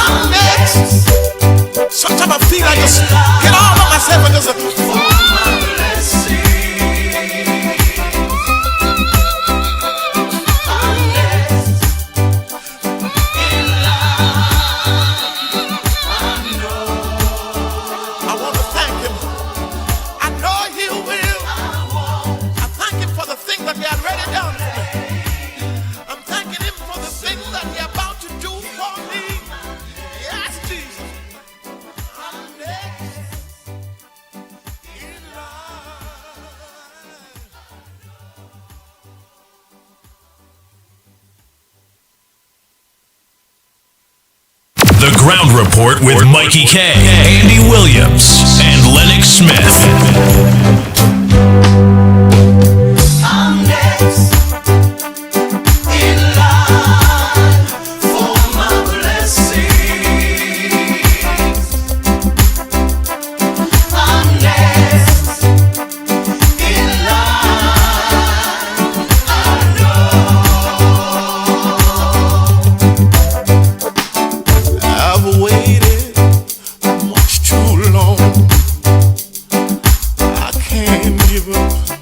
I'm next. Sometimes I feel like just get all of myself and just I want to thank him. I know he will. I thank him for the things that he had already done for me. I'm thanking him for the things that he about to do for me. Yes, Jesus. I'm next in line. The Ground Report with Mikey K, Andy Williams, and Lennox Smith. I'm next in line for my blessings. I'm next in line. I know I've waited much too long. I can't give up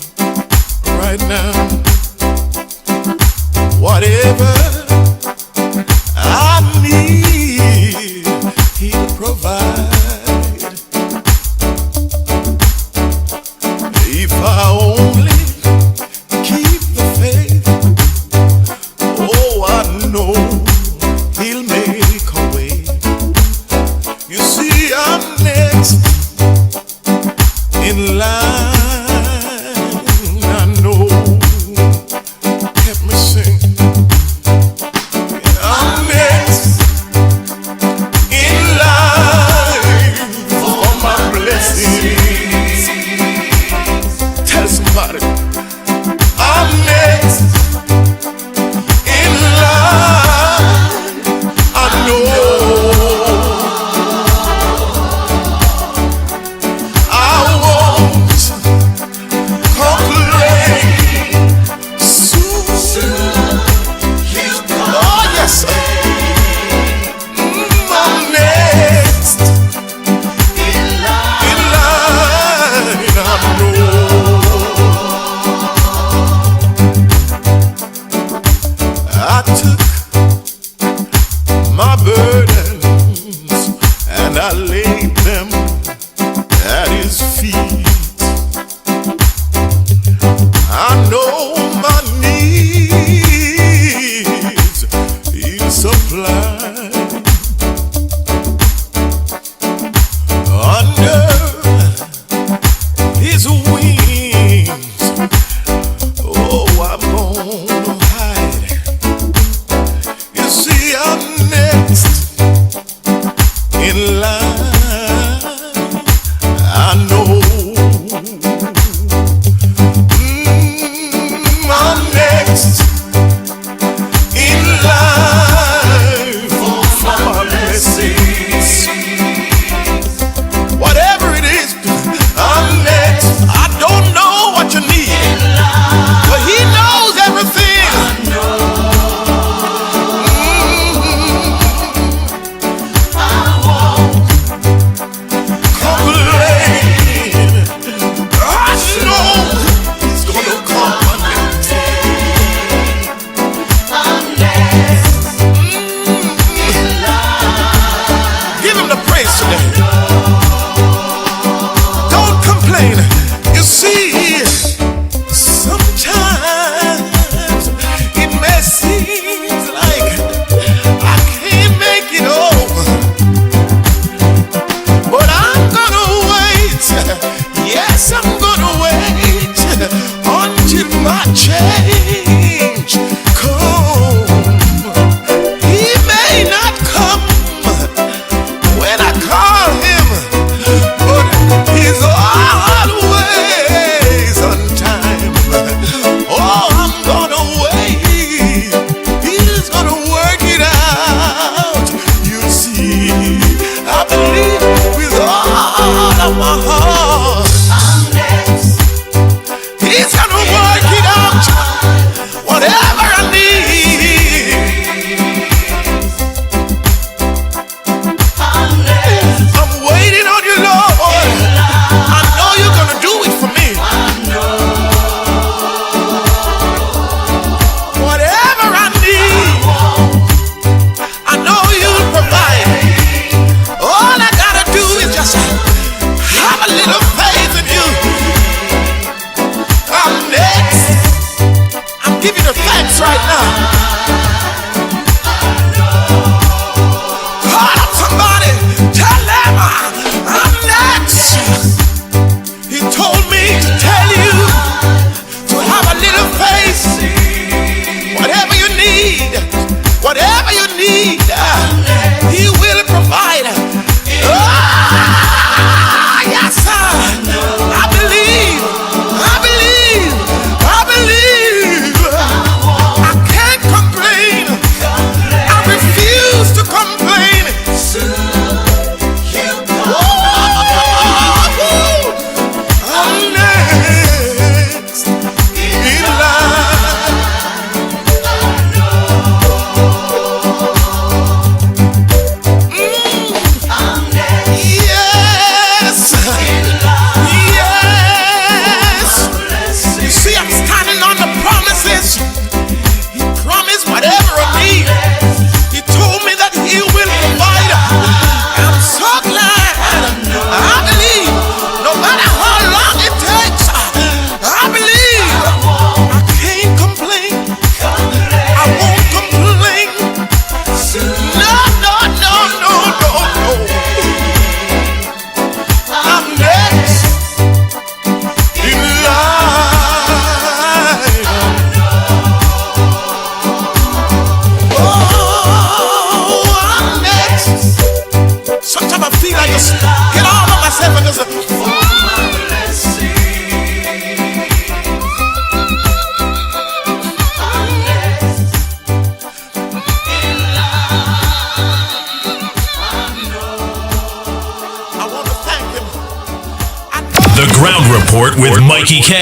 Report with Mikey K,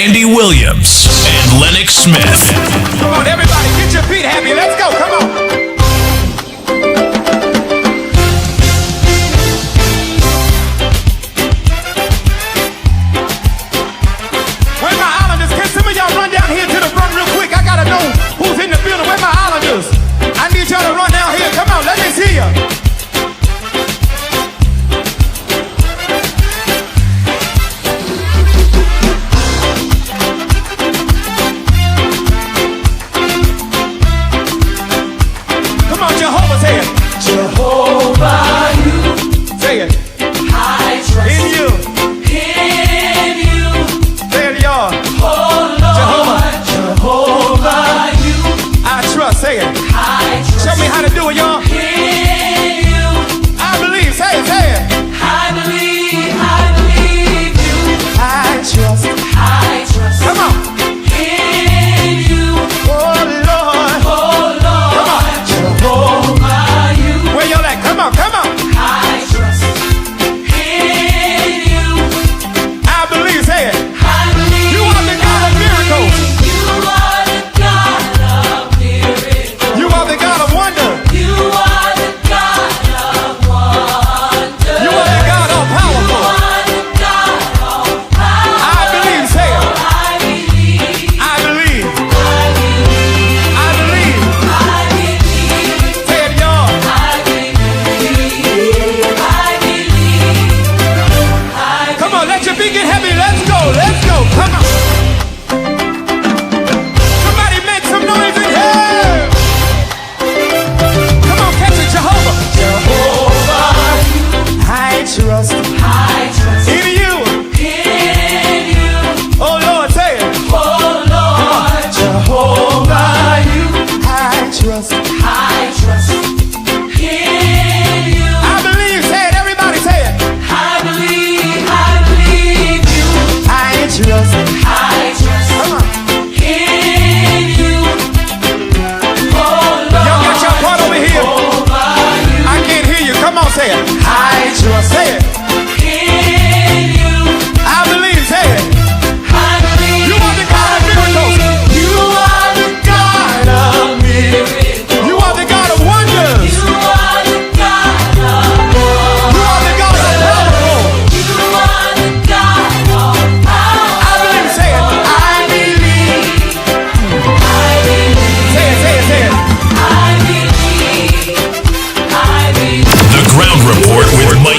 Andy Williams, and Lennox Smith. Come on, everybody, get your feet happy. Let's go. Come on. Where my islanders? Can some of y'all run down here to the front real quick? I gotta know who's in the building. Where my islanders? I need y'all to run down here. Come on, let me see ya.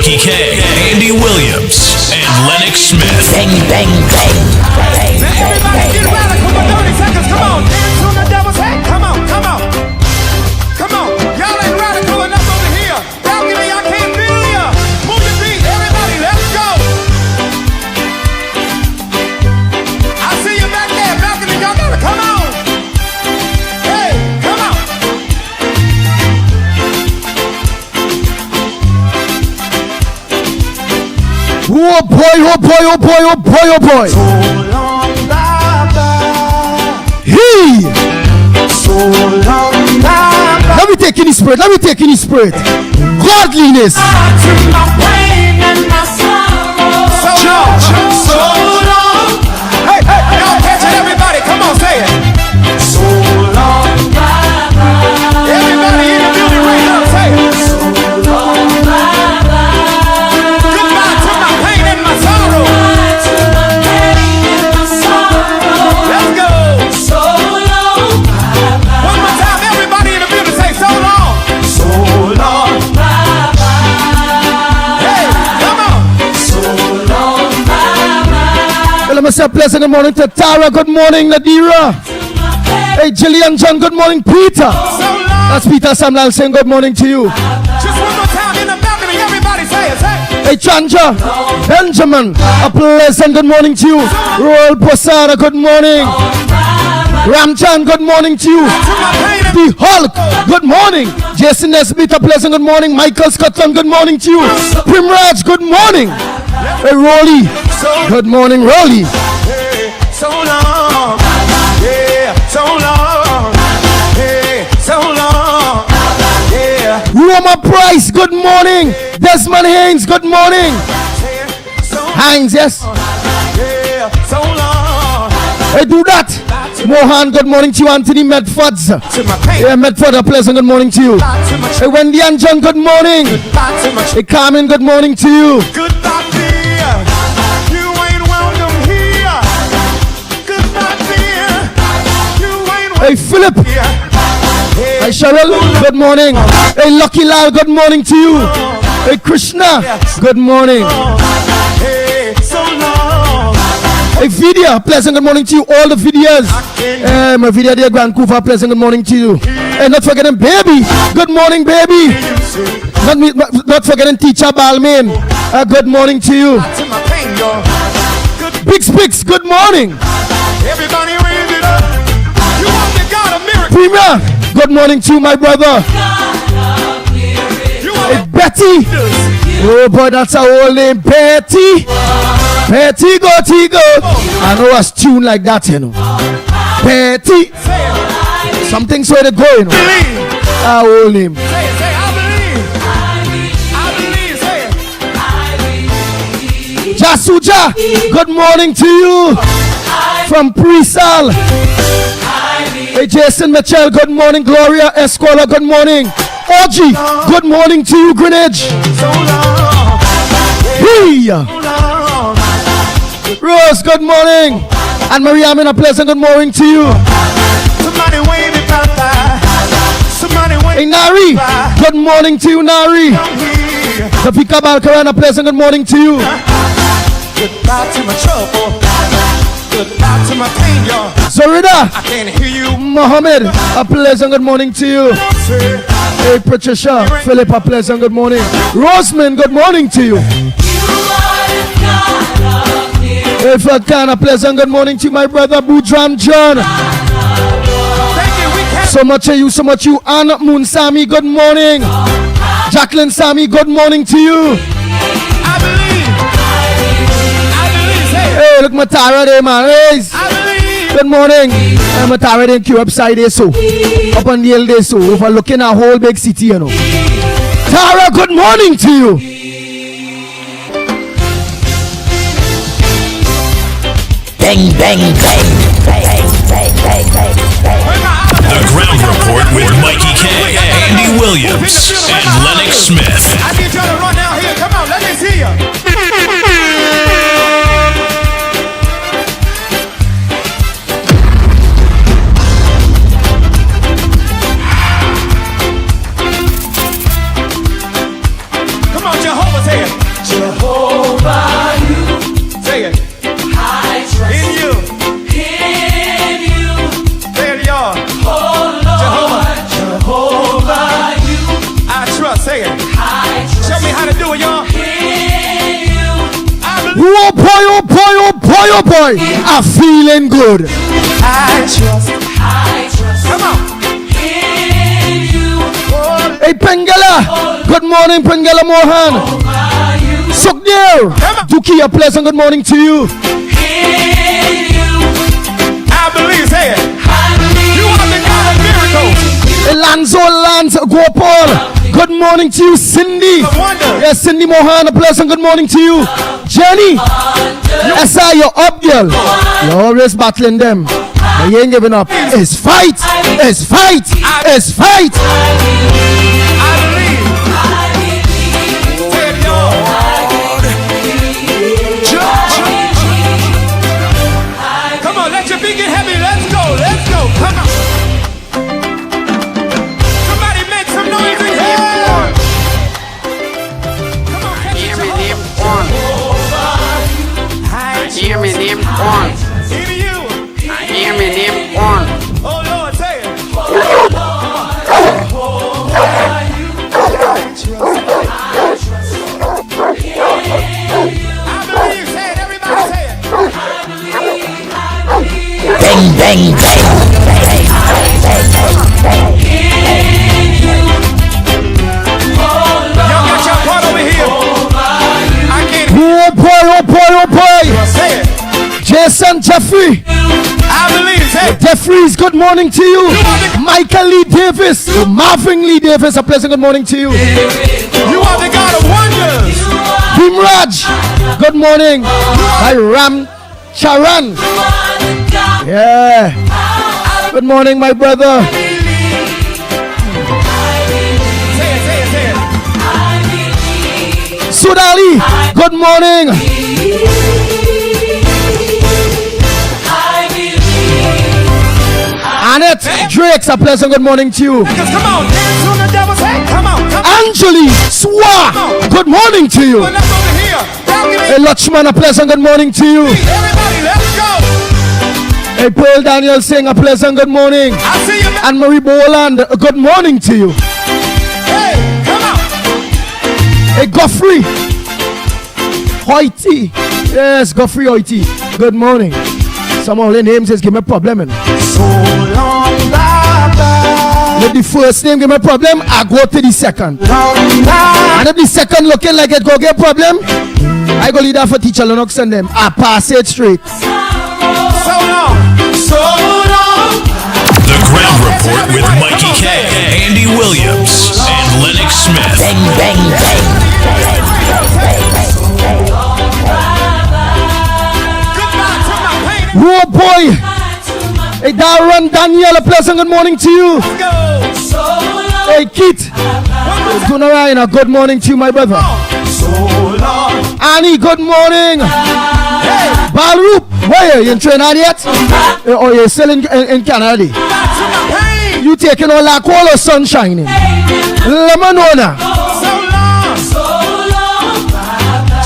Mickie K, Andy Williams, and Lennox Smith. Bang, bang, bang, bang, now everybody bang, get bang, radical for 30 seconds. Come on, dance on the devil's head. Come on, come on. Come on, y'all ain't radical enough over here. Balcony, I can't feel ya. Move your feet, everybody, let's go. I see you back there, balcony, y'all gotta come on. Hey, come on. Oh boy, oh boy, oh boy, oh boy, oh boy. So long, Baba. He. So long, Baba. Let me take in his spirit. Let me take in his spirit. Godliness. To my pain and my sorrow. So long, so long. Hey, hey, y'all catch it, everybody, come on, say it. So long, Baba. Everybody in the building right now, say it. So long, Baba. Goodbye to my pain and my sorrow. To my pain and my sorrow. Let's go. So long, Baba. One more time, everybody in the building say so long. So long, Baba. Hey, come on. So long, Baba. Well, let me say a pleasant good morning to Tara. Good morning, Nadira. Hey, Jillian John. Good morning, Peter. So long. That's Peter Samlal saying good morning to you. Just one more time in the balcony, everybody say it, say it. Hey, Chanja, Benjamin, a pleasant good morning to you. Royal Posada, good morning. Ramchan, good morning to you. To my pain and The Hulk, good morning. Jason Nesbitt, a pleasant good morning. Michael Scotland, good morning to you. Primraj, good morning. Hey, Rolly, good morning, Rolly. hey, so long. Yeah, so long. Hey, so long. Yeah. Roma Price, good morning. Desmond Haynes, good morning. So Haynes, yes. yeah. Hey, do that. Mohan, good morning to you. Anthony Medfords. To my pain. Yeah, Medford, a pleasant good morning to you. To my Hey, Wendy and John, good morning. goodbye to my Hey, Carmen, good morning to you. goodbye, dear. You ain't welcome here. Goodbye, dear. You ain't Hey, Philip. welcome here. Hey, Cheryl, good morning. Hey, Lucky Lal, good morning to you. Hey, Krishna, good morning. Hey, so long. Hey, Vidya, pleasant good morning to you. All the Vidyas. Hey, my Vidya dear Vancouver, pleasant good morning to you. Hey, not forgetting Baby. Good morning, Baby. Not forgetting Teacher Balmain. Good morning to you. To my pain, y'all. Good. Big Spix, good morning. Everybody raise it up. You want the God of miracles. Premier, good morning to you, my brother. You want Hey, Betty. Oh boy, that's our old name, Betty. Betty go, T-go. I know a tune like that, you know. Betty. Something's where to go, you know. believe. Our old name. Say it, say, I believe. I believe, say it. Jasuja, good morning to you. From Presal. Hey, Jason Mitchell, good morning. Gloria Escola, good morning. Audrey, good morning to you, Greenwich. So long, Hey. so long. Rose, good morning. And Maria, a pleasant good morning to you. Somebody wave it, Papa. Somebody Hey, wave Nari, good morning to you, Nari. it here. Tafika Balkaran, a pleasant good morning to you. Goodbye to my trouble. Goodbye to my pain, y'all. Zorida, I can't hear you Mohammed, a pleasant good morning to you. say. Hey, Patricia, Philip, a pleasant good morning. Roseman, good morning to you. Hey, Fatkan, a pleasant good morning to you, my brother Boudram John. Thank you, we can't. So much of you, so much you. Anna Moon Sami, good morning. Jacqueline Sami, good morning to you. I believe. I believe, say it. Hey, look, Matara there, man. Hey, I believe. good morning. I'm Matara there, Q upside there, so. Up on the hill there, so. Overlooking a whole big city, you know. Tara, good morning to you. Bang, bang, bang. The Ground Report with Mikey K, Andy Williams, and Lennox Smith. I need y'all to run down here. Come on, let me see you. Come on, Jehovah, say it. Jehovah, you, Say it. I trust In you. in you. Say it, y'all. Oh Lord, Jehovah, you, I trust. Say it. I trust Show me how to do it, y'all. in you. I believe. Oh boy, oh boy, oh boy, oh boy. I'm feeling good. I trust. Come on. In you, Oh, Hey, Pengala. Good morning, Pengala Mohan. you, Sukdev. Duki, a pleasant good morning to you. in you. I believe. Say it. I believe. You are the God of miracles. Lanzo Lance Gopal. Good morning to you, Cindy. The wonder. Yes, Cindy Mohan, a pleasant good morning to you. Jenny. Yes, sir, you're up, girl. You're always battling them. But you ain't giving up. It's fight. It's fight. It's fight. I believe. Say it, y'all. Come on, let your feet get heavy. Let's go. Let's go. Come on. Somebody make some noise in here. Come on, catch it, Jehovah. Hear me name on. Even you. Hear me name on. Oh, Lord, say it. I believe. Say it. Everybody say it. Bang, bang, bang. Y'all got your part over here. I can't hear Oh boy, oh boy, oh boy. you. Say it. Jason Jeffrey. I believe. Say it. Jeffries, good morning to you. Michael Lee Davis. Marvin Lee Davis, a pleasant good morning to you. You are the God of wonders. Bimraj, good morning. By Ram Charan. Yeah. Good morning, my brother. Sudali, good morning. Annette, Drake's a pleasant good morning to you. Come on, dance on the devil's head. Come on, come on. Angeli Swa, good morning to you. Over here. Hey, Lachman, a pleasant good morning to you. Everybody, let's go. Hey, Pearl Daniel saying a pleasant good morning. I see you. And Marie Boland, a good morning to you. Hey, come on. Hey, Godfrey Hoity. Yes, Godfrey Hoity. Good morning. Some of the names just give me a problem. So long, bye-bye. Let the first name give me a problem, I go to the second. And if the second looking like it go get a problem, I go lead that for teacher Lennox and them. I pass it straight. So long, so long. The Ground Report with Mikey K, Andy Williams, and Lennox Smith. Bang, bang, bang. Goodbye to my pain. Oh boy. Hey, Darren Daniel, a pleasant good morning to you. Let's go. Hey, Keith. Tunarina, good morning to you, my brother. So long. Annie, good morning. Hey, Balroop, where you in Trinidad yet? Or you still in Canada? goodbye to my pain. You taking all that cold or sun shining? Lemonona. So long, so long.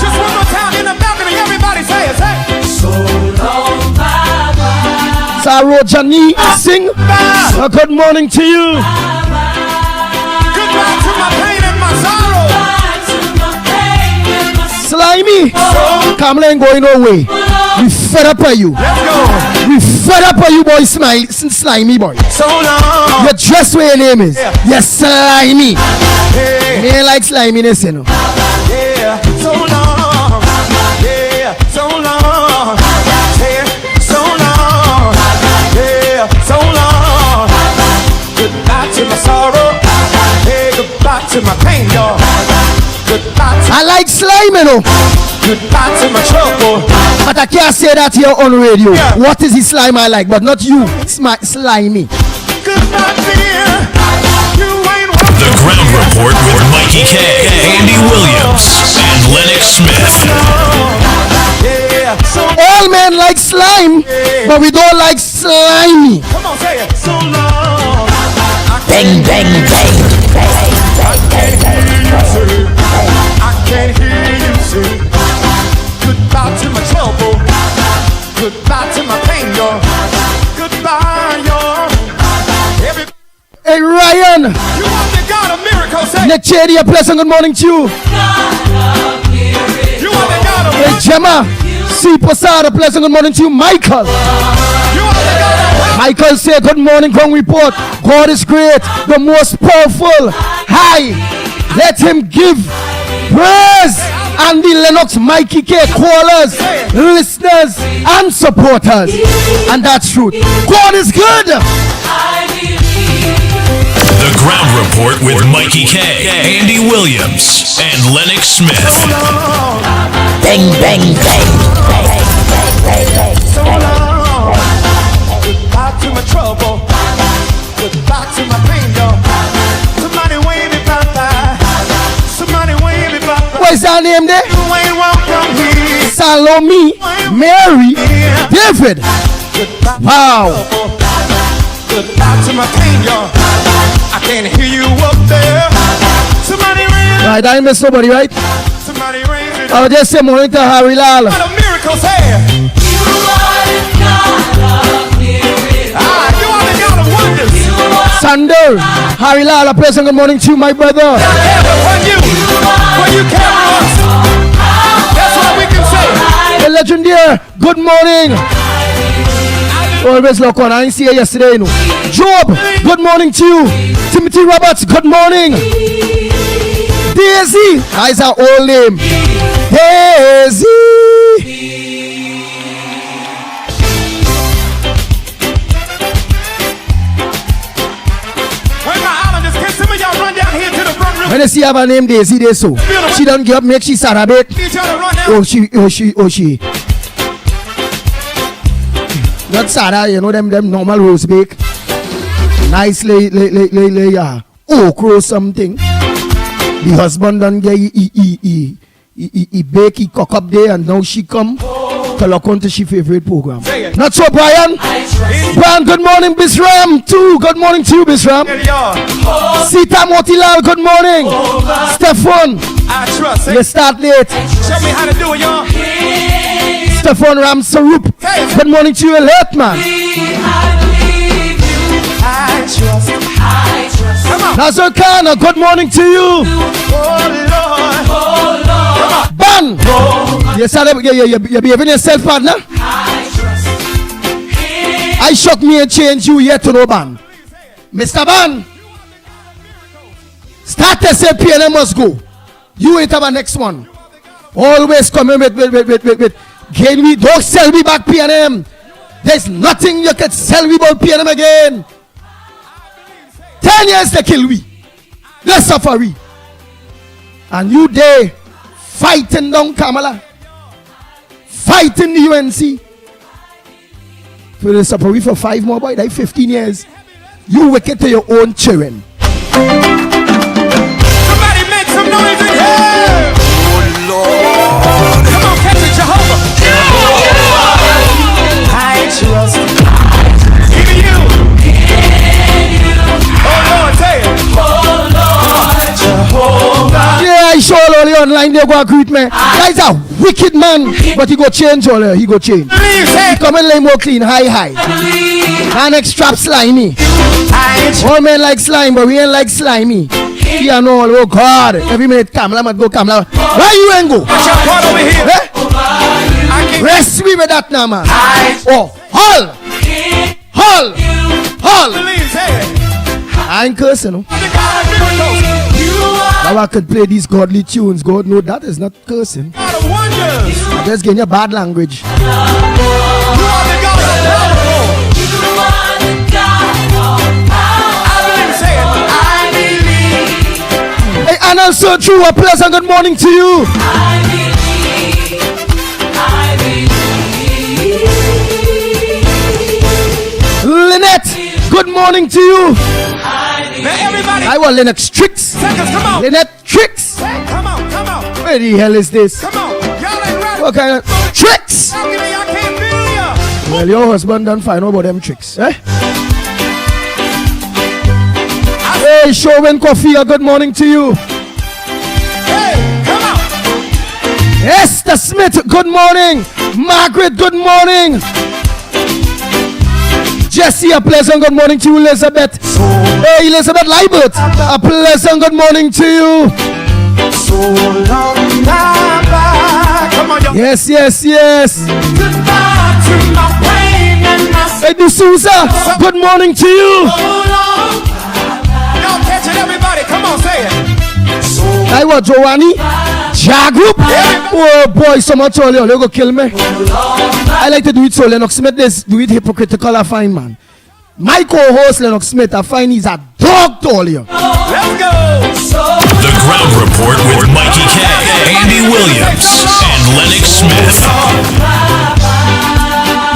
Just one more time in the balcony, everybody say it. Hey. So long, bye-bye. Sarojani Singh, Bye. good morning to you. Goodbye to my pain and my sorrow. Slimy, Kamala ain't going no way. We fed up of you. Let's go. We fed up of you, boy. Slimy boy. So long. You dress where your name is. You're slimy. Yeah, Me ain't like sliminess, you know. yeah. So long. Yeah, so long. Yeah, so long. Yeah, so long. Goodbye to my sorrow. Hey, goodbye to my pain, y'all. Goodbye to, I like slime, you know. goodbye to my trouble. But I can't say that here on radio. Yeah. What is the slime I like? But not you. Slimy. Goodbye, dear. You ain't welcome. The Ground Report with Mikey K, Andy Williams, and Lennox Smith. Yeah, so All men like slime, but we don't like slimy. come on, say it. So long. Bang, bang, bang. I can't hear you say goodbye to my trouble. Goodbye to my pain, y'all. Goodbye, y'all. Everybody, Hey, Ryan. you want the God of miracles, say. Nick Chady, a pleasant good morning to you. You want the God of Hey, Gemma. C. Posada, a pleasant good morning to you. Michael. You want the God of Michael say good morning, Ground Report. God is great, the most powerful. Hi. Let him give praise. Andy Lennox, Mikey K, callers, listeners, and supporters. And that's truth. God is good. The Ground Report with Mikey K, Andy Williams, and Lennox Smith. Bang, bang, bang. so long. Goodbye to my trouble. Goodbye to my pain, y'all. Somebody wave me bye-bye. Somebody wave me bye-bye. What is that name there? You ain't welcome here. Salome, Mary, David. Goodbye. Wow. Goodbye to my pain, y'all. I can't hear you up there. Somebody raise, Right, I miss nobody, right? somebody raise it. I would just say morning to Harry Lal. What a miracle's here. Ah, you are the God of wonders. Sander, Harry Lal, a pleasant good morning to you, my brother. When you carry us, that's what we can say. The legendary, good morning. Always look on, I didn't see you yesterday, you know. Job, good morning to you. Timothy Roberts, good morning. Daisy, that's our old name. Daisy. When my islanders can some of y'all run down here to the front room. When you see her name Daisy, they so. She don't give up, make she sad a bit. Need y'all to run down. Oh, she. Not sada, you know them normal roast bake. Nice lay okra something. The husband done get he bake, he cook up there, and now she come to look on to she favorite program. Not so, Brian. Brian, good morning, Bisram. Too. Good morning to you, Bisram. Sita Motilal, good morning. Stefan, you start late. Show me how to do it, y'all. Stefan Ramsarup, good morning to you, late man. I trust. Come on. Nazar Khan, good morning to you. Oh Lord. Ban, you behaving yourself, partner. I shock me and change you yet to no ban. Mr. Ban, start to say PNM must go. You ain't have a next one. Always coming with gain we don't sell me back PNM. There's nothing you can sell me about PNM again. 10 years they kill we. They suffer we. And you there fighting down Kamala. Fighting the UNC. For the suffer we for 5 more boy, like 15 years. You wicked to your own children. Somebody make some noise in here. Oh Lord. Come on, catch it, Jehovah. I trust. Even you. Oh Lord, say it. Oh Lord, Jehovah. Yeah, I saw all the online, they go agree with me. Guy's a wicked man, but he go change all he go change. He come and lay more clean, high. And extra slimy. All men like slime, but we ain't like slimy. He and all, oh God, every minute Kamala must go Kamala. Why you ain't go? Watch your part over here. Eh? Rest me with that now, man. Oh, Hall. Believe, say it. I ain't cursing, no. The God of miracles. Now I could play these godly tunes. God, no, that is not cursing. God of wonders. I'm just getting your bad language. You are the God of miracles. I believe, say it. I believe. Hey, and also true, a pleasant good morning to you. Lynette, good morning to you. Now everybody, I want Lennox Tricks. seconds, come on. Lynette Tricks. Come on. Where the hell is this? Come on. Y'all ain't ready. What kind of tricks? Y'all can't feel ya. Well, your husband done find out about them tricks, eh? Hey, Chauvin Coffee, good morning to you. Hey, come on. Esther Smith, good morning. Margaret, good morning. Jesse, a pleasant good morning to you. Elizabeth. Hey, Elizabeth Libert, a pleasant good morning to you. So long, bye-bye. Come on, y'all. Yes. Goodbye to my pain and my Hey, D'Souza, good morning to you. Y'all catch it, everybody. Come on, say it. I was Joanny. Jagroup. Oh boy, so much all you go kill me. I like to do it so Lennox Smith do it hypocritical. I find, man. My co-host Lennox Smith, I find he's a dog to all you. Let's go. The Ground Report with Mickie K, Andy Williams, and Lennox Smith.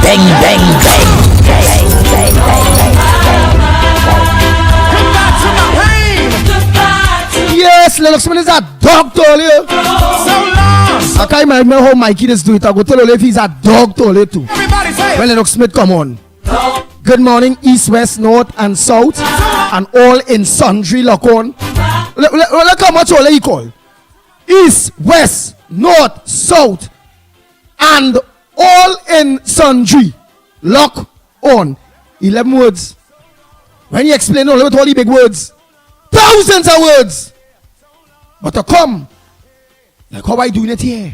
Bang, bang, bang. Goodbye to my pain. Yes, Lennox Smith is a dog to all you. So long. I can't remember how Mikey just do it. I go tell you if he's a dog to all you too. Everybody say When it. Lennox Smith come on. Good morning, east, west, north, and south, and all in sundry. Look on. Look how much all he call. East, west, north, south, and all in sundry. Lock on. 11 words. When you explain all the big words, thousands of words. But to come, like how I doing it here,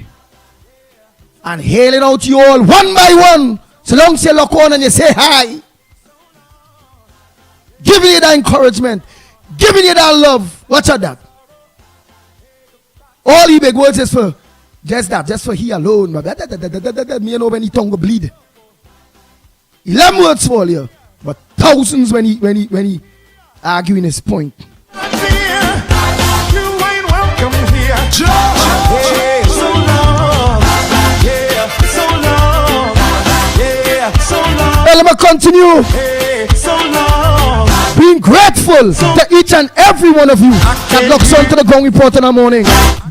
and hailing out you all one by one, so long as you lock on and you say hi, giving you that encouragement, giving you that love. Watch out that. All the big words is for just that, just for he alone. Me know when he tongue go bleed. 11 words for you, but thousands when he arguing his point. You ain't welcome here. Yeah, so long. Yeah, so long. Yeah, so long. Hey, continue Hey, so long. being grateful to each and every one of you that looks on to the Gong Report in the morning.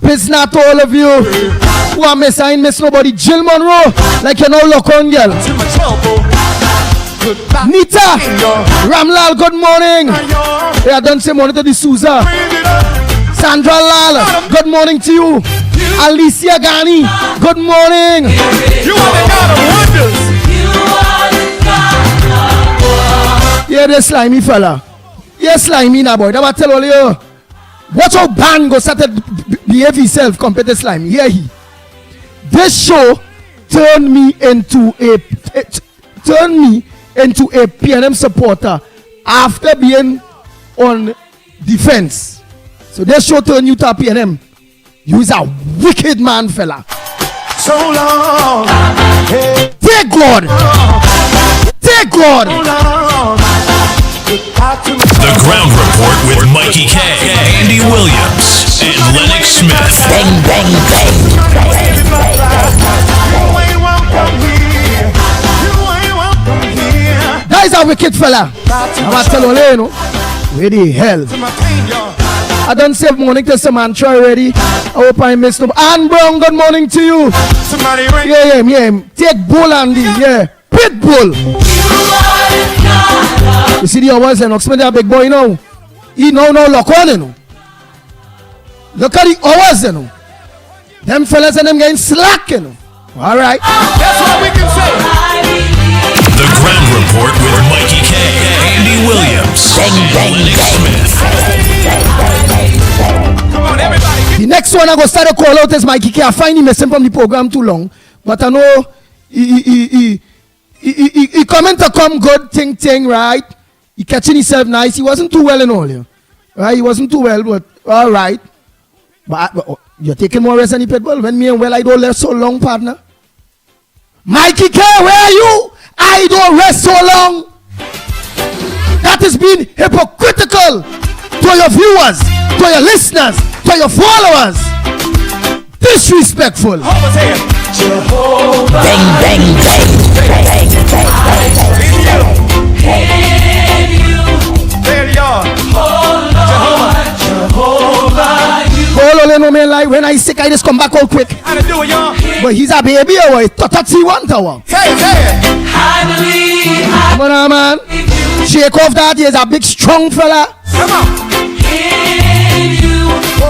Business to all of you who are miss. I ain't miss nobody. Jill Monroe, like you know, look on, girl. To my trouble. Goodbye. Nita, Ramlal, good morning. You're Yeah, done say morning to the Souza. bringing it up. Sandra Lal, good morning to you. Alicia Ghani, good morning. You are the God of wonders. Yeah, this slimy fella. Yeah, slimy now, boy. That what tell all you. Watch how band go start to behave himself compared to slimy. Hear he. This show turned me into a PNM supporter after being on defense. So this show turned you to a PNM. You is a wicked man, fella. So long. Hey, Take God. Take God. so long. Goodbye to my The Ground Report with Mikey K, Andy Williams, and Lennox Smith. Bang, bang, bang. You ain't welcome here. You ain't welcome here. That is a wicked fella. I'm a tell you, know. Where the hell? To my pain, y'all. I done say morning to some mantra already. I hope I missed no. Ann Brown, good morning to you. Somebody ring. Yeah. Take bull, Andy. Yeah. Pit bull. You see the hours, Lennox Smith, that big boy now. He now lock on, you know. Look at the hours, you know. Them fellas and them getting slack, you know. All right. That's what we can say. The Ground Report with Mikey K, Andy Williams, Bang, and bang, Lennox bang. Smith. Come on, everybody. The next one I go start to call out is Mikey K. I find him missing from the program too long, but I know he coming to come good thing, right? He catching himself nice. He wasn't too well in all, yeah. Right? He wasn't too well, but all right. But you're taking more rest than the pitbull. When me and well, I don't rest so long, partner. Mikey K, where are you? I don't rest so long. That is being hypocritical to your viewers, to your listeners, to your followers. Disrespectful. Hold here. Jehovah. Bang, bang, bang. Bang, bang, bang. There you are. Jehovah. All no man like when I sick, I just come back all quick. How to do it, y'all? But he's a baby or what? Tatsi one tower. Say it. Come on, man. Shake off that. He's a big, strong fella. Come on. Oh,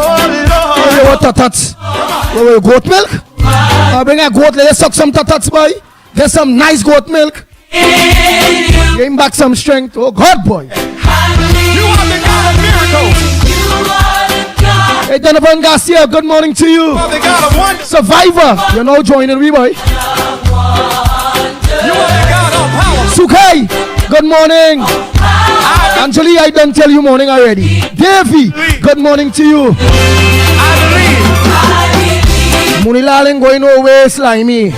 Hey, what tatats? What, goat milk? I bring a goat, let us suck some tatats, boy. Get some nice goat milk. Gain back some strength. Oh, God, boy. you are the God of miracles. Hey, Donovan Garcia, good morning to you. You are the God of wonders. Survivor, you're now joining me, boy. You are the God of power. Sukai, good morning. Angeli, I done tell you morning already. Davey, good morning to you. I believe. Munilal ain't going nowhere, slimy.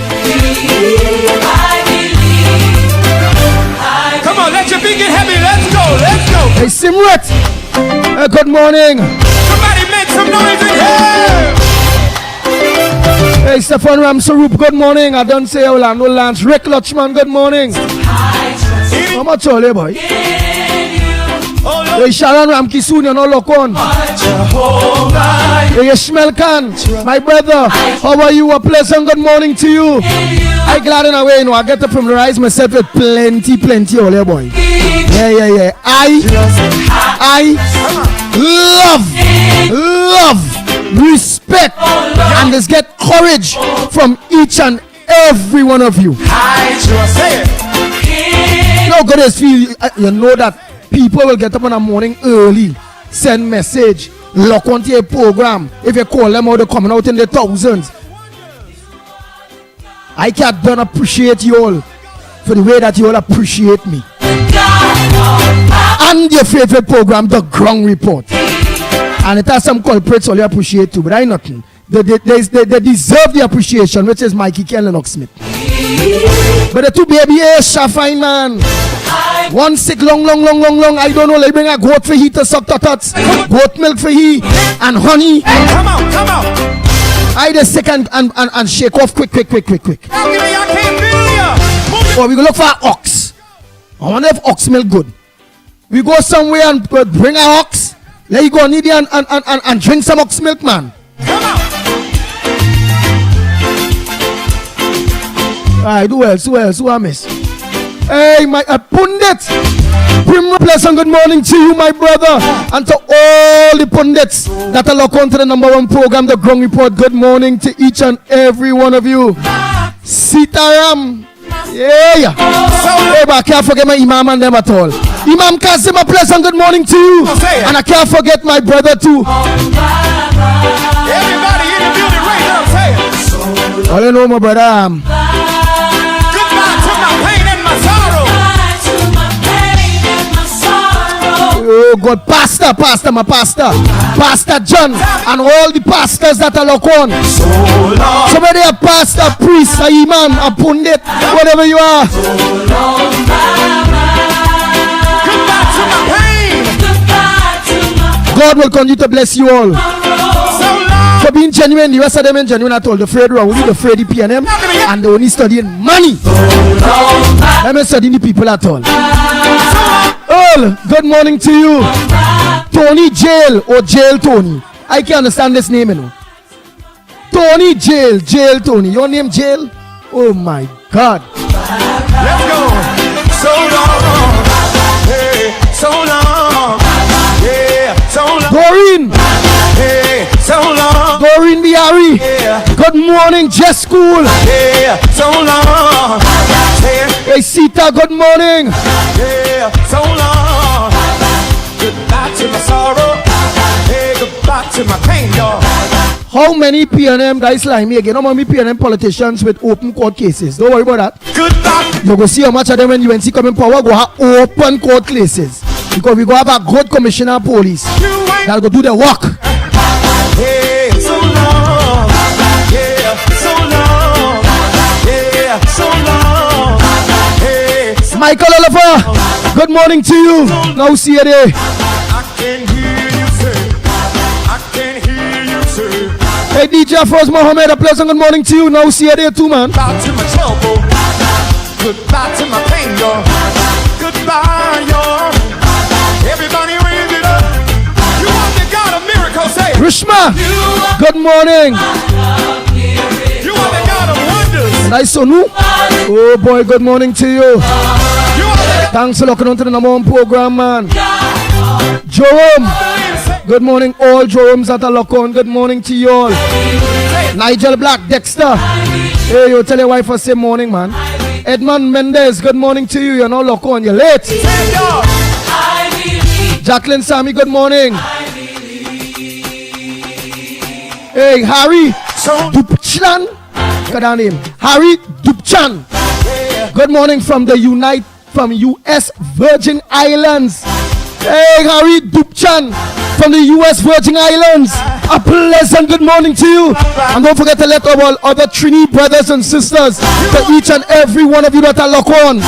Come on, let your feet get heavy. Let's go. Let's go. Hey, Simret, good morning. Somebody make some noise in here. Hey, Stefan Ramsarup, good morning. I done say Orlando Lance. Rick Lutchman, good morning. How much all you, boy? Oh, Hey, Sharon Ramki soon, you know, look on. Jehovah. Hey, Ishmael Khan, my brother, how are you? A pleasant good morning to you. I glad in a way, you know, I get to familiarize myself with plenty, all you, boy. Yeah. I love, respect, and just get courage from each and every one of you. I just say it. You know, God is feel, you know that people will get up in the morning early, send message, lock onto your program. If you call them out, they're coming out in the thousands. I can't done appreciate you all for the way that you all appreciate me. And your favorite program, The Ground Report. And it has some culprits all you appreciate too, but I nothing. They deserve the appreciation, which is Mikey K and Lennox Smith. But the two baby is fine, man. One sick long. I don't know. They bring a goat for he to suck tots. Goat milk for he and honey. Come on. I just sick and shake off quick. I can't feel ya. Or we go look for an ox. I wonder if ox milk good. We go somewhere and bring our ox. Let you go need it and drink some ox milk, man. Come on. Alright, do I miss? Hey, my pundit. Primrose, pleasant good morning to you, my brother, and to all the pundits that are locked on to the #1 program, The Grung Report. Good morning to each and every one of you. Sitaram. Yeah. Hey, but I can't forget my Imam and them at all. Imam Kasim, a pleasant good morning to you. And I can't forget my brother too. Everybody in the building right now, say it. All you know, my brother. Goodbye to my pain and my sorrow. Oh God, pastor, my pastor, Pastor John, and all the pastors that are locked on. Somebody a pastor, priest, a imam, a pundit, whatever you are. Goodbye to my pain. God will continue to bless you all. So long. For being genuine, the rest of them ain't genuine at all. The afraid wrong, only the afraid the PNM, and they only studying money. Them ain't studying the people at all. All, good morning to you. Tony Jail or Jail Tony. I can't understand this name, you know. Tony Jail Tony. Your name Jail? Oh my God. Let's go. So long. Hey, so long. Yeah, so long. Doreen. Hey, so long. Doreen Biari. Yeah, Good morning, Jess School. yeah, so long. Hey, Sita, good morning. Yeah, so long. Goodbye to my sorrow. Hey, goodbye to my pain, y'all. How many PNM guys like me again? How many PNM politicians with open court cases? Don't worry about that. Goodbye. You go see how much of them when UNC come in power go have open court cases. Because we go have a good commissioner of police that'll go do the work. Hey, so long. Yeah, so long. Yeah, so long. Hey, Michael Oliver, good morning to you. Now see you there. I can hear you say. I can hear you say. Hey DJ Froz Mohammed, a pleasant good morning to you. Now see you there too, man. Goodbye to my trouble. Goodbye to my pain, y'all. Goodbye, y'all. Everybody raise it up. You want the God of miracles, say it. Rishma, good morning. You want the God of wonders. Nice Sonu. Oh boy, good morning to you. You want the Thanks for looking onto the #1 program, man. Jerome, good morning, all Jeromes that are locked on. Good morning to you all. Nigel Black, Dexter. Hey, you tell your wife I say morning, man. Edmund Mendez, good morning to you. You're not locked on, you're late. y'all. Jacqueline Sammy, good morning. Hey, Harry Dupchan. Look at that name. Harry Dupchan. Good morning from the US Virgin Islands. Hey, Harry Dupchan from the US Virgin Islands. A pleasant good morning to you. And don't forget to let our other Trini brothers and sisters, to each and every one of you that are locked on,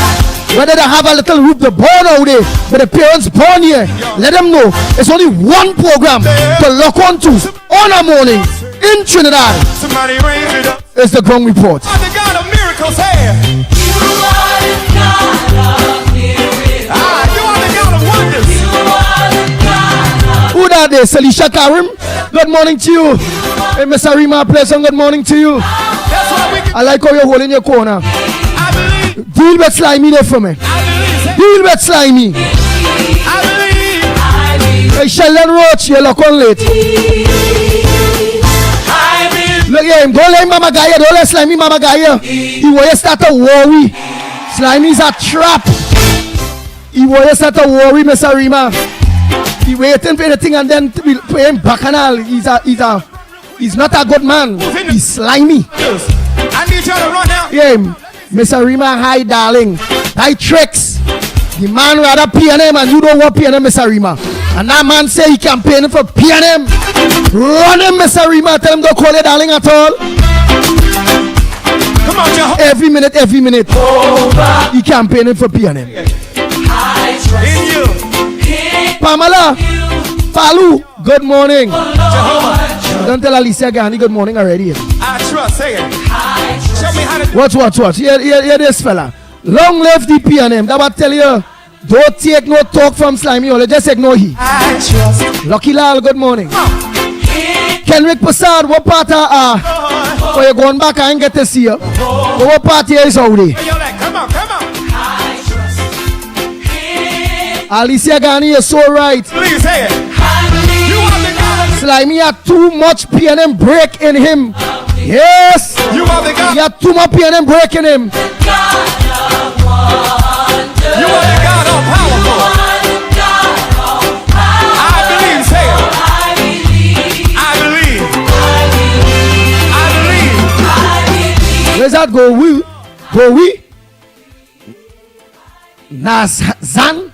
whether they have a little group they born out there, but the parents born here, let them know it's only one program to lock on to on a morning in Trinidad. Somebody raise it up. It's the Grung Report. The God of miracles, hey. Ah, you are the God of wonders. Who that is? Salisha Karim. Good morning to you. Hey, Miss Arima, pleasant good morning to you. That's why we can. I like how you're holding your corner. I believe. Deal with Slimy there for me. I believe. Deal with Slimy. I believe. Hey, Sheldon Roach, you're lock on late. Look at him. Don't let Mama Gaia. Don't let Slimy Mama Gaia. He will start to worry. Slimy's a trap. He will start to worry, Miss Arima. He waiting for anything and then we pay him bacchanal. He's not a good man. He's slimy. I need y'all to run out. Yeah, Miss Arima, hi darling. Hi tricks. The man rather PNM and you don't want PNM, Miss Arima. And that man say he campaigning for PNM. Run him, Miss Arima. Tell him don't call it darling at all. Come on, y'all. Every minute. He campaigning for PNM. In you. Pamela, Palu, good morning. Jehovah. Don't tell Alicia Gandhi good morning already. I trust. Say it. Show me how to do. Watch. Hear this fella. Long live the P&M. That what tell you. Don't take no talk from Slimy. Only just ignore he. I trust. Lucky Lal, good morning. Kenrick Passad, what part are oh, you're going back? I ain't get to see you. What party is already? Come on. Alicia Ghani, you're so right. Please say it. You are the God. Slimy had too much P&M break in him. Yes. You are the God. He had too much P&M break in him. You are the God all powerful. I believe. Say it. I believe. Where's that go? We? Nazan?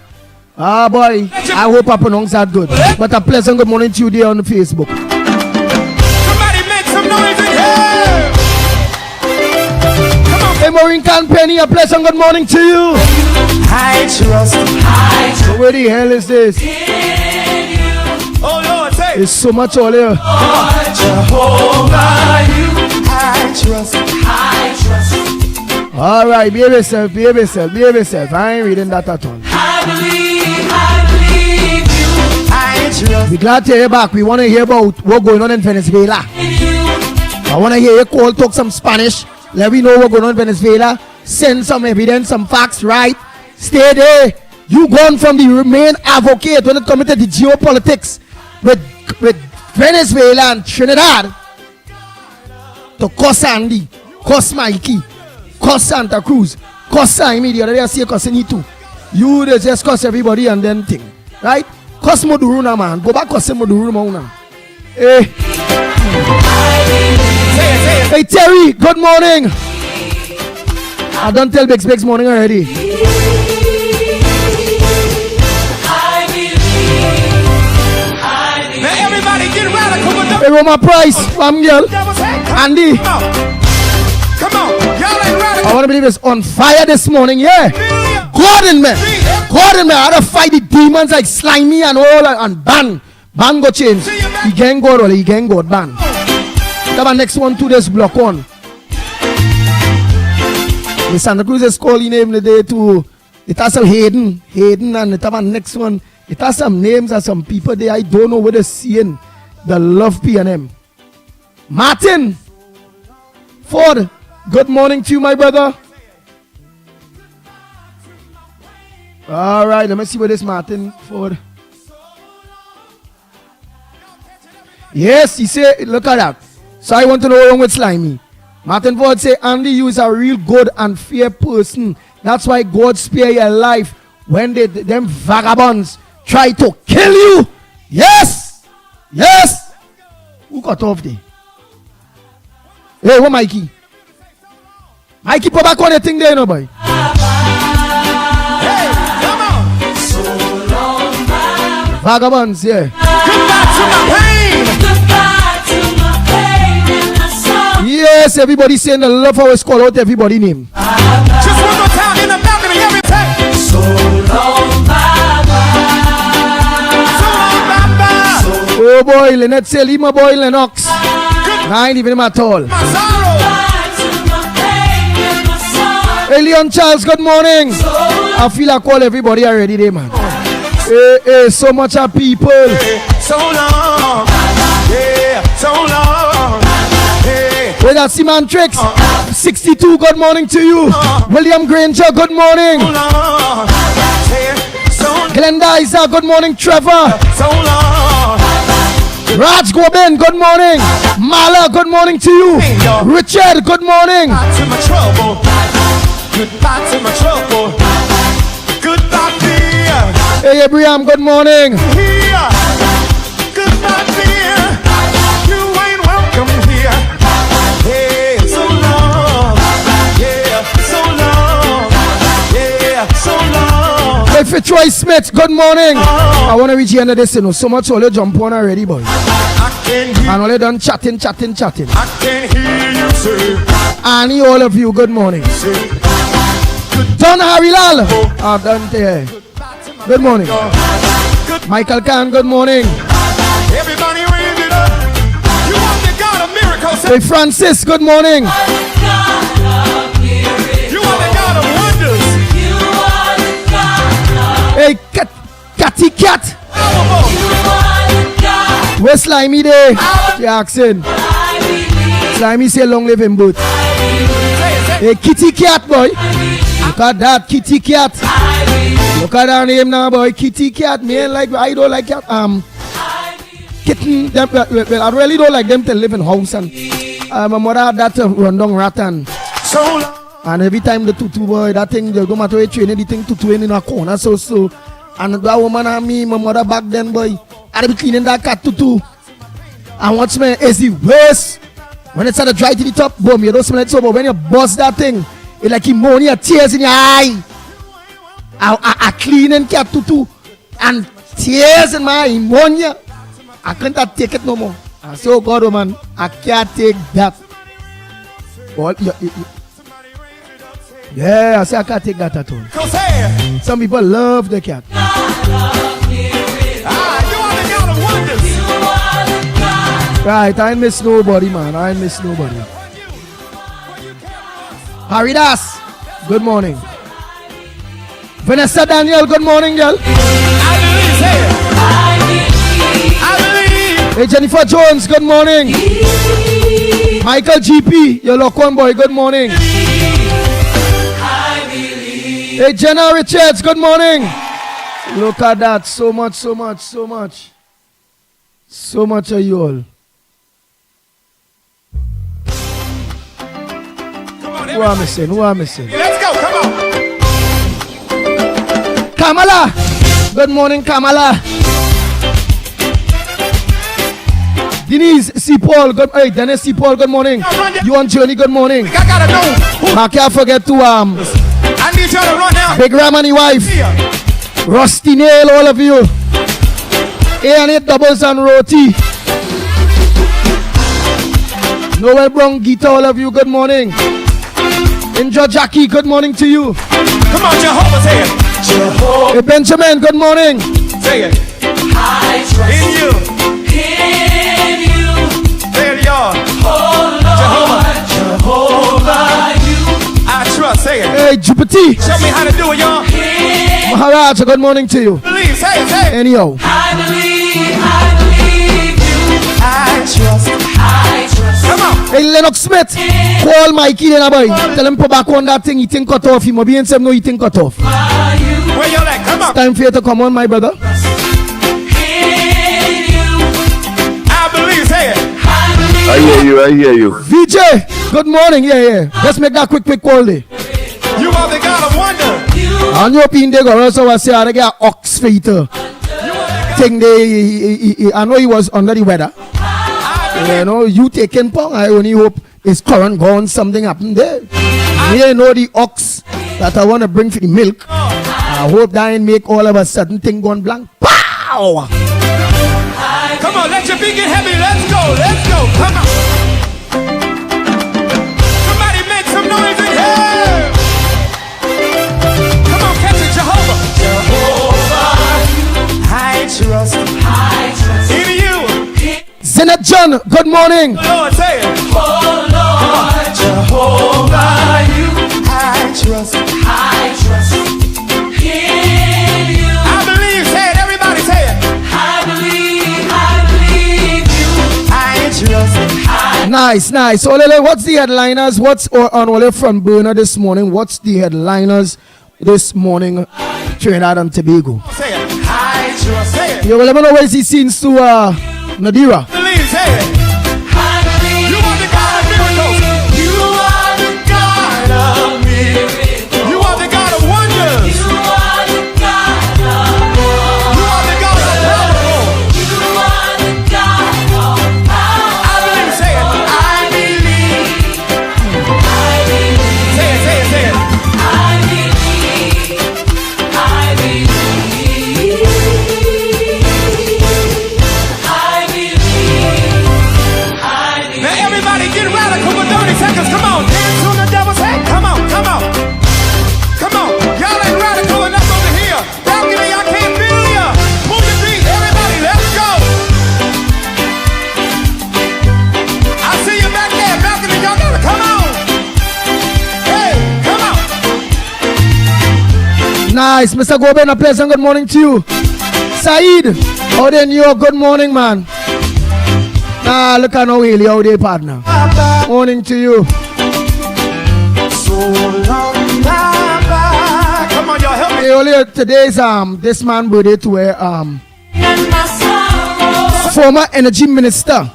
Ah boy, I hope I pronounce that good. But a pleasant good morning to you there on the Facebook. Somebody make some noise in here. Come on. Hey Maureen Penny, a pleasant good morning to you. I trust. So where the hell is this? Oh Lord, say it. There's so much all here. Jehovah, you. I trust. All right, behave yourself. I ain't reading that at all. I believe I trust. Be glad to hear back. We want to hear about what's going on in Venezuela. I want to hear you call, talk some Spanish. Let me know what's going on in Venezuela. Send some evidence, some facts, right? Stay there. You gone from the main advocate when it comes to the geopolitics with Venezuela and Trinidad to cuss Andy, cuss Mikey, cuss Santa Cruz, cuss Simon. The other day I see cussing you too. You just cuss everybody and then thing, right? Cuss Moduruna, man. Go back cuss Moduruna now. Hey. Hey Terry, good morning. I don't tell Bex morning already. Now everybody get radical with the Hey Roma Price, fam girl. Andy. Come on. Y'all ain't radical. I want to believe it's on fire this morning, yeah. Gordon, man. I had to fight the demons like Slimy and all and ban go change. He gang God or he gang God ban. That next one to this block on. The Santa Cruz is calling name today too. It has some Hayden and the next one. It has some names of some people there. I don't know where they're seeing the love P&M. Martin Ford, good morning to you, my brother. All right, let me see what this Martin Ford. Yes, he said, look at that. So I want to know what's wrong with Slimy. Martin Ford say, Andy, you is a real good and fair person. That's why God spare your life when them vagabonds try to kill you. Yes. Who got off there? Hey, what Mikey? Mikey, put back on the thing there, no boy. Vagabonds, yeah. Goodbye to my pain. Yes, everybody saying the love how it's called out everybody name. Just one more time in the balcony, everything. So long, bye-bye. Oh boy, Lynette say, leave my boy Lennox. I ain't even him at all. My sorrow. Hey, Leon Charles, good morning. I feel I call everybody already there, man. Hey, so much of people. So long. Yeah, so long. Where's that Simon Tricks? 62, good morning to you. William Granger, good morning. Glenda Isa, good morning. Trevor. So long. Raj Goben, good morning. Mala, good morning to you. Richard, good morning. Goodbye to my trouble. Goodbye to my trouble. Goodbye, dear. Hey, Abraham, good morning. Here. Goodbye, dear. You ain't welcome here. Hey, so long. Yeah, so long. Yeah, so long. Hey, Fitzroy Smith, good morning. I want to reach the end of this, you know. So much all you jump on already, boy. I can hear. And all you done chatting. I can hear you say. Annie, all of you, good morning. Don Harilal. Dante. Good morning. Michael Khan, good morning. Everybody raise it up. You want the God of miracles. Hey, Francis, good morning. You are the God of wonders. Hey, Catty Cat. Where's Slimy there? She asking. Slimy say long live him both. Hey, Kitty Cat boy. Look at that Kitty Cat. Look at her name now, boy. Kitty Cat. Man, like I don't like cat. Kitten. Them, well, I really don't like them to live in house and my mother had that rundown rattan. And every time the tutu boy, that thing, they go matter where training the thing tutu in a corner so. And that woman and me, my mother back then, boy, I'd be cleaning that cat tutu. And what's my is the worst. When it's at the dry to the top, boom, you don't smell it so, but when you bust that thing, it's like ammonia, tears in your eye. I cleaning cat tutu and tears in my ammonia. I can't take it no more. I say, oh God, oh man, I can't take that. Well, yeah, I say I can't take that at all. Some people love the cat. Right, I ain't miss nobody, man. I ain't miss nobody. Haridas, good morning. Vanessa Daniel, good morning, girl. Hey, Jennifer Jones, good morning. Michael GP, your local one boy, good morning. Hey, Jenna Richards, good morning. Look at that, so much. So much of you all. Who am I missing? Let's go, come on. Kamala, good morning, Kamala. Denise C. Paul, Dennis C. Paul, good morning. You on Journey, good morning. I gotta know. I can't forget to I need y'all to run now. Big Ram and his wife, Rusty Nail, all of you. A&8 doubles and roti. Noel Brown Gita, all of you, good morning. Enjoy Jackie, good morning to you. Come on, Jehovah, say it. Jehovah. Hey, Benjamin, good morning. Say it. I trust In you. There you are. Jehovah, you. I trust, say it. Hey, Jupiter. Show me how to do it, y'all. Maharaja, good morning to you. Believe, say it. Anyhow. I believe you. I trust. Come on. Hey, Lennox Smith, call Mickie then, boy. Tell him put back on that thing, he think cut off. He must be in some no, he think cut off. Where y'all at? Come on. Time for you to come on, my brother. I believe, say it. I hear you. VJ, good morning. Yeah. Let's make that quick call there. You are the God of wonder. And your opinion, they go also was say, I get ox feet. Thing they, I know he was under the weather. You know, you taking pong. I only hope his current gone, something happened there. You know the ox that I want to bring for the milk. I hope that ain't make all of a sudden thing gone blank. Pow! Come on, let your feet get heavy. Let's go. Come on. Somebody make some noise in here. Come on, catch it, Jehovah. I trust in you. Zenet John, good morning. Lord, say it. Oh Lord, Jehovah, you. I trust in you. I believe, say it. Everybody say it. I believe you. I trust. Nice. Olele, what's the headliners? What's on Ole from Burner this morning? What's the headliners this morning? Trinidad and Tobago. Say it. I trust. Say it. You will never know where he scenes to Nadira. Believe, say it. You are the God of miracles. You are the God of miracles. You are the God of wonders. You are the God of You are the God of power. You are the God of power. I believe, say it. I believe. Say it. I believe. Nice. Mr. Goben, a pleasant good morning to you. Saeed, out in New York, good morning, man. Nah, look at no Haley out there, partner. Morning to you. So long, bye-bye. Come on, y'all, help me. Hey, earlier today's this man birthday to former energy minister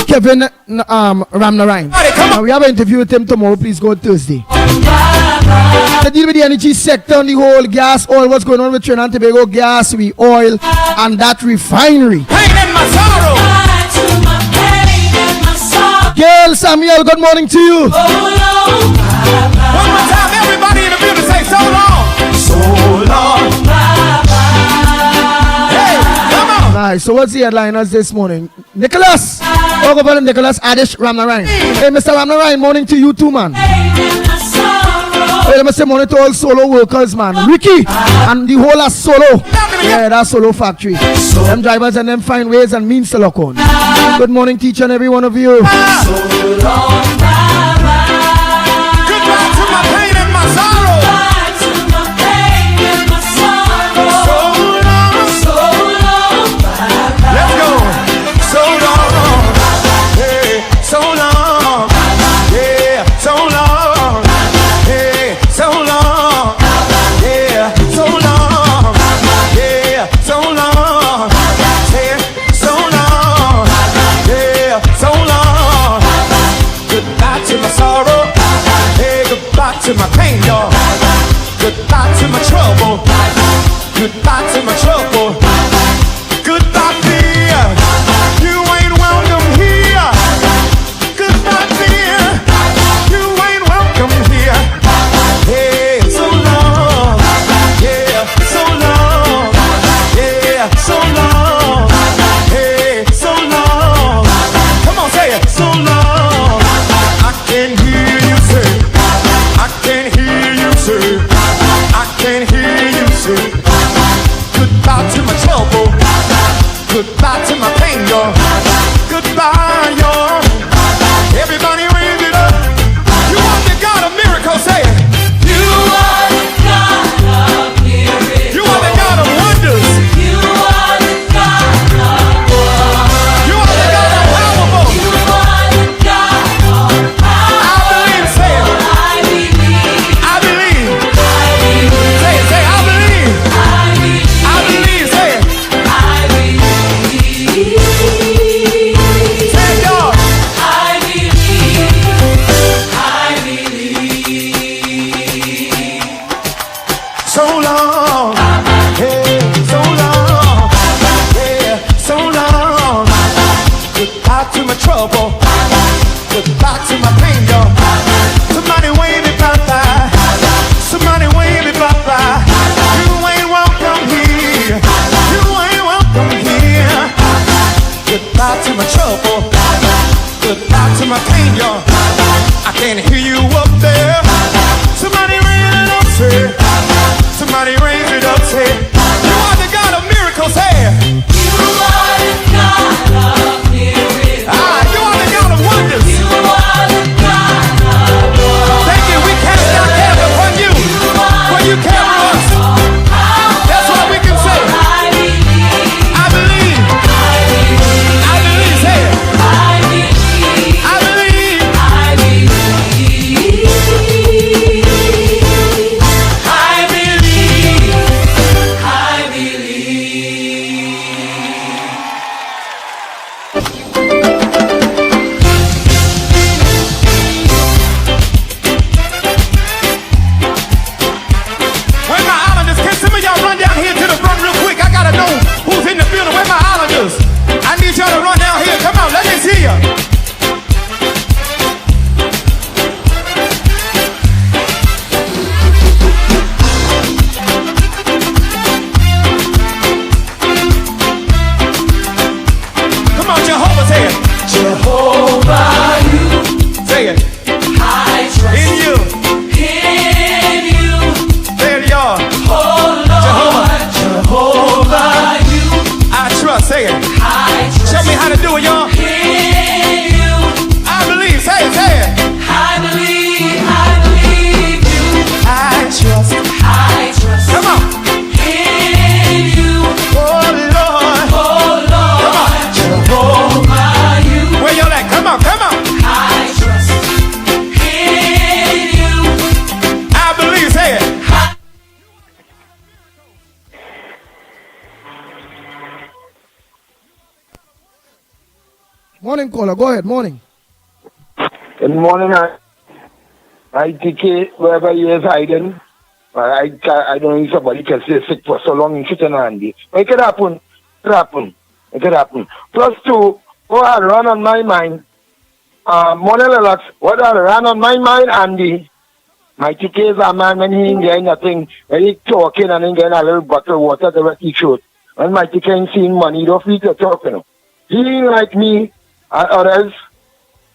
Kevin Ramnarine. Now we have an interview with him tomorrow. Please go Thursday. To deal with the energy sector and the whole gas, oil, what's going on with Trinidad and Tobago gas, oil, and that refinery. Pain and my sorrow. Gail Samuel, good morning to you. One more time, everybody in the building say so long. So long. Hey, come on. Nice. So what's the headliners this morning? Nicholas. Talk about him, Nicholas Adish Ramnarine. Hey, Mr. Ramnarine, morning to you too, man. Hey, let me say morning to all solo workers, man. Ricky and the whole are solo. Yeah, that's solo factory. Them drivers and them find ways and means to lock on. Good morning, teacher, and every one of you. Goodbye to my pain and my sorrow. So long. Let's go. So long. Hey, so long. Yeah, so long. Hey, so long. Yeah, so long. Yeah, so long. Hey, so long. Yeah, so long. Goodbye to my sorrow. Hey, goodbye to my pain, y'all. Goodbye to my trouble. Goodbye to my trouble. Goodbye, fear. You ain't welcome here. Goodbye, fear. You ain't welcome here. Hey, so long. Yeah, so long. Yeah, so long. Hey, so long. Come on, say it. So long. I can hear you say. I can hear you say. I can hear you say. Goodbye to my trouble. Goodbye to my pain, y'all. Goodbye, y'all. Everybody raise it up. You want the God of miracles, say it. You are the God of miracles. You are the God of wonders. You are the God of wonders. You are the God of powerful. You are the God of power. I believe, say it. I believe. I believe. I believe. Say it, say I believe. I believe. I believe, say it. I believe. Say it, y'all. I believe. I believe. So long. Hey, so long. Yeah, so long. Goodbye to my trouble. Goodbye to my pain, y'all. Somebody wave me bye-bye. Somebody wave me bye-bye. You ain't welcome here. You ain't welcome here. Goodbye to my trouble. Goodbye to my pain, y'all. I can't hear you up there. Somebody raise it up, say. Somebody raise it up, say. You are the God of miracles, say. You are the God of miracles. Ah, you are the God of wonders. You are the God of wonders. Thank you. We cast our cares upon you, for you care for us. That's what we can say. I believe. I believe. I believe. Say it. I believe. I believe. I believe. caller. Go ahead. Morning. Good morning, I TK, wherever he is hiding. I don't know if somebody can stay sick for so long in shooting handy. But it could happen. It could happen. Plus two, what had run on my mind, morning Lennox, what had run on my mind, Andy. My TK is a man when he ain't getting nothing, when he talking and he getting a little bottle of water to he should. When my TK ain't seeing money, he don't feel to talk, you know. He ain't like me and others.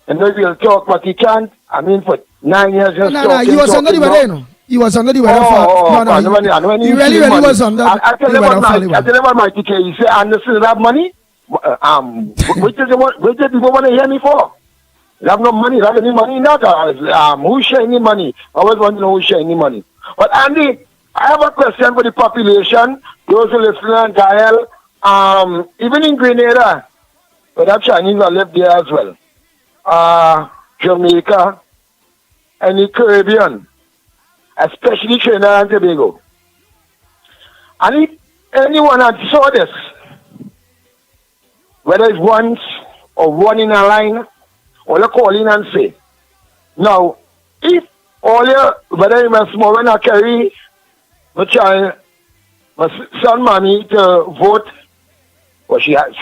And maybe he'll talk, but he can't. I mean, for 9 years just talking. He was under the weather, you know. He was under the weather he really was under I tell the weather. I tell him about my TK. He say, Anderson have money? Which do people want to hear me for? You have no money. You have any money? Not. Who's sharing any money? I always want to know who's sharing any money. But Andy, I have a question for the population. Those who listen and dial. Even in Grenada, but that Chinese are left there as well. Jamaica, and the Caribbean, especially Trinidad and Tobago. And if anyone had saw this, whether it's once or one in a line, or they call in and say, now, if all your, whether you must small and carry my child, my son mommy to vote, well, she had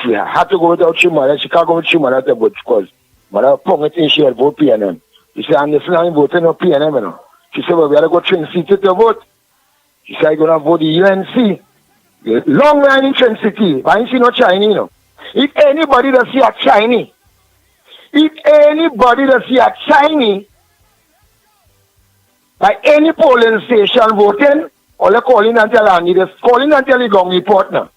to go without she mother. She can't go with she mother to vote because mother pung it in, she had vote PNM. She said, Anderson, I'm voting no PNM, you know. She said, well, we had to go train city to vote. She said, I'm going to vote the UNC. Long line in Train City, but I ain't see no Chinese, you know. If anybody does see a Chinese, by any polling station voting, all they call in and tell Andy, they call in and tell the gong report now.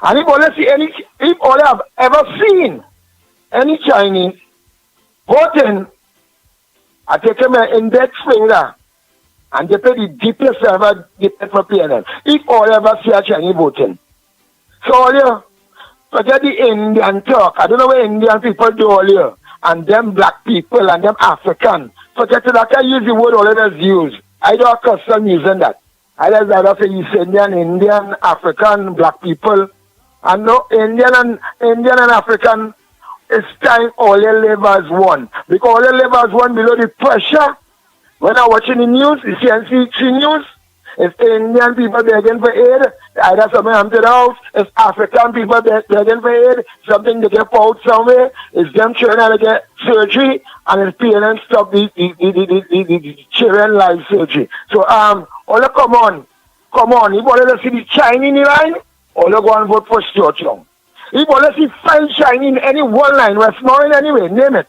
And if all have ever seen any Chinese voting, I take them an index finger and they pay the deepest ever for PNL. If all ever see a Chinese voting. So all you forget the Indian talk. I don't know what Indian people do all you. And them black people and them African. Forget it, I can use the word all others use. I don't custom using that. I just rather say East Indian, African, black people. And no Indian and African, it's time all they live as one. Because all they live as one below the pressure. When I'm watching the news, the CNC3 news, if Indian people begging for aid, either something happen to the house. If African people begging for aid, something they get out somewhere, it's them trying to get surgery, and it's PNN stop the children life surgery. So all they come on. If all they see the Chinese in the line, all they go and vote for Stuart Young. If all they see 5 Chinese in any one line, Westmoreland anyway, name it,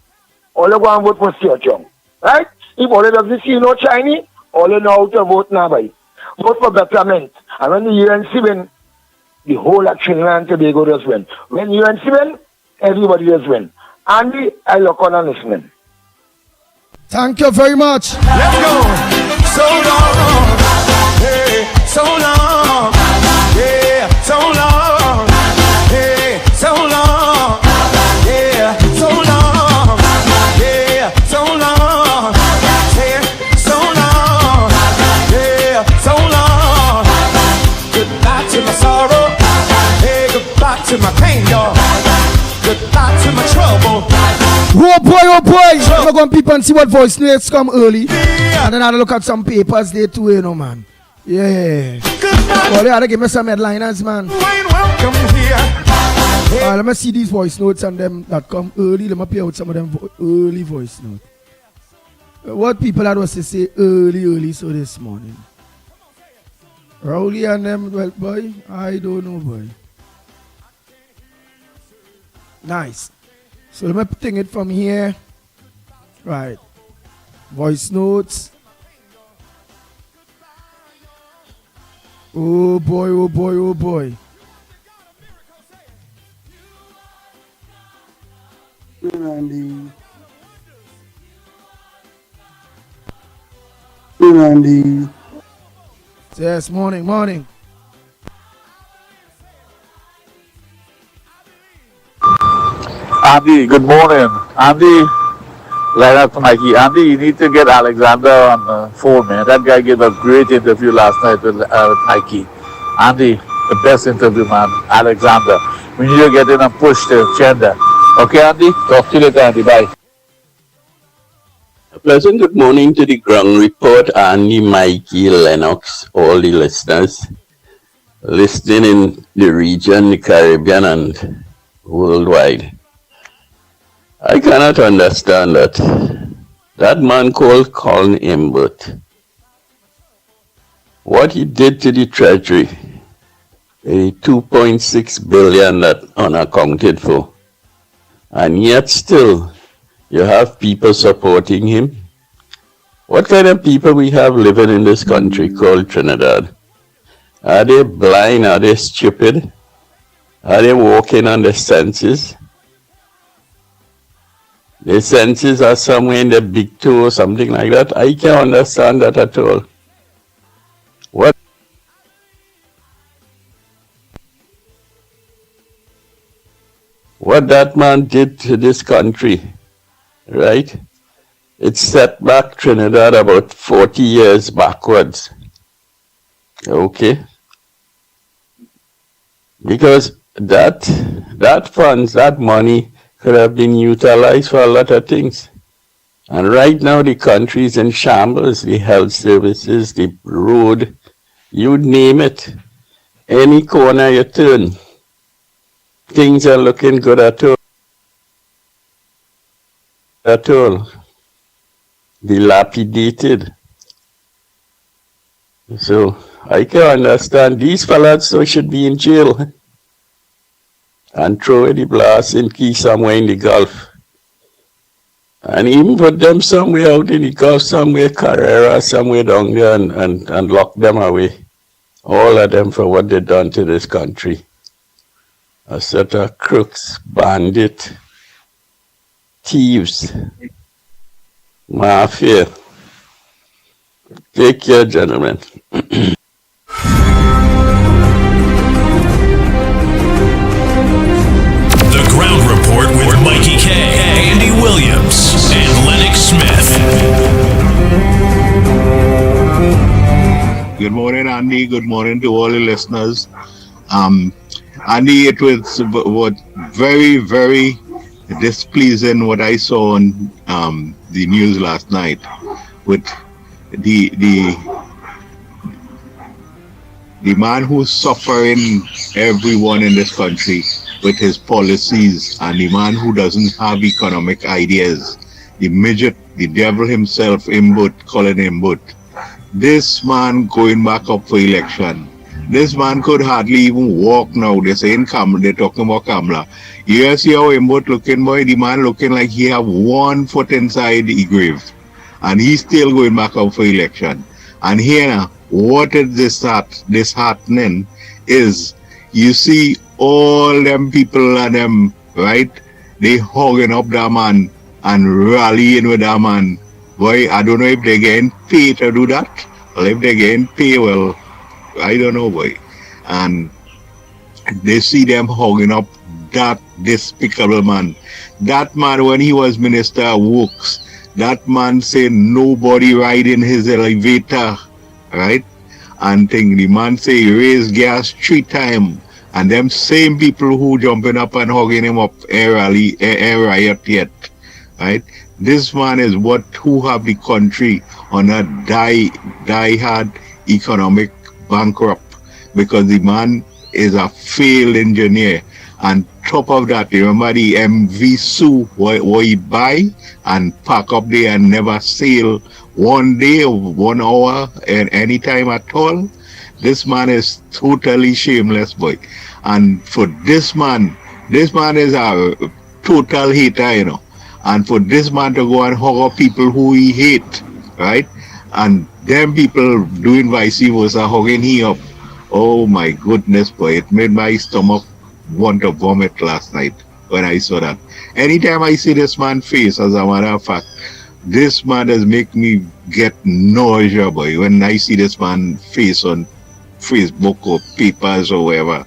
all they go and vote for Stuart Young. Right? If all they doesn't see no Chinese, all they know how to vote now by. Vote for betterment. And when the UNC win, the whole of Trinidad and Tobago does win. When UNC win, everybody does win. Andy, I look on and listening. Thank you very much. Let's go. So long. Hey, so long. Yeah, so long. Hey, so long. Yeah, so long. Yeah, so long. Hey, so long. Yeah, so long. Goodbye to my sorrow. Hey, goodbye to my pain, y'all. Goodbye to my trouble. Oh boy. I'm going to people and see what voice notes come early. And then I'll look at some papers there too, you know, man. Yeah. Well, they ought to give me some headliners, man. Welcome here. Let me see these voice notes and them that come early. Let me play out some of them early voice notes. What people had was to say early so this morning. Rowley and them, well, boy, I don't know, boy. Nice. So let me take it from here. Right. Voice notes. Oh boy. Randy. Yes, morning. Andy, good morning. Andy, Lennox, Mickie. Andy, you need to get Alexander on the phone, man. That guy gave a great interview last night with Mickie. Andy, the best interview, man. Alexander. We need to get in and push the agenda. Okay, Andy. Talk to you later, Andy. Bye. A pleasant good morning to the ground report, Andy, Mikey, Lennox, all the listeners listening in the region, the Caribbean, and worldwide. I cannot understand that man called Colin Imbert, what he did to the treasury, the 2.6 billion that unaccounted for, and yet still you have people supporting him. What kind of people we have living in this country called Trinidad? Are they blind? Are they stupid? Are they walking on their senses? Their senses are somewhere in the big toe or something like that. I can't understand that at all. What that man did to this country, right? It set back Trinidad about 40 years backwards. Okay? Because that funds, that money could have been utilized for a lot of things. And right now the country is in shambles, the health services, the road, you name it. Any corner you turn, things are looking good at all. Dilapidated. So I can understand these fellas so should be in jail and throw the blasting key somewhere in the Gulf. And even put them somewhere out in the Gulf, somewhere Carrera, somewhere down there and lock them away. All of them for what they done to this country. A set of crooks, bandit, thieves, mafia. Take care, gentlemen. The Ground Report with Mikey K, Andy Williams, and Lennox Smith. Good morning, Andy. Good morning to all the listeners. Andy, it was very, very displeasing what I saw on the news last night with the man who's suffering everyone in this country with his policies, and the man who doesn't have economic ideas, the midget, the devil himself, Colin Imbert. This man going back up for election. This man could hardly even walk now. They're saying Kamala, they're talking about Kamala. You see how Imbert looking, boy? The man looking like he have 1 foot inside the grave. And he's still going back up for election. And here now, what is this happening is, you see all them people and them, right? They hogging up that man and rallying with that man. Boy, I don't know if they're getting paid to do that. Or if they're getting paid, well, I don't know, boy. And they see them hogging up that despicable man. That man, when he was Minister of Works, that man said nobody ride in his elevator, right? And the man say he raised gas 3 times. And them same people who jumping up and hugging him up air riot yet, right? This man is who have the country on a die-hard economic bankrupt, because the man is a failed engineer. And top of that, remember the MV Sue what he buy and pack up there and never sail 1 day or 1 hour at any time at all. This man is totally shameless, boy. And for this man is a total hater, you know. And for this man to go and hug up people who he hate, right? And them people doing vice versa, hugging him up. Oh my goodness, boy. It made my stomach want to vomit last night when I saw that. Anytime I see this man's face, as a matter of fact, this man does make me get nausea, boy, when I see this man's face on Facebook or papers or wherever.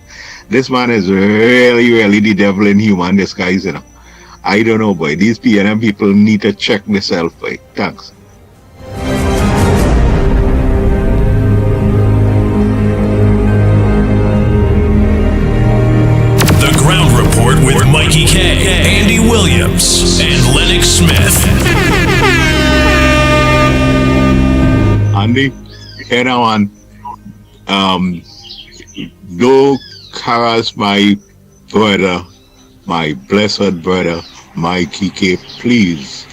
This man is really, really the devil in human disguise, you know. I don't know, boy. These PNM people need to check themselves, boy. Thanks. The Ground Report with Mike Mikey K, Andy Williams, and Lennox Smith. Andy, here now on. Do harass my brother, my blessed brother, Mikey K. Please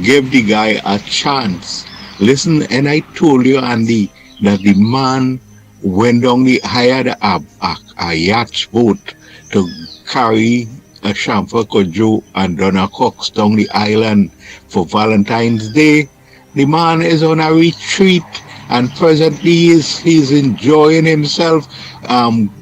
give the guy a chance. Listen, and I told you, Andy, that the man went down hired a yacht boat to carry a Shamfa Kojo and Donna Cox down the island for Valentine's Day. The man is on a retreat and presently he's enjoying himself.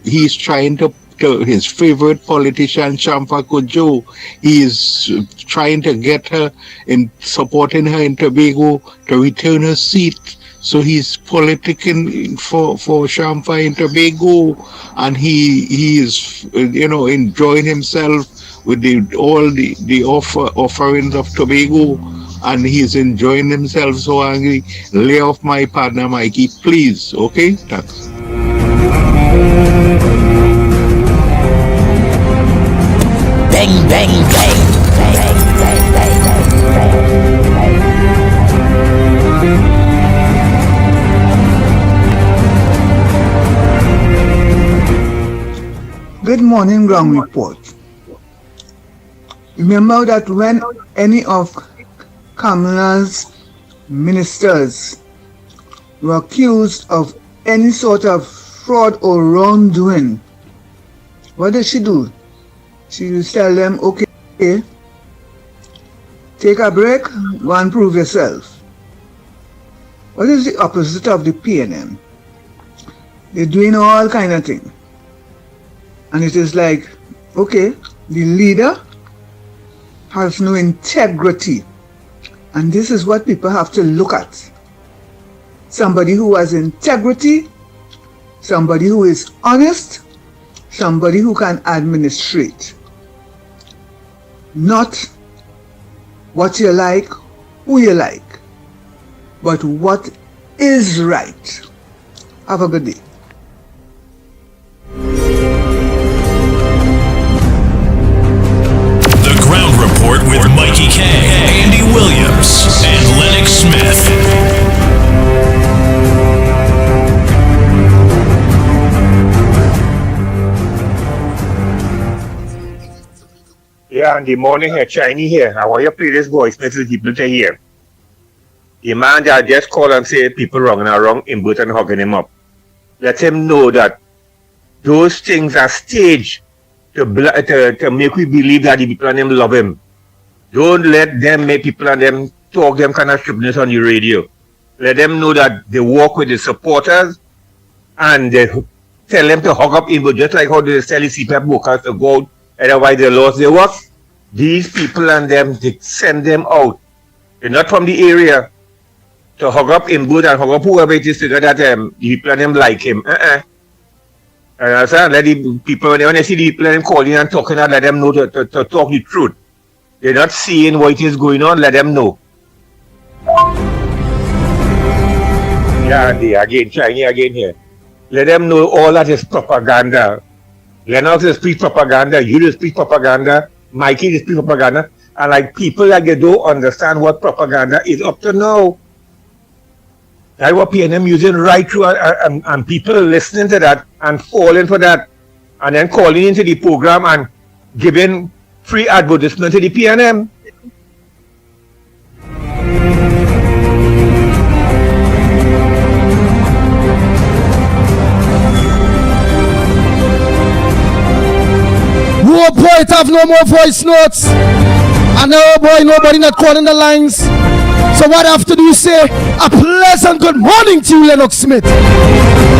He's trying to his favorite politician, Shamfa Kojo. He is trying to get her in supporting her in Tobago to return her seat. So he's politicking for Shamfa in Tobago, and he is enjoying himself with all the offerings of Tobago, and he's enjoying himself. So angry. Lay off my partner Mikey, please. Okay, thanks. Bang, bang, bang. Good morning, ground report. Remember that when any of Kamala's ministers were accused of any sort of fraud or wrongdoing, what did she do? She used to tell them, okay, take a break, go and prove yourself. What is the opposite of the PNM? They're doing all kind of things. And it is like, okay, the leader has no integrity. And this is what people have to look at. Somebody who has integrity, somebody who is honest, somebody who can administrate. Not what you like, who you like, but what is right. Have a good day. The Ground Report with Mikey K, Andy Williams, and Lennox Smith. Yeah, and the morning here, Chinese here. I want you to play this voice message people to hear. The man that just called and say people wrong and are wrong in both and hugging him up. Let him know that those things are staged to make we believe that the people and them love him. Don't let them make people and them talk them kind of stupidness on the radio. Let them know that they work with the supporters and they tell them to hug up in, but just like how they tell the CPAP workers to go out, otherwise they lost their work. These people and them, they send them out. They're not from the area to hug up in boot and hug up whoever it is to know that the people and them like him. And I say, let the people, when they see the people and them calling and talking, let them know to talk the truth. They're not seeing what is going on, let them know. Yeah, again, Chinese again here. Let them know all that is propaganda. Lennox is speak propaganda, you just speak propaganda, Mikey is speak propaganda, and like people like they don't understand what propaganda is up to now. That's what PNM using right through, and people listening to that and falling for that, and then calling into the program and giving free advertisement to the PNM. Oh boy, it have no more voice notes. And oh boy, nobody not calling the lines. So what I have to do is say a pleasant good morning to you, Lennox Smith.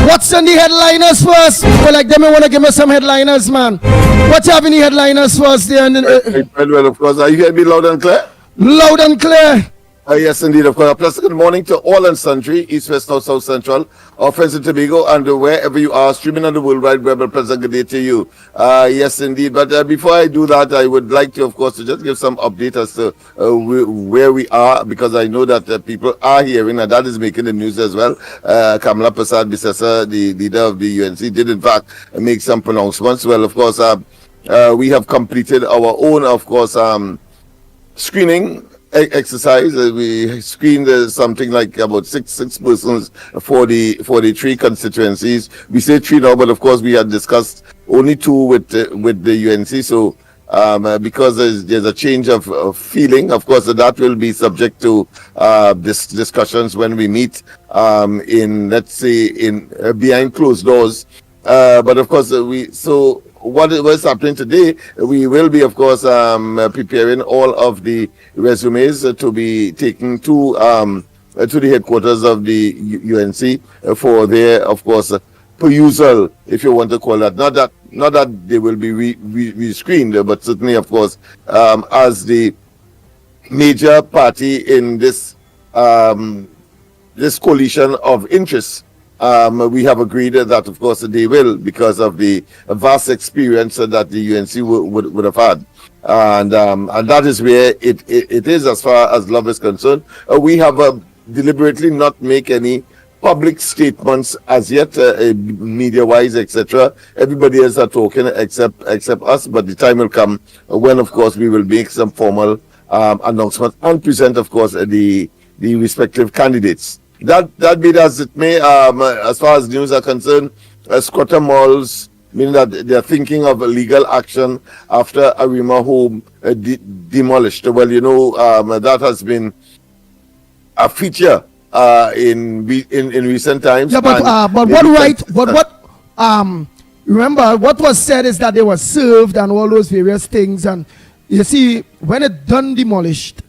What's in the headliners first? Well, like them, I want to give me some headliners, man. What you have in the headliners first there? Well, of course. Are you hearing me loud and clear? Loud and clear. Yes, indeed. Of course. A pleasant good morning to all and sundry, East, West, North, South, Central, our friends in Tobago, and wherever you are, streaming on the World Wide Web. A pleasant good day to you. Yes, indeed. But before I do that, I would like to, of course, to just give some update as to where we are, because I know that people are hearing, and that is making the news as well. Kamala Prasad Bisesa, the leader of the UNC, did in fact make some pronouncements. Well, of course, we have completed our own, of course, screening exercise. We screened something like about six persons for the 3 constituencies. We say 3 now, but of course we had discussed only 2 with the UNC. So because there's a change of feeling, of course that will be subject to discussions when we meet in, let's say, in behind closed doors. But of course what was happening today, we will be, of course, preparing all of the resumes to be taken to the headquarters of the UNC for their, of course, perusal, if you want to call that. Not that they will be re-screened, but certainly, of course, as the major party in this coalition of interests. We have agreed that, of course, they will, because of the vast experience that the UNC would have had. And that is where it is as far as love is concerned. We have deliberately not make any public statements as yet, media-wise, etc. Everybody else are talking except us, but the time will come when, of course, we will make some formal announcements and present, of course, the respective candidates. That be it as it may, as far as news are concerned, squatter malls, meaning that they are thinking of legal action after Arima home demolished. Well, that has been a feature in recent times. Yeah, but what right? What remember what was said is that they were served and all those various things, and you see when it done demolished,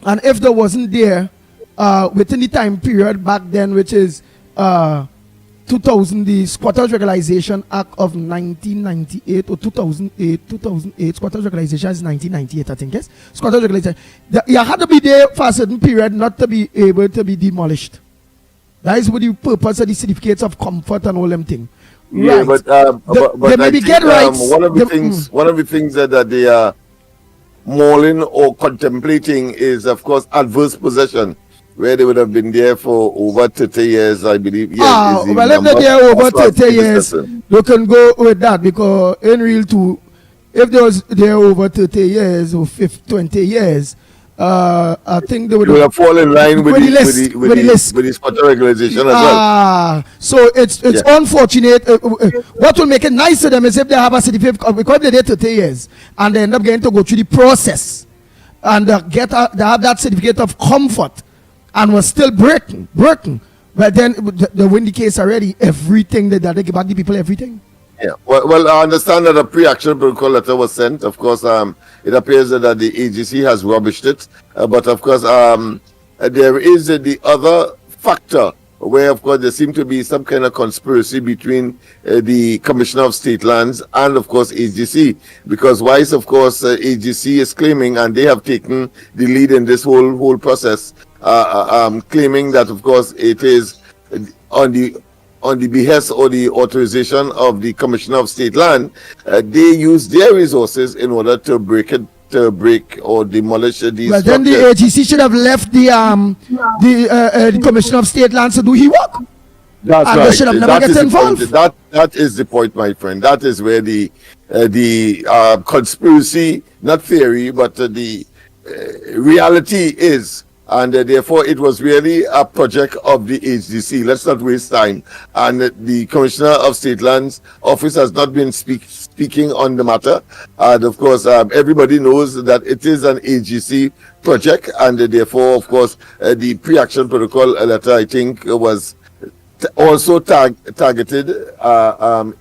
and if there wasn't there. Within the time period back then, which is 2000, the Squatters Regularization Act of 1998 or 2008, Squatters Regularization is 1998, I think, yes? Squatters Regularization. You had to be there for a certain period not to be able to be demolished. That is with the purpose of the certificates of comfort and all them things. Yeah, right. but they maybe get rights. One of the things that they are mulling or contemplating is, of course, adverse possession, where they would have been there for over 30 years, I believe. Well, if they're there over 30 years, you can go with that, because in real too, if they was there over 30 years or 20 years, I think they would have fallen in line with the squatter regularization as well. So it's unfortunate. What will make it nice to them is if they have a certificate, because they're there 30 years and they end up getting to go through the process and they have that certificate of comfort. And was still breaking. But then they win the case already. Everything that they give back the people everything. Yeah. Well, I understand that a pre-action protocol letter was sent. Of course, it appears that the AGC has rubbished it. But of course, there is the other factor where, of course, there seemed to be some kind of conspiracy between the Commissioner of State Lands and, of course, AGC. Because WISE, of course, AGC is claiming, and they have taken the lead in this whole process, claiming that, of course, it is on the behest or the authorization of the Commissioner of State Land. They use their resources in order to break or demolish these. Well, then the AGC should have left the Commissioner of State Land to do his work. That's and right. They should have never get involved. That is the point, my friend. That is where the conspiracy, not theory, but the reality is. And therefore, it was really a project of the HDC. Let's not waste time. And the Commissioner of State Lands office has not been speaking on the matter. And of course, everybody knows that it is an HGC project. And therefore, of course, the pre-action protocol letter, I think, was also targeted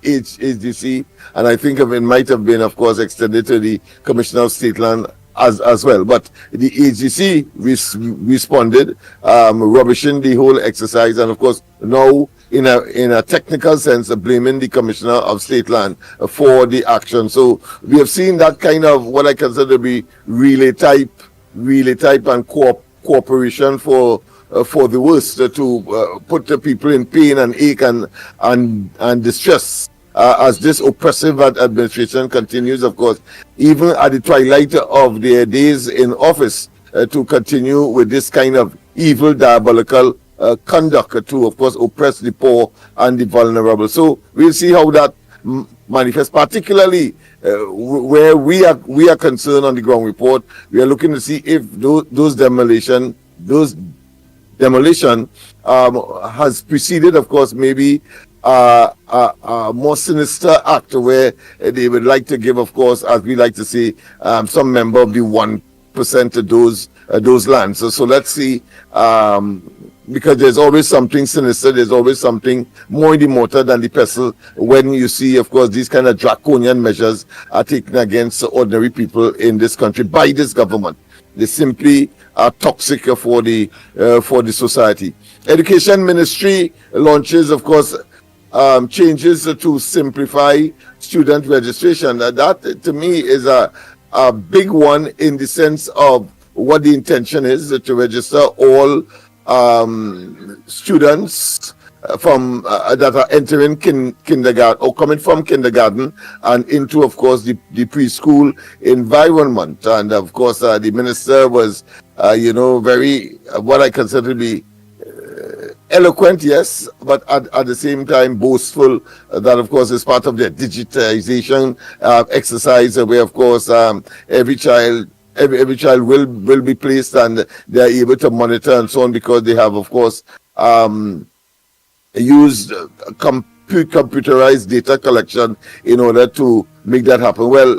HDC. And I think it might have been, of course, extended to the Commissioner of State Land as well. But the AGC responded, rubbishing the whole exercise, and of course now in a technical sense blaming the Commissioner of State Land for the action. So we have seen that kind of what I consider to be relay type and cooperation for the worst, to put the people in pain and ache and distress. As this oppressive administration continues, of course, even at the twilight of their days in office, to continue with this kind of evil, diabolical conduct to, of course, oppress the poor and the vulnerable. So we'll see how that manifest, particularly where we are concerned on the ground report. We are looking to see if those demolition has preceded, of course, maybe a more sinister act where they would like to give, of course, as we like to say, some member of the 1% of those lands. So let's see, because there's always something sinister, there's always something more in the mortar than the pestle when you see, of course, these kind of draconian measures are taken against ordinary people in this country by this government. They simply are toxic for the society. Education Ministry launches, of course, changes to simplify student registration. That to me is a big one in the sense of what the intention is to register all students from that are entering kindergarten or coming from kindergarten and into, of course, the preschool environment. And of course, the minister was, very what I consider to be eloquent, yes, but at the same time boastful. That, of course, is part of their digitization exercise, where, of course, every child will be placed and they are able to monitor and so on, because they have, of course, used computerized data collection in order to make that happen. Well,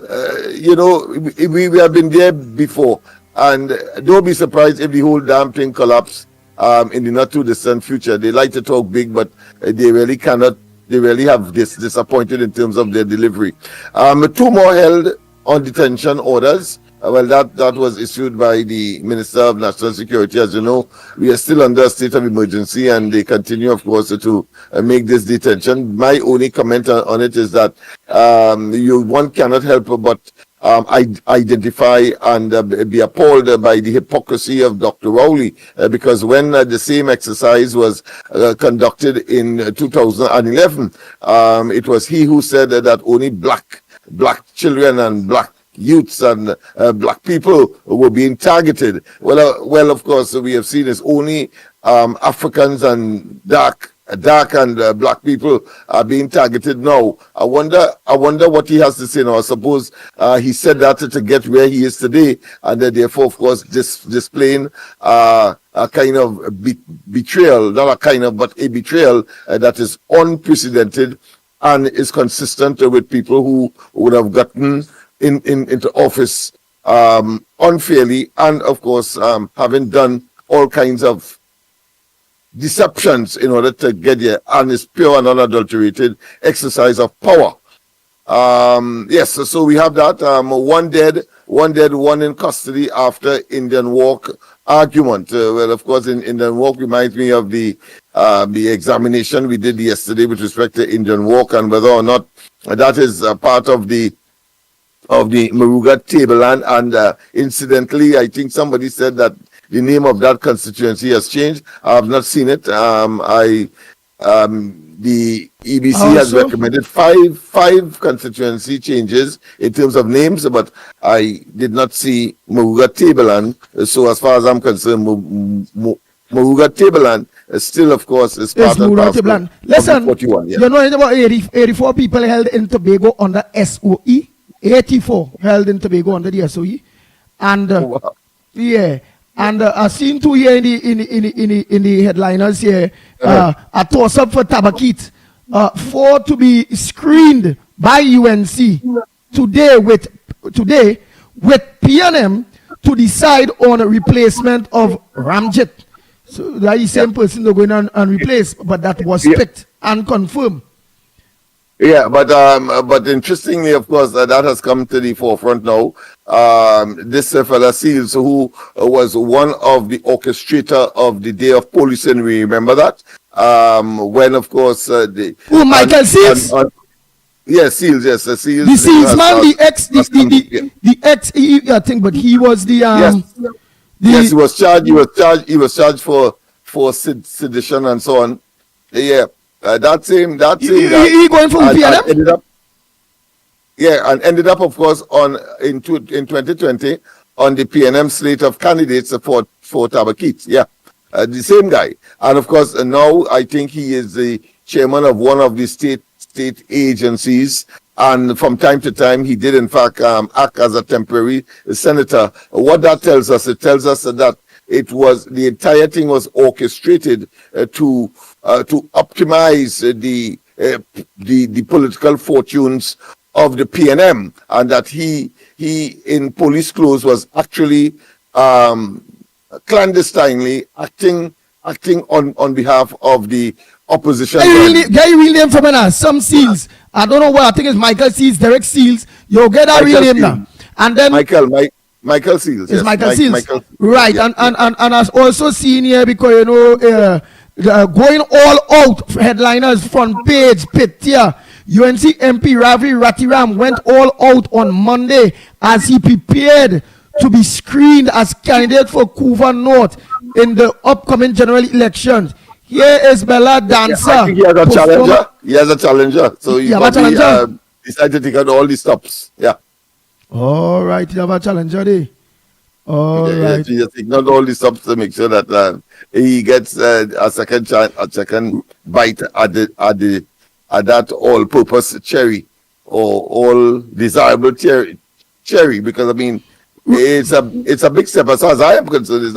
we have been there before, and don't be surprised if the whole damn thing collapses in the not too distant future. They like to talk big, but they really cannot. They really have disappointed in terms of their delivery. 2 more held on detention orders. Well, that was issued by the Minister of National Security. As you know, we are still under a state of emergency, and they continue, of course, to make this detention. My only comment on it is that one cannot help but identify and be appalled by the hypocrisy of Dr. Rowley, because when the same exercise was conducted in 2011, it was he who said that only black children and black youths and black people were being targeted. Well, of course, we have seen it's only Africans and dark and black people are being targeted now. I wonder what he has to say now. I suppose he said that to get where he is today, and therefore, of course, displaying a kind of betrayal, not a kind of, but a betrayal that is unprecedented and is consistent with people who would have gotten into office unfairly, and of course having done all kinds of deceptions in order to get there, and it's pure and unadulterated exercise of power. Yes, so we have that. One dead, one in custody after Indian Walk argument. Well, of course, in Indian Walk reminds me of the examination we did yesterday with respect to Indian Walk, and whether or not that is part of the Maruga tableland. And incidentally, I think somebody said that the name of that constituency has changed. I have not seen it. The EBC has recommended five constituency changes in terms of names, but I did not see Maruga tableland. So as far as I'm concerned, Maruga tableland still, of course, is part of the Listen, 41, yeah. You know about 84 people held in Tobago under SOE. 84 held in Tobago under the SOE, and wow. Yeah, and I've seen 2 here in the headliners here. A toss up for Tabakit, 4 to be screened by UNC today with PNM to decide on a replacement of Ramjet. So that is the same person they're going on and replace, but that was picked and confirmed. Yeah, but interestingly, of course, that has come to the forefront now. This fella Seals, who was one of the orchestrator of the day of policing, we remember that? When, of course, Michael Seals? Yes, Seals, yes. Seals. The Seals man, the ex, I think, but he was the... yes, he was charged for sedition and so on. Yeah. That same guy. He going for PNM? Ended up, of course, in 2020 on the PNM slate of candidates for Tabakit. Yeah, the same guy. And of course, now I think he is the chairman of one of the state state agencies. And from time to time, he did, in fact, act as a temporary senator. What that tells us, it tells us that the entire thing was orchestrated to optimize the political fortunes of the PNM, and that he in police clothes was actually clandestinely acting on behalf of the opposition. Get your real name from now. Some Seals. I don't know what. I think it's Michael Seals, Derek Seals. You'll get that real name now. And then Michael Seals. It's yes. Michael Seals. Michael, right. Yeah. And I've also seen here because going all out headliners front page Petia. UNC MP Ravi Ratiram went all out on Monday as he prepared to be screened as candidate for Couva North in the upcoming general elections. Here is Bella Dancer. I think he has a challenger. He has a challenger. So he probably decided to take out all the stops. Yeah. All right. You have a challenger there. All right. He just ignored all the stops to make sure that he gets a second bite at that all-purpose cherry or all desirable cherry. Because I mean, it's a big step as far as I am concerned. It's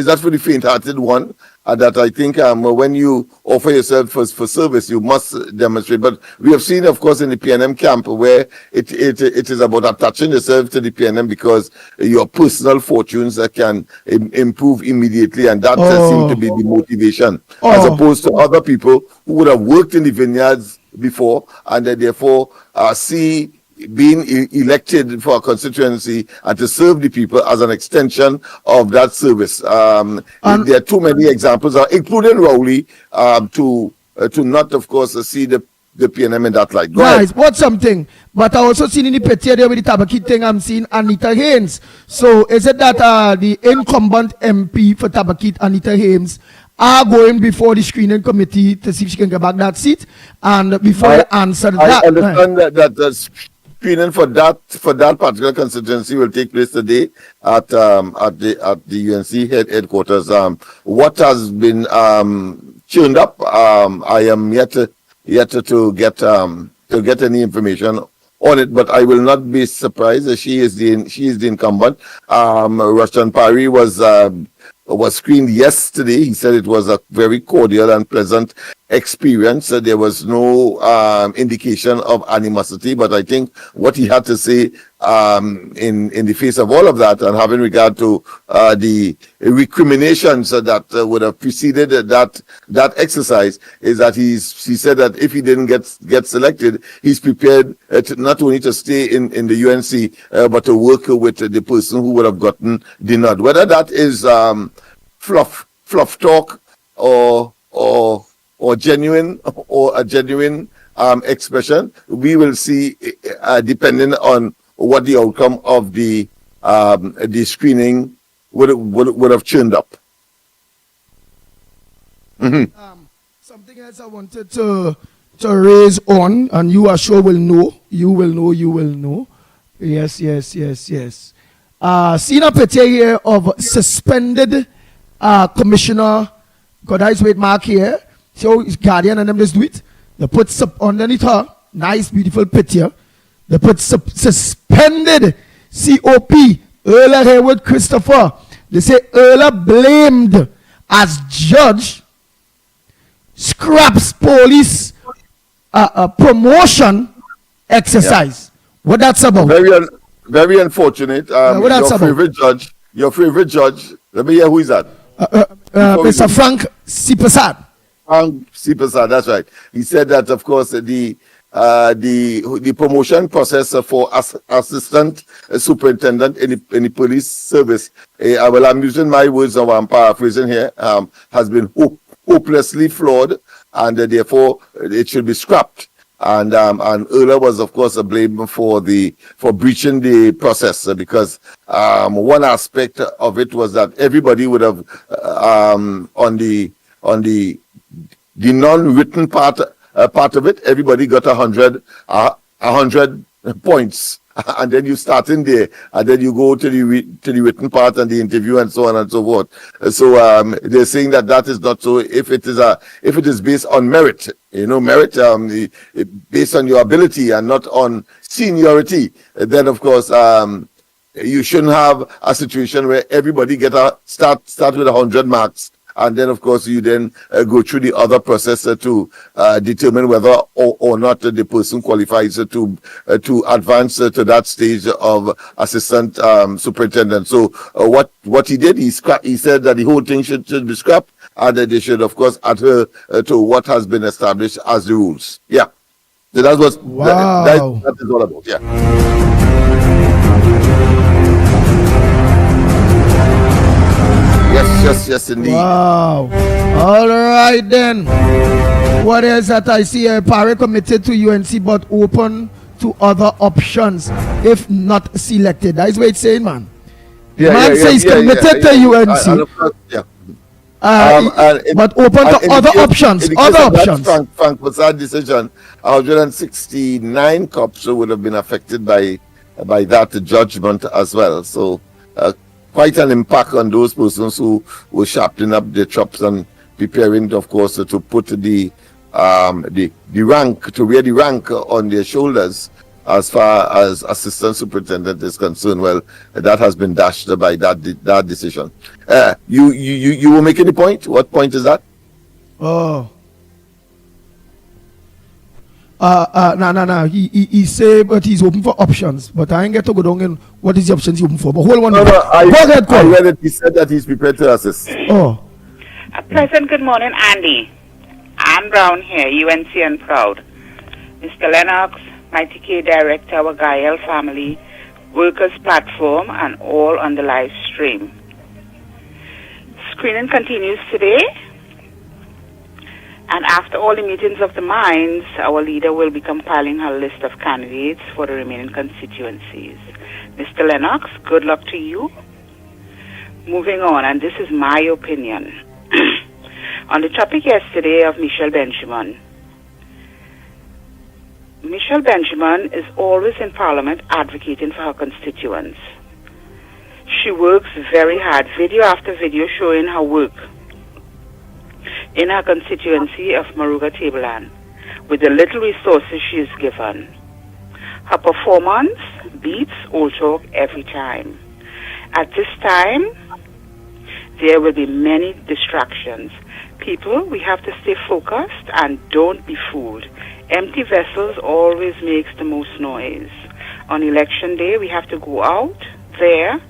not for the faint-hearted one. That I think when you offer yourself for service, you must demonstrate. But we have seen, of course, in the PNM camp where it is about attaching yourself to the PNM because your personal fortunes can improve immediately, and that seems to be the motivation, as opposed to other people who would have worked in the vineyards before and therefore see being elected for a constituency and to serve the people as an extension of that service. There are too many examples, including Rowley, to not, of course, see the PNM in that light. Right, what's something? But I also seen in the petition there with the Tabakit thing, I'm seeing Anita Haynes. So is it that the incumbent MP for Tabakit, Anita Haynes, are going before the screening committee to see if she can get back that seat? And before I answer that, I understand that screening for that particular constituency will take place today at the UNC headquarters. What has been tuned up, I am yet to get any information on it, but I will not be surprised that she is the incumbent. Russian Parry was screened yesterday. He said it was a very cordial and pleasant experience. There was no indication of animosity, but I think what he had to say in the face of all of that, and having regard to the recriminations that would have preceded that exercise, is that he said that if he didn't get selected, he's prepared not only to stay in the UNC but to work with the person who would have gotten the nod. Whether that is fluff talk or genuine or a genuine expression, we will see depending on what the outcome of the screening would have turned up. Mm-hmm. Something else I wanted to raise on, and you are sure will know. You will know. Yes. Seen a picture here of suspended commissioner. God, I wait mark here. So his guardian and them just do it. They put underneath her, nice beautiful picture. They put suspended COP Earl Haywood Christopher. They say Earl blamed as judge scraps police promotion exercise. Yeah. What that's about? Very unfortunate. What that's Your favorite judge. Let me hear who is that. Mr. Frank Sipasad. Frank Sipasad, that's right. He said that, of course, the promotion process for assistant superintendent in the police service, I'm using my words now, I'm paraphrasing here, has been hopelessly flawed, and therefore it should be scrapped. And Earl was, of course, blamed for breaching the process because one aspect of it was that everybody would have on the non-written part of it, everybody got 100 points, and then you start in there, and then you go to the written part and the interview and so on and so forth. So they're saying that is not so. If it is based on merit, merit based on your ability and not on seniority, then of course you shouldn't have a situation where everybody start with 100 marks. And then, of course, you then go through the other process to determine whether or not the person qualifies to advance to that stage of assistant superintendent. So what he did, he said that the whole thing should be scrapped, and that they should, of course, adhere to what has been established as the rules. Yeah. So that's what that is all about. Yeah. Yes, indeed. Wow. All right then. What is that I see? Parry committed to UNC but open to other options if not selected. That is what it's saying, man. Says he's committed to UNC. But open to other options. Other options. Frank Prasad decision, 169 cops would have been affected by that judgment as well. So quite an impact on those persons who were sharpening up their chops and preparing, of course, to put the rank, to wear the rank on their shoulders as far as assistant superintendent is concerned. Well, that has been dashed by that decision. You were making a point? What point is that? Oh. No. He say, but he's open for options. But I ain't get to go down in what is the options he's open for. But hold on. Go ahead, Cole. I read it. He said that he's prepared to assist. Oh. Present, good morning, Andy. Ann Brown here, UNC and proud. Mr. Lennox, Mickie Director, our Gael family, Workers Platform, and all on the live stream. Screening continues today. And after all the meetings of the minds, our leader will be compiling her list of candidates for the remaining constituencies. Mr. Lennox, good luck to you. Moving on, and this is my opinion. On the topic yesterday of Michelle Benjamin. Michelle Benjamin is always in Parliament advocating for her constituents. She works very hard, video after video showing her work in her constituency of Maruga Tableland with the little resources she is given. Her performance beats Old Talk every time. At this time, there will be many distractions. People, we have to stay focused and don't be fooled. Empty vessels always makes the most noise. On election day, we have to go out there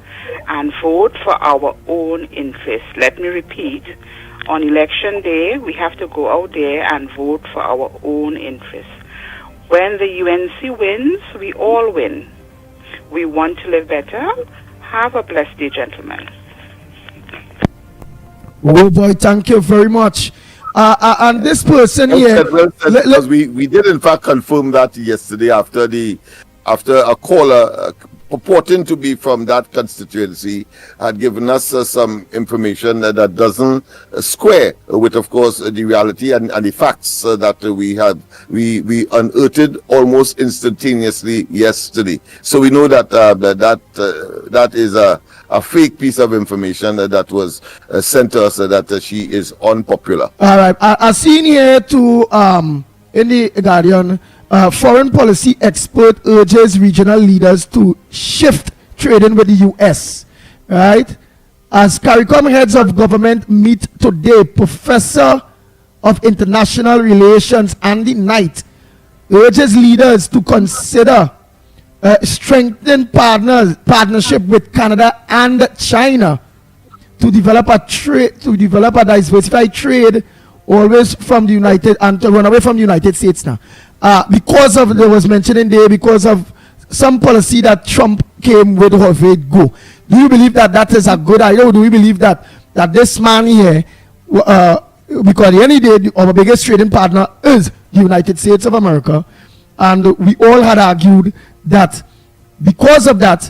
and vote for our own interests. Let me repeat. On election day, we have to go out there and vote for our own interests. When the UNC wins, we all win. We want to live better. Have a blessed day, gentlemen. Oh boy, thank you very much. And this person here, because we did in fact confirm that yesterday after a caller purporting to be from that constituency had given us some information that doesn't square with, of course, the reality and the facts that we unearthed almost instantaneously yesterday. So we know that that is a fake piece of information that was sent to us that she is unpopular. All right, I seen here too in the Guardian. Foreign policy expert urges regional leaders to shift trading with the U.S. Right? As CARICOM heads of government meet today, Professor of International Relations Andy Knight urges leaders to consider strengthening partnership with Canada and China to develop a diversified trade, always from the United and to run away from the United States now. Because of, there was mentioning there, because of some policy that Trump came with, how it go. Do you believe that is a good idea, or do we believe that this man here, because at the end of the day, our biggest trading partner is the United States of America, and we all had argued that because of that,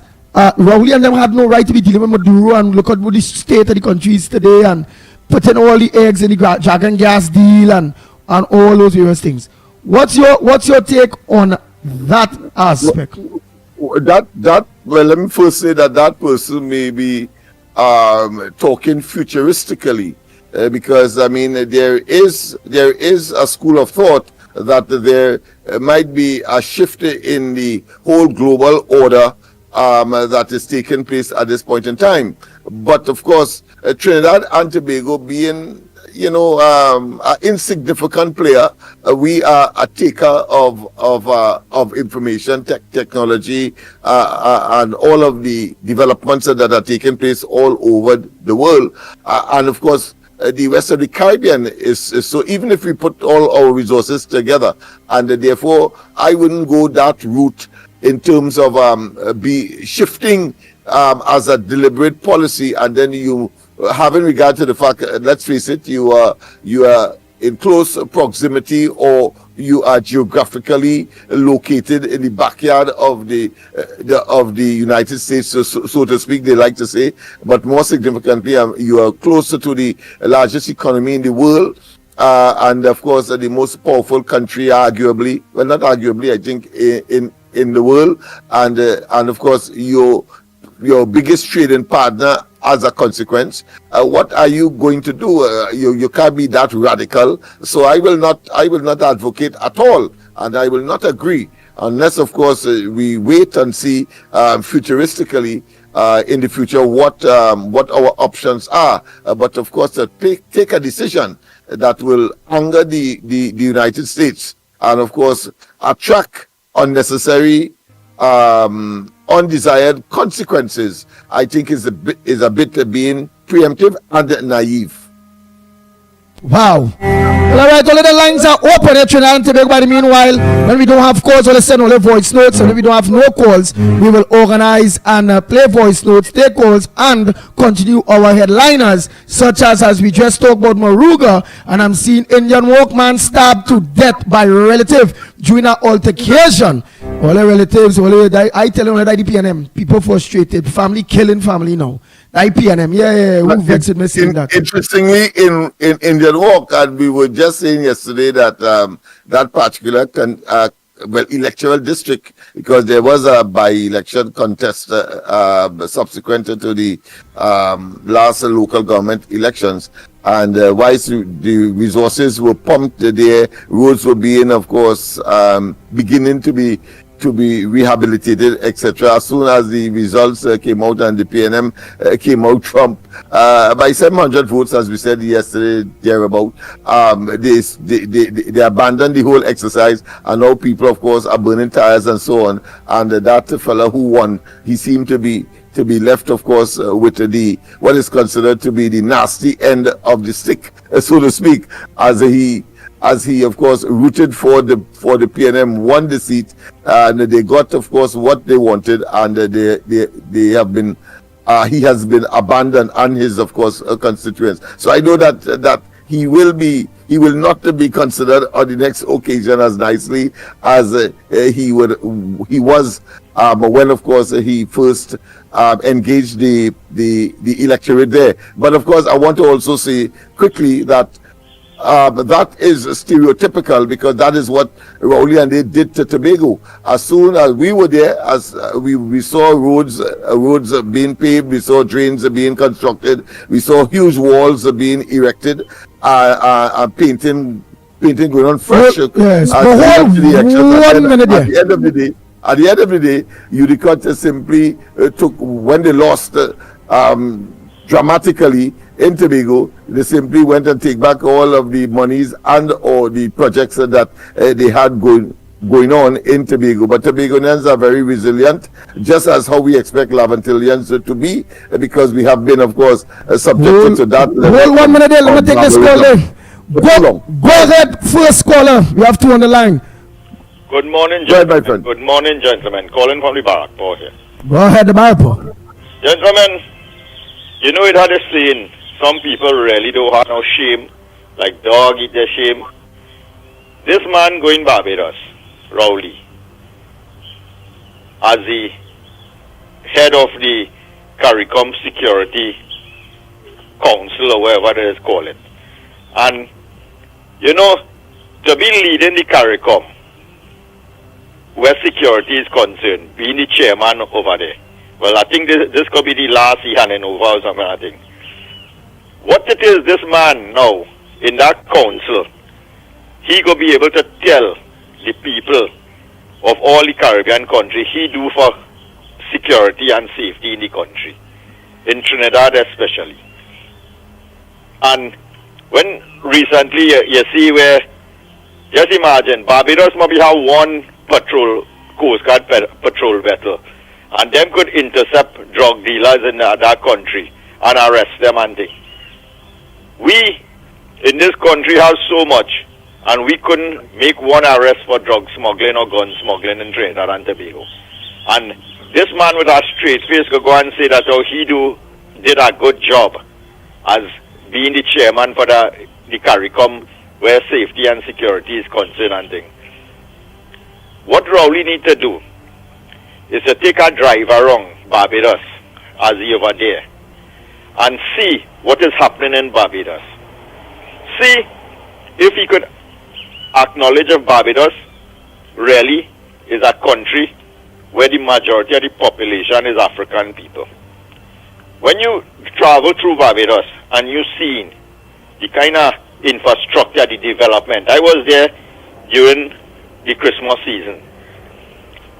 Rowley and them had no right to be dealing with Maduro, and look at what the state of the country is today, and putting all the eggs in the dragon gas deal and all those various things. What's your take on that aspect? Well, let me first say that person may be talking futuristically, because I mean there is a school of thought that there might be a shift in the whole global order that is taking place at this point in time. But of course, Trinidad and Tobago being an insignificant player, we are a taker of information technology and all of the developments that are taking place all over the world, and of course the rest of the Caribbean is so. Even if we put all our resources together, and therefore I wouldn't go that route in terms of be shifting as a deliberate policy, and then you having regard to the fact, let's face it, you are in close proximity, or you are geographically located in the backyard of the United States, so to speak, they like to say. But more significantly, you are closer to the largest economy in the world, and of course the most powerful country, arguably, well, not arguably, I think in the world, and of course your biggest trading partner. As a consequence, what are you going to do? You can't be that radical. So I will not advocate at all, and I will not agree unless, of course, we wait and see futuristically in the future what our options are. But of course, take a decision that will anger the United States, and of course attract unnecessary undesired consequences, I think is a bit being preemptive and naive. Wow. Well, all right, all of the lines are open at Trinidad and Tobago. By the meanwhile, when we don't have calls, we'll send all the voice notes. And if we don't have no calls, we will organize and play voice notes, take calls, and continue our headliners, such as we just talked about Moruga, and I'm seeing Indian workman stabbed to death by relative during an altercation. All the relatives, I tell them that the PNM, people frustrated, family killing family now. IPNM, who vexed me saying that? Interestingly, in Indian Walk, and we were just saying yesterday that that particular electoral district, because there was a by-election contest subsequent to the last local government elections, and whilst the resources were pumped there, roads were being, of course, beginning to be rehabilitated, etc. As soon as the results came out and the PNM came out Trump by 700 votes, as we said yesterday, thereabout, they abandoned the whole exercise, and now people, of course, are burning tires and so on. And that fella who won, he seemed to be left, of course, with what is considered to be the nasty end of the stick, so to speak, as he of course rooted for the PNM, won the seat, and they got, of course, what they wanted, and they have been he has been abandoned and his, of course, constituents. So I know that he will not be considered on the next occasion as nicely as he was when, of course, he first engaged the electorate there. But of course, I want to also say quickly that that is stereotypical, because that is what Rowley and they did to Tobago. As soon as we were there, as we saw roads being paved, we saw drains being constructed, we saw huge walls being erected, painting going on fresh. Yes, at the end of the day, UDCOT simply took, when they lost dramatically in Tobago, they simply went and take back all of the monies and or the projects that they had going on in Tobago. But Tobagonians are very resilient, just as how we expect Lavantillians to be, because we have been, of course, subjected to that. Hold 1 minute there, let me take this call there. Go ahead, first caller. We have two on the line. Good morning, gentlemen. Good morning, gentlemen. Calling from the Barakpur here. Go ahead, the Barakpur. Gentlemen, you know it had a saying, some people really don't have no shame, like dog eat their shame. This man going Barbados, Rowley, as the head of the CARICOM Security Council, or whatever they call it. And, you know, to be leading the CARICOM, where security is concerned, being the chairman over there. Well, I think this could be the last he handing over or something, I think. What it is, this man now, in that council, he could be able to tell the people of all the Caribbean countries he do for security and safety in the country, in Trinidad especially. And when recently you see where, just imagine, Barbados maybe have one Coast Guard patrol vessel, and them could intercept drug dealers in that country and arrest them and things. We in this country have so much, and we couldn't make one arrest for drug smuggling or gun smuggling in Trinidad and Tobago. And this man with a straight face could go and say that he did a good job as being the chairman for the CARICOM where safety and security is concerned and things. What Rowley need to do is to take a drive around Barbados as he over there and see what is happening in Barbados. See if he could acknowledge if Barbados really is a country where the majority of the population is African people. When you travel through Barbados and you see the kind of infrastructure, the development. I was there during the Christmas season.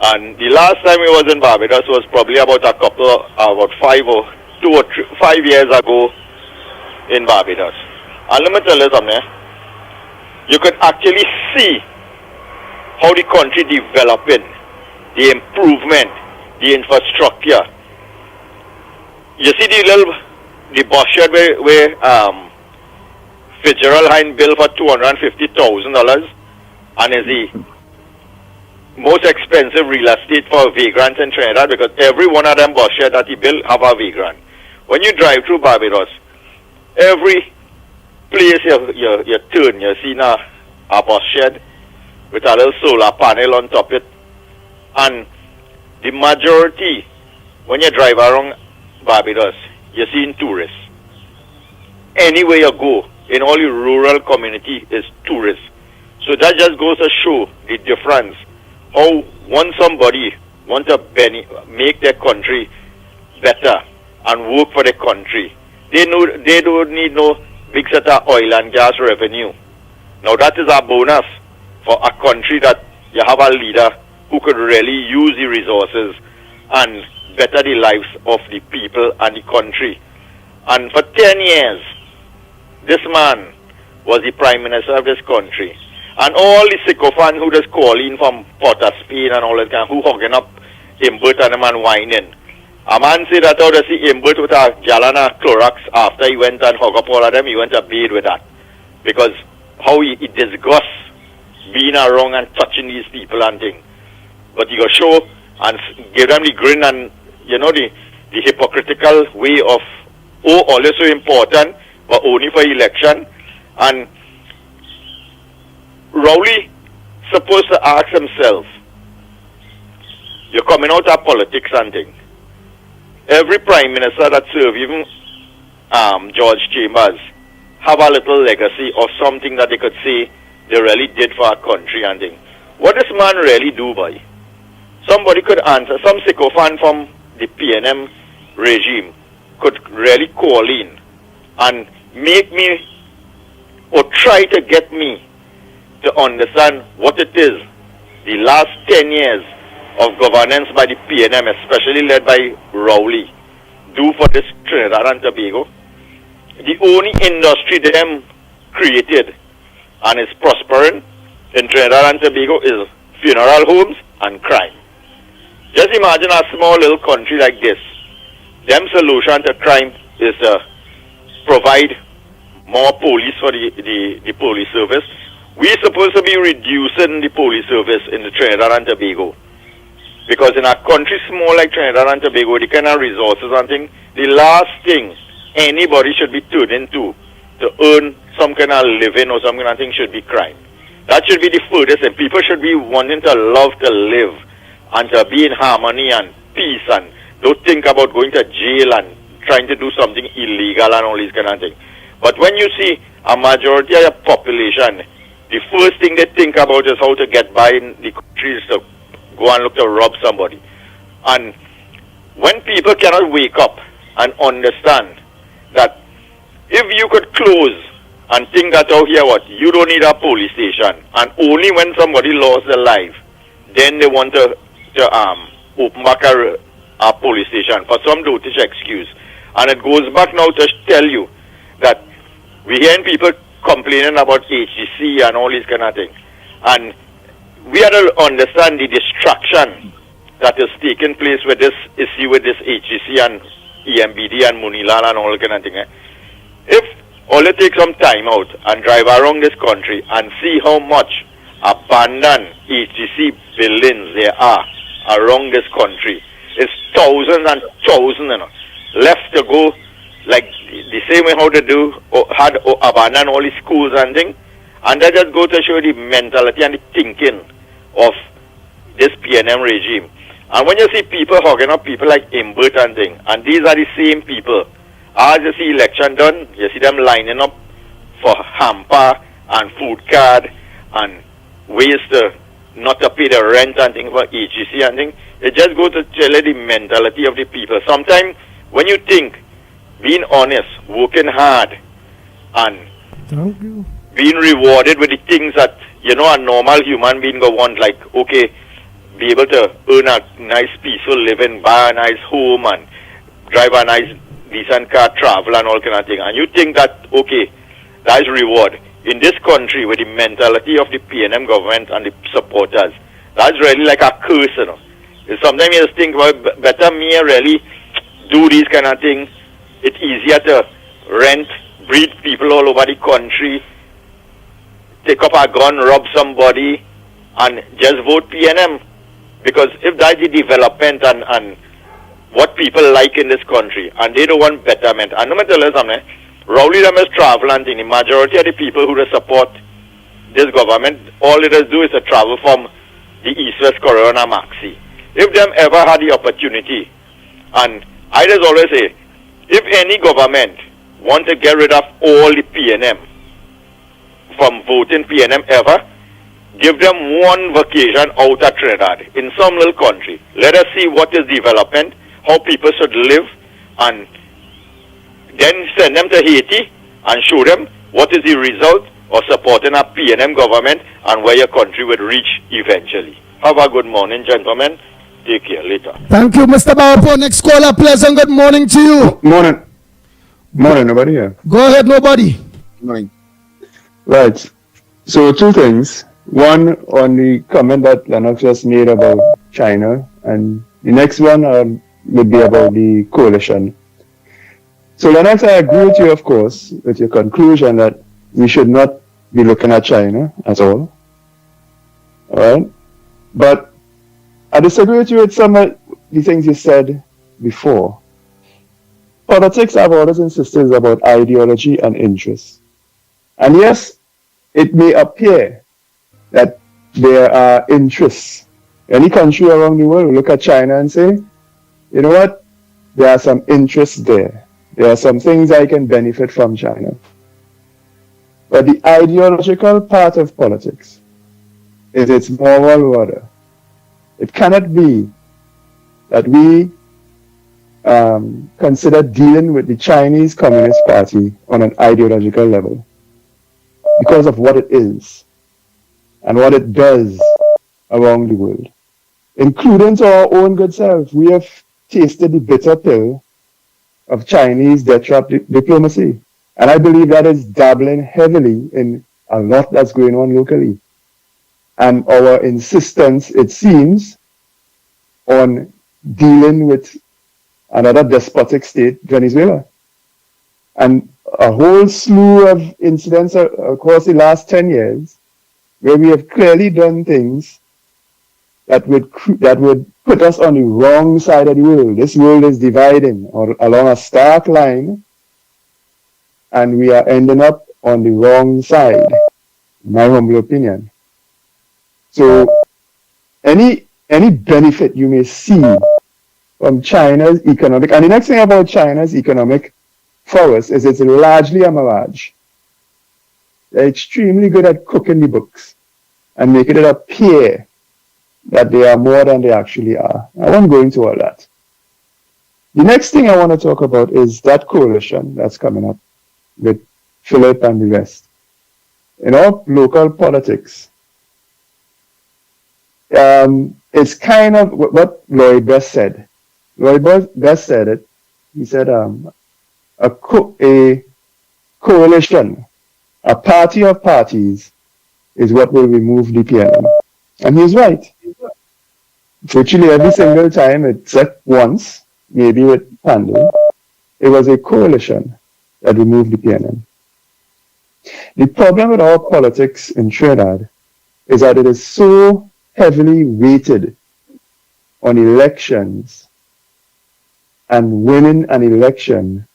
And the last time we was in Barbados was probably about 5 years ago in Barbados. And let me tell you something. You could actually see how the country developing, the improvement, the infrastructure. You see the bus shed where Fitzgerald Hine built for $250,000 and is the most expensive real estate for vagrants in Trinidad, because every one of them bus shed that he built have a vagrant. When you drive through Barbados, every place you turn, you see a bus shed with a little solar panel on top of it. And the majority, when you drive around Barbados, you're seeing tourists. Anywhere you go, in all the rural community is tourists. So that just goes to show the difference. How once somebody want to make their country better and work for the country, they don't need no big set of oil and gas revenue. Now that is a bonus for a country that you have a leader who could really use the resources and better the lives of the people and the country. And for 10 years, this man was the Prime Minister of this country. And all the sycophants who just call in from Port of Spain and all that kind, who hugging up Imbert and the man whining. A man said that how to see Imbert with a gallon of Clorox after he went and hug up all of them, he went to bed with that. Because how he disgusts being around and touching these people and things. But he got show and give them the grin and, you know, the hypocritical way of, all is so important, but only for election. And Rowley supposed to ask himself, you're coming out of politics and things. Every prime minister that served, even George Chambers, have a little legacy of something that they could say they really did for our country and things. What this man really do, boy? Somebody could answer, some sycophant from the PNM regime could really call in and make me, or try to get me to understand what it is the last 10 years of governance by the PNM, especially led by Rowley, do for this Trinidad and Tobago. The only industry them created and is prospering in Trinidad and Tobago is funeral homes and crime. Just imagine a small little country like this. Them solution to crime is to provide more police for the police service. We're supposed to be reducing the police service in the Trinidad and Tobago. Because in a country small like Trinidad and Tobago, the kind of resources and things, the last thing anybody should be turned into to earn some kind of living or some kind of thing should be crime. That should be the furthest, and people should be wanting to love to live and to be in harmony and peace and don't think about going to jail and trying to do something illegal and all these kind of things. But when you see a majority of the population, the first thing they think about is how to get by in the country is to go and look to rob somebody. And when people cannot wake up and understand that if you could close and think that out here what, you don't need a police station, and only when somebody lost their life, then they want to open back a police station for some dotish excuse. And it goes back now to tell you that we're hearing people complaining about HGC and all these kind of things. And we have to understand the distraction that is taking place with this issue with this HGC and EMBD and Munilal and all kind of thing. If only take some time out and drive around this country and see how much abandoned HGC buildings there are around this country. It's thousands and thousands left to go, like the same way how they had abandoned all the schools and things. And that just go to show the mentality and the thinking of this PNM regime. And when you see people hogging up people like Imbert and things, and these are the same people, as you see election done, you see them lining up for hamper and food card and ways to not to pay the rent and things for HGC and things. It just goes to tell you the mentality of the people. Sometimes when you think, being honest, working hard, and being rewarded with the things that, a normal human being go want, like, okay, be able to earn a nice peaceful living, buy a nice home, and drive a nice decent car, travel and all kind of thing. And you think that, okay, that is reward. In this country, with the mentality of the PNM government and the supporters, that's really like a curse, Sometimes you just think, well, better me really do these kind of things. It's easier to rent, breed people all over the country, take up a gun, rob somebody, and just vote PNM. Because if that's the development and what people like in this country, and they don't want betterment, and no matter something, Rowley them is travel and the majority of the people who support this government, all it does do is to travel from the East-West Corridor and Maxi. If them ever had the opportunity, and I just always say, if any government want to get rid of all the PNM from voting PNM ever, give them one vacation out of Trinidad in some little country. Let us see what is development, how people should live, and then send them to Haiti and show them what is the result of supporting a PNM government and where your country would reach eventually. Have a good morning, gentlemen. Take care later. Thank you, Mr. Bawapo. Next caller, pleasant good morning to you. Morning. Morning, nobody here. Go ahead, nobody. Morning. Right. So two things. One on the comment that Lennox just made about China, and the next one would be about the coalition. So Lennox, I agree with you, of course, with your conclusion that we should not be looking at China at all. All right? But I disagree with you with some of the things you said before. Politics, I've always insisted, is about ideology and interest. And yes, it may appear that there are interests. Any country around the world will look at China and say, you know what? There are some interests there. There are some things I can benefit from China. But the ideological part of politics is its moral order. It cannot be that we consider dealing with the Chinese Communist Party on an ideological level because of what it is and what it does around the world, including to our own good self. We have tasted the bitter pill of Chinese death trap diplomacy, and I believe that is dabbling heavily in a lot that's going on locally. And our insistence, it seems, on dealing with another despotic state, Venezuela. And a whole slew of incidents across the last 10 years where we have clearly done things that would put us on the wrong side of the world. This world is dividing along a stark line, and we are ending up on the wrong side, in my humble opinion. So any benefit you may see from China's economic, and the next thing about China's economic for us is it's largely a mirage. They're extremely good at cooking the books and making it appear that they are more than they actually are. I won't go into all that. The next thing I want to talk about is that coalition that's coming up with Philip and the rest. In our local politics, it's kind of what Lloyd Best said. Lloyd Best said it. He said a coalition, a party of parties, is what will remove the PNM. And he's right. Virtually every single time, except once, maybe with Pandey, it was a coalition that removed the PNM. The problem with our politics in Trinidad is that it is so heavily weighted on elections and winning an election,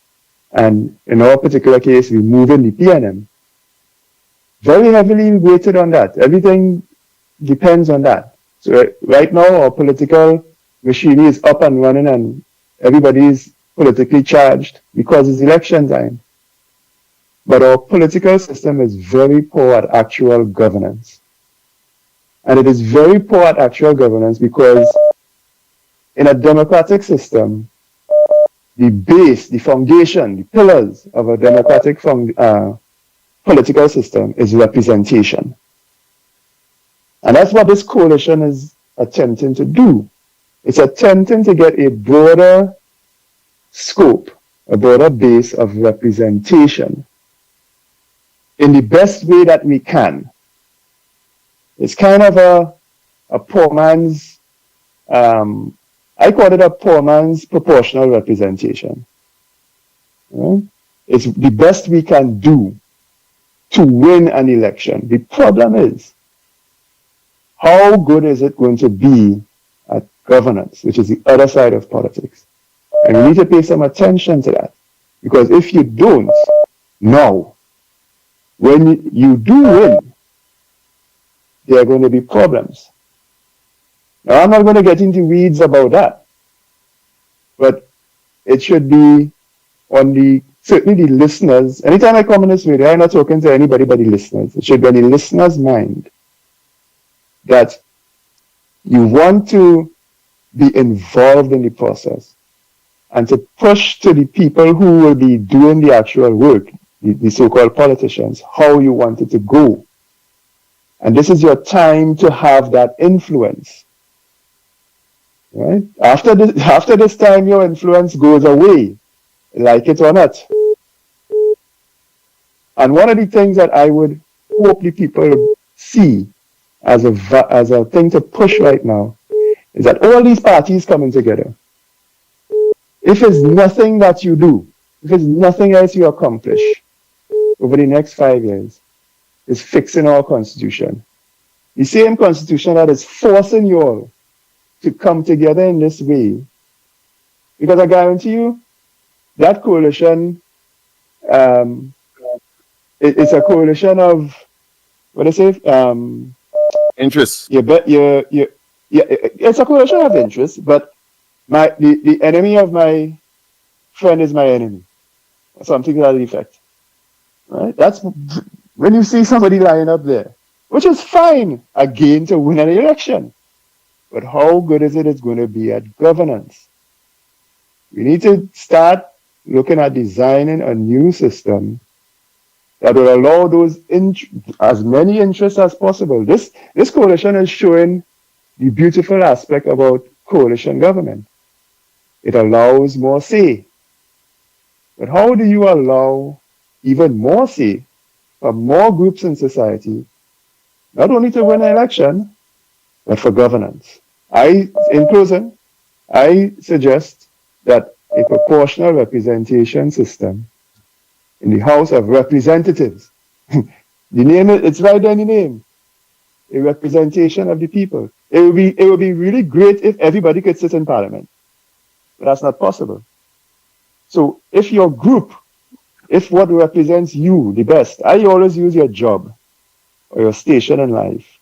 and in our particular case, removing the PNM. Very heavily weighted on that. Everything depends on that. So right now, our political machinery is up and running, and everybody is politically charged because it's election time. But our political system is very poor at actual governance. And it is very poor at actual governance because in a democratic system, the base, the foundation, the pillars of a democratic political system is representation. And that's what this coalition is attempting to do. It's attempting to get a broader scope, a broader base of representation in the best way that we can. It's kind of a poor man's, I call it a poor man's proportional representation. Right? It's the best we can do to win an election. The problem is, how good is it going to be at governance, which is the other side of politics? And we need to pay some attention to that. Because if you don't, now, when you do win, there are going to be problems. Now, I'm not going to get into weeds about that. But it should be on certainly the listeners. Anytime I come in this video, I'm not talking to anybody but the listeners. It should be on the listener's mind that you want to be involved in the process and to push to the people who will be doing the actual work, the so-called politicians, how you want it to go. And this is your time to have that influence. Right? After this time, your influence goes away, like it or not. And one of the things that I would hope the people see as a thing to push right now is that all these parties coming together, if it's nothing that you do, if it's nothing else you accomplish over the next 5 years, is fixing our constitution. The same constitution that is forcing you all to come together in this way. Because I guarantee you, that coalition, it's a coalition of, what do I say? Interests. It's a coalition of interests, but the enemy of my friend is my enemy. Something to that effect. Right? That's when you see somebody lying up there, which is fine, again, to win an election. But how good is it going to be at governance? We need to start looking at designing a new system that will allow those as many interests as possible. This coalition is showing the beautiful aspect about coalition government. It allows more say. But how do you allow even more say from more groups in society, not only to win an election, but for governance? In closing, I suggest that a proportional representation system in the House of Representatives, the name, it's right there in the name, a representation of the people. It would be really great if everybody could sit in Parliament, but that's not possible. So if your group, if what represents you the best, I always use your job or your station in life,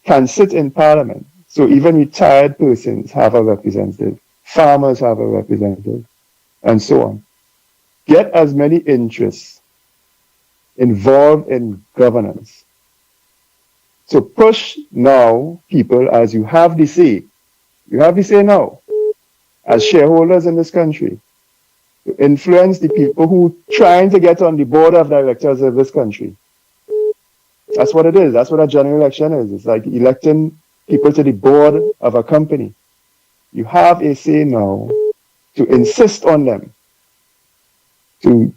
can sit in Parliament. So even retired persons have a representative, farmers have a representative, and so on. Get as many interests involved in governance to push now people as you have the say. You have the say now as shareholders in this country to influence the people who trying to get on the board of directors of this country. That's what it is. That's what a general election is. It's like electing people to the board of a company. You have a say now to insist on them to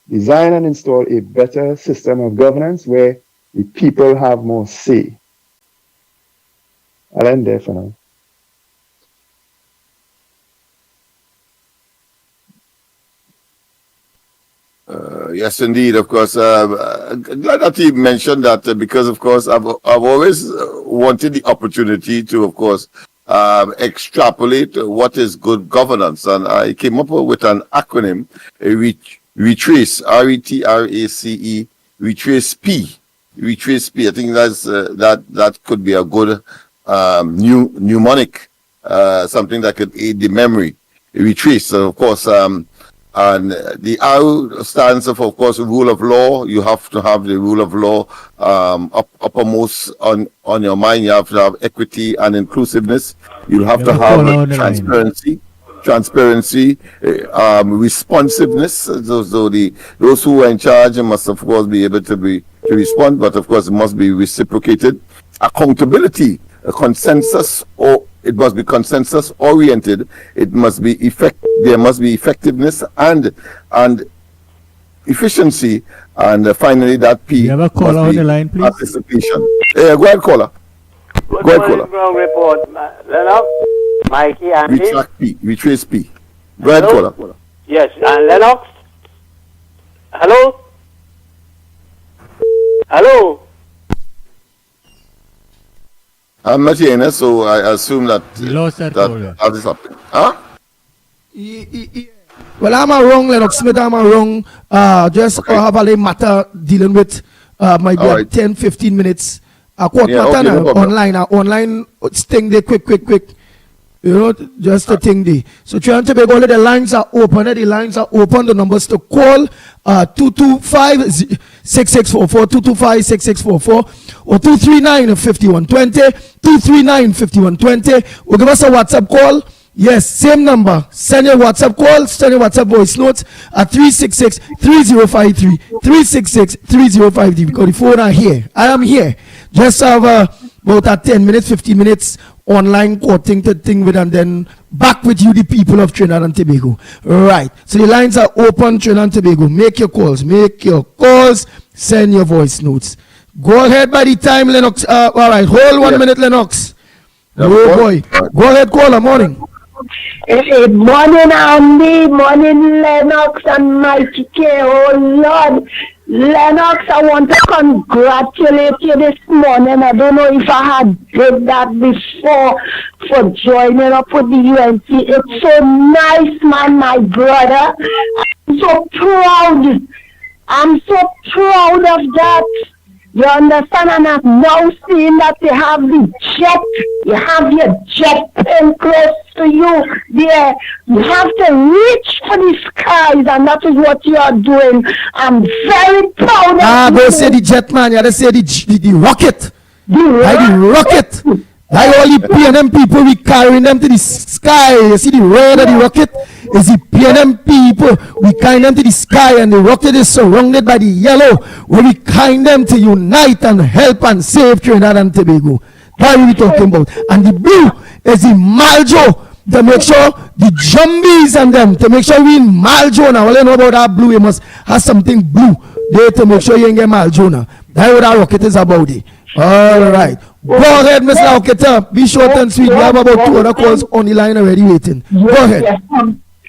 design and install a better system of governance where the people have more say. I'll end there for now. Yes, indeed. Of course, glad that you mentioned that because, of course, I've always wanted the opportunity to, of course, extrapolate what is good governance, and I came up with an acronym: RETRACE, RETRACE, RETRACE P. RETRACE P. I think that could be a good new mnemonic, something that could aid the memory. RETRACE, so of course. And the R stands for, of course, rule of law. You have to have the rule of law uppermost on your mind. You have to have equity and inclusiveness. You have to have transparency, responsiveness. So those who are in charge must, of course, be able to respond, but of course, it must be reciprocated. Accountability, a consensus, or it must be consensus oriented. It must be there must be effectiveness and efficiency, and finally that P. You have a caller on the line, please. Participation. Go ahead, caller. Go ahead, caller. Ground report, Lennox, Mikey, and Retrace P. Go ahead, caller. Yes, and Lennox. Hello. Hello. I'm not hearing, so I assume that that is happening. Huh? Well, I'm a wrong, Lennox Smith. I'm a wrong. Just have a matter dealing with maybe right. 10-15 minutes. A quarter matter no online thing they quick. You know, just a thing there. So Trinidad and Tobago, the lines are open. The lines are open. The numbers to call 225-6644, 225-6644, or 239-5120, 239-5120. Or give us a WhatsApp call. Yes, same number. Send your WhatsApp call, send your WhatsApp voice notes at 366-3053, 366-3053, because the phone are here. I am here. Just have about 10 minutes, 15 minutes online quoting to thing with, and then back with you, the people of Trinidad and Tobago. Right. So the lines are open, Trinidad and Tobago. Make your calls, send your voice notes. Go ahead by the time, Lennox. All right, hold 1 minute, Lennox. Oh boy. Go ahead, caller, morning. Hey, morning, Andy. Morning, Lennox and Mickie K. Oh, Lord. Lennox, I want to congratulate you this morning. I don't know if I had did that before for joining up with the UNC. It's so nice, man, my brother. I'm so proud. I'm so proud of that. You understand? And I'm now seeing that you have the jet. You have your jet plane close to you there. You have to reach for the skies, and that is what you are doing. I'm very proud of you. Don't say the jet, man. You have to say the rocket. The rocket. Like all the PNM people, we carrying them to the sky. You see the red of the rocket is the PNM people. We carry them to the sky, and the rocket is surrounded by the yellow. We carry them to unite and help and save Trinidad and Tobago. That's what we're talking about. And the blue is the Maljo, to make sure the jumbies and them, to make sure we in Maljo now. All you know about that blue, you must have something blue there to make sure you ain't get Maljo now. That's what that rocket is about it. All right. Go ahead, Ms. Lauketa. Be short and sweet. We have about 2 other calls on the line already waiting. Go ahead. Yes,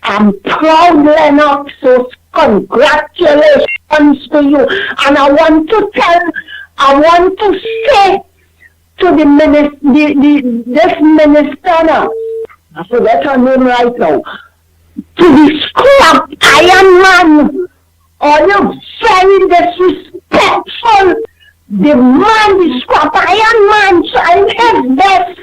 I'm proud, Lennox. So congratulations to you. And I want to say to the minister, this minister now, I forget her name right now, to the scrap iron man. Are you very disrespectful? The man, the scrap iron man, trying his best.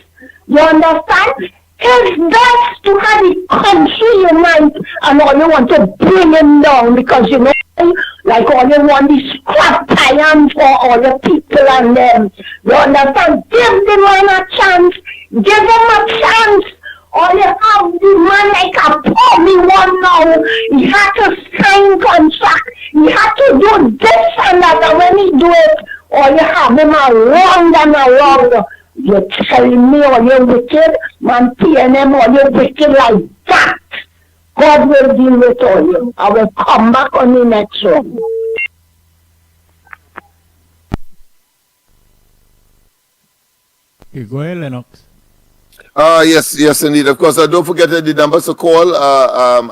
You understand? His best to have the country unite, and all you want to bring him down, because you know, like Like all you want is scrap iron for all the people and them. You understand? Give the man a chance. Give him a chance. All you have the man like a poor me one now. He had to sign contract. He had to do this and that. And when he do it, all you have him around and around. You're telling me all you wicked? Man, PNM, all you wicked like that. God will deal with all you. I will come back on the next one. Okay, go ahead, Lennox. Yes, indeed. Of course, don't forget the numbers to call.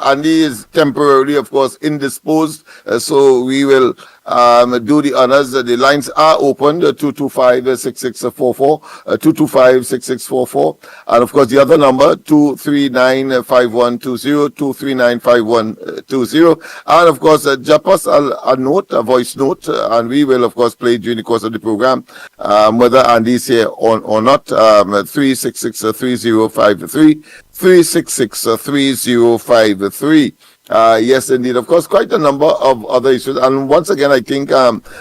Andy is temporarily, of course, indisposed, so we will do the honors. The lines are open, 225-6644, 225-6644, and of course, the other number, 239-5120, 239-5120, and of course, drop us a note, a voice note, and we will, of course, play during the course of the program, whether Andy's here or not. 366-3053, 366-3053. Yes, indeed. Of course, quite a number of other issues. And once again, I think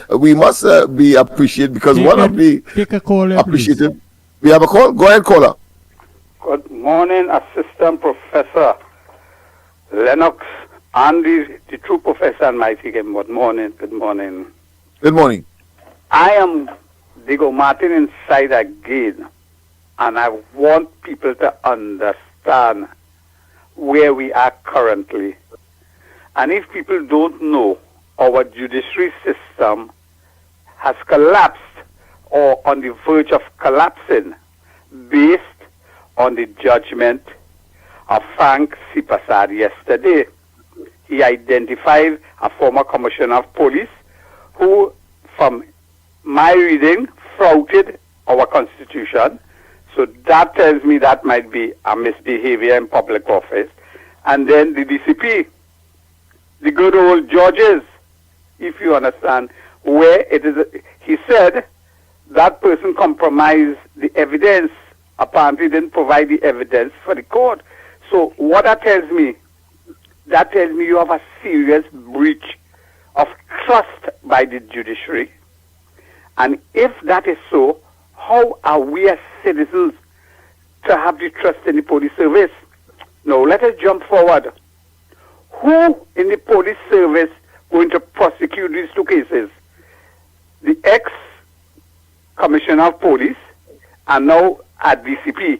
we must be appreciated because take a call, appreciated. We have a call. Go ahead, caller. Good morning, Assistant Professor Lennox, and the true Professor and Mickie. Good morning. Good morning. Good morning. I am Diego Martin inside again, and I want people to understand where we are currently. And if people don't know, our judiciary system has collapsed or on the verge of collapsing based on the judgment of Frank Sipasad yesterday. He identified a former commissioner of police who, from my reading, flouted our constitution. So that tells me that might be a misbehavior in public office. And then the DCP, the good old judges, if you understand, where it is, he said that person compromised the evidence, apparently didn't provide the evidence for the court. So what that tells me you have a serious breach of trust by the judiciary. And if that is so, how are we as citizens to have the trust in the police service? Now, let us jump forward. Who in the police service going to prosecute these two cases? The ex-commissioner of police and now at DCP.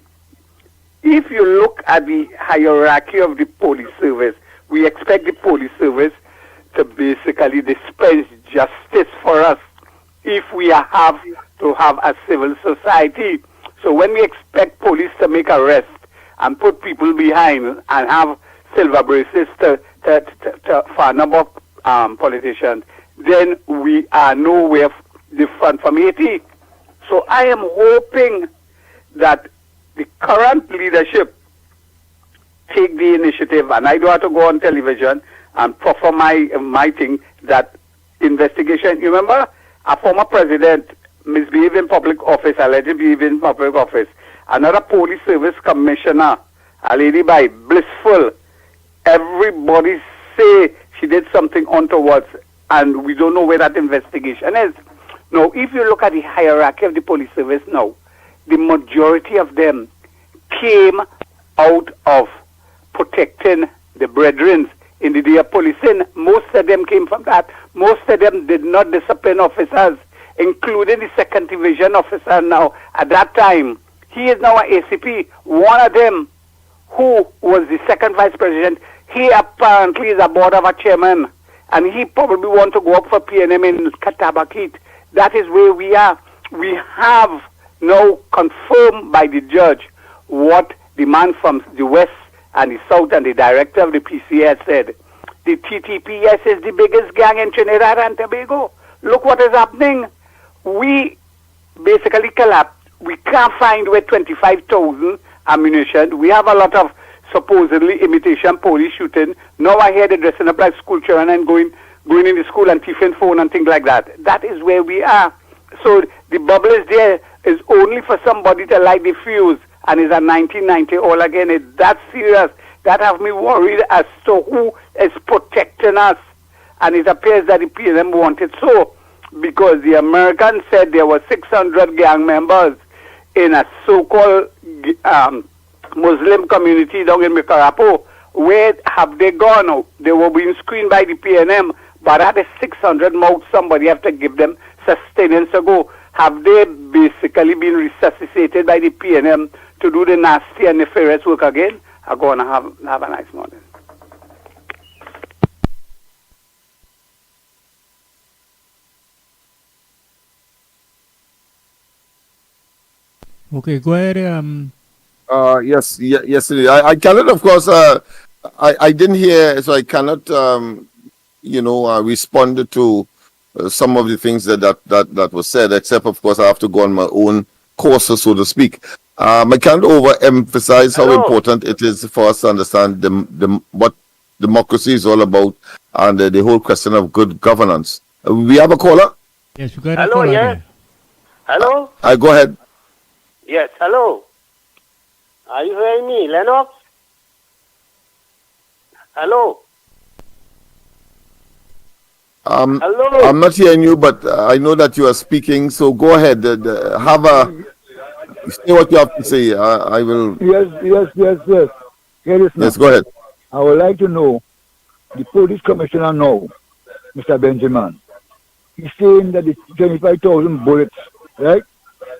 If you look at the hierarchy of the police service, we expect the police service to basically dispense justice for us if we have to have a civil society. So when we expect police to make arrests and put people behind and have silver bracelets for a number of politicians, then we are nowhere different from Haiti. So I am hoping that the current leadership take the initiative, and I don't have to go on television and proffer my thing, that investigation. You remember a former president misbehaved in public office, allegedly behaved in public office. Another police service commissioner, a lady by Blissful, everybody say she did something untoward, and we don't know where that investigation is. Now, if you look at the hierarchy of the police service now, the majority of them came out of protecting the brethren in the day of policing. Most of them came from that. Most of them did not discipline officers, including the second division officer now. At that time, he is now an ACP. One of them, who was the second vice president, he apparently is a board of a chairman, and he probably want to go up for PNM in Katabakit. That is where we are. We have now confirmed by the judge what the man from the west and the south and the director of the PCS said. The TTPS is the biggest gang in Trinidad and Tobago. Look what is happening. We basically collapsed. We can't find where 25,000 ammunition. We have a lot of supposedly imitation police shooting. Now I hear they're dressing up like school children and going in the school and thieving phone and things like that. That is where we are. So the bubble is there. Is only for somebody to light the fuse, and it's a 1990 all again. It's that serious. That have me worried as to who is protecting us. and it appears that the PNM want it so, because the Americans said there were 600 gang members in a so-called Muslim community down in Mikarapo. Where have they gone? They were being screened by the PNM, but at the 600 mouths, somebody have to give them sustenance to go. Have they basically been resuscitated by the PNM to do the nasty and nefarious work again? I'm going to have a nice morning. Okay, go ahead. Yes, indeed. I cannot, of course, I didn't hear, so I cannot, respond to some of the things that was said, except, of course, I have to go on my own course, so to speak. I can't overemphasize how important it is for us to understand what democracy is all about and the whole question of good governance. We have a caller? Yes, you got a caller. Hello, yes. Hello? Go ahead. Yes, hello. Are you hearing me, Lennox? Hello? Hello? I'm not hearing you, but I know that you are speaking, so go ahead. Say what you have to say. I will... Yes. Here is yes, go ahead. I would like to know, the police commissioner now, Mr. Benjamin, he's saying that the 25,000 bullets, right,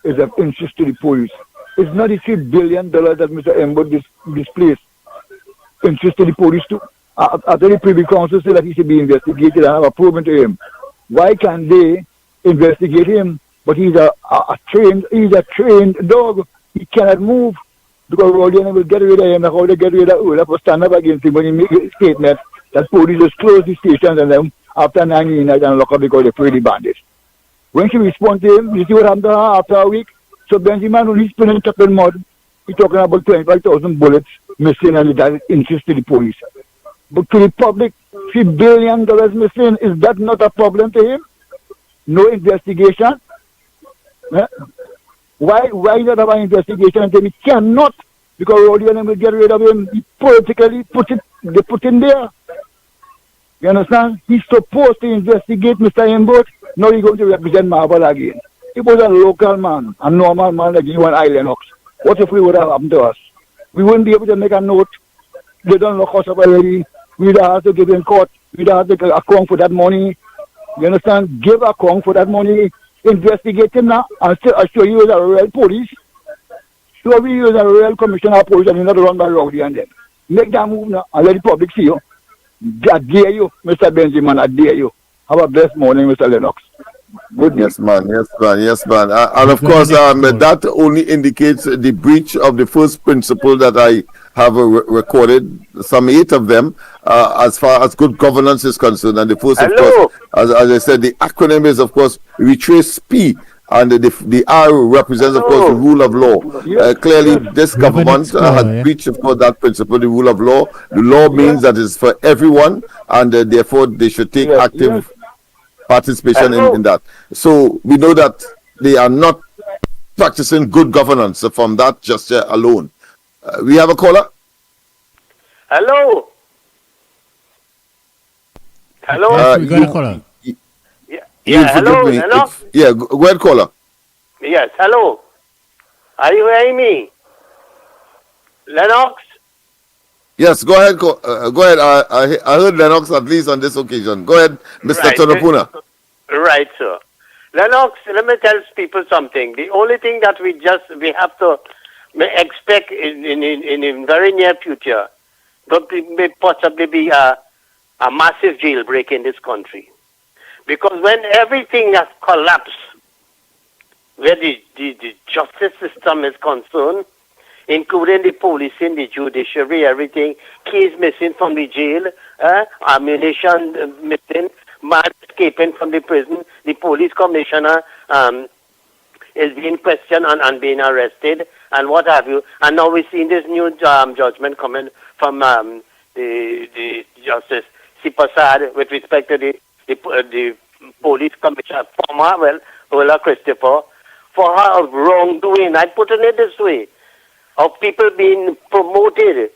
is of interest to the police. It's not the $3 billion that Mr. Embo displaced interest to the police too. After the Privy Council said that he should be investigated and have a probe into him, why can't they investigate him? But he's a trained dog. He cannot move because Rodian will get rid of him. Like how they get rid of Ola for stand up against him when he make a statement that police just close the stations and then after 9 nights and lock up because they're pretty bandits. When she respond to him, you see what happened to her after a week? So Benjamin, when he's spinning top in mud, he's talking about 25,000 bullets missing and that interest to the police. But to the public, $3 billion missing, is that not a problem to him? No investigation? Why not have an investigation until he cannot? Because Rodian will get rid of him. He politically they put in there. You understand? He's supposed to investigate Mr. Embot. Now he's going to represent Marble again. He was a local man, a normal man like you and I, Lennox. What if we would have happened to us? We wouldn't be able to make a note. They don't lock us up already. We'd have to give him court. We'd have to account for that money. You understand? Give account for that money. Investigate him now. And show you as a real police. Show you as a real commissioner of police and you're not run by Rowdy and them. Make that move now and let the public see you. I dare you, Mr. Benjamin. I dare you. Have a blessed morning, Mr. Lennox. Good yes, man. And of course, that only indicates the breach of the first principle that I have recorded, some 8 of them, as far as good governance is concerned. And the first, of course, as I said, the acronym is, of course, retrace P, and the R represents, of course, the rule of law. Clearly, this government has breached, of course, that principle, the rule of law. The law means that it's for everyone, and therefore they should take active participation in that. So we know that they are not practicing good governance from that gesture alone. We have a caller? Hello? Hello? We got a caller. Hello? Hello? Go ahead, caller. Yes, hello. Are you hearing me? Lennox? Yes, go ahead. Go ahead. I heard Lennox at least on this occasion. Go ahead, Mr. Tonopuna. Right, sir. Lennox, let me tell people something. The only thing that we have to expect in the very near future, may possibly be a massive jailbreak in this country. Because when everything has collapsed, where the justice system is concerned, including the policing, the judiciary, everything, keys missing from the jail, ammunition missing, man escaping from the prison, the police commissioner is being questioned and being arrested, and what have you. And now we're seeing this new judgment coming from the Justice Sipasad with respect to the police commissioner, Ola Christopher, for her wrongdoing. I put it this way, of people being promoted,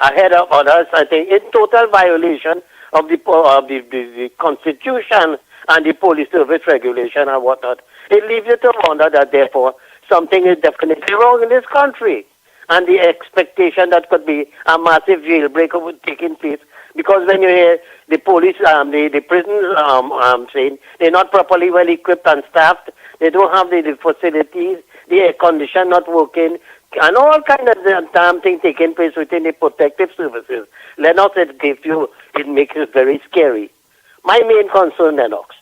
ahead of others, I think, in total violation of the Constitution and the police service regulation and whatnot, it leaves you to wonder that therefore something is definitely wrong in this country. And the expectation that could be a massive jailbreak would taking place, because when you hear the police, the prisons saying they're not properly well equipped and staffed, they don't have the facilities, the air condition not working, and all kind of damn things taking place within the protective services. Lennox, it makes it very scary. My main concern, Lennox,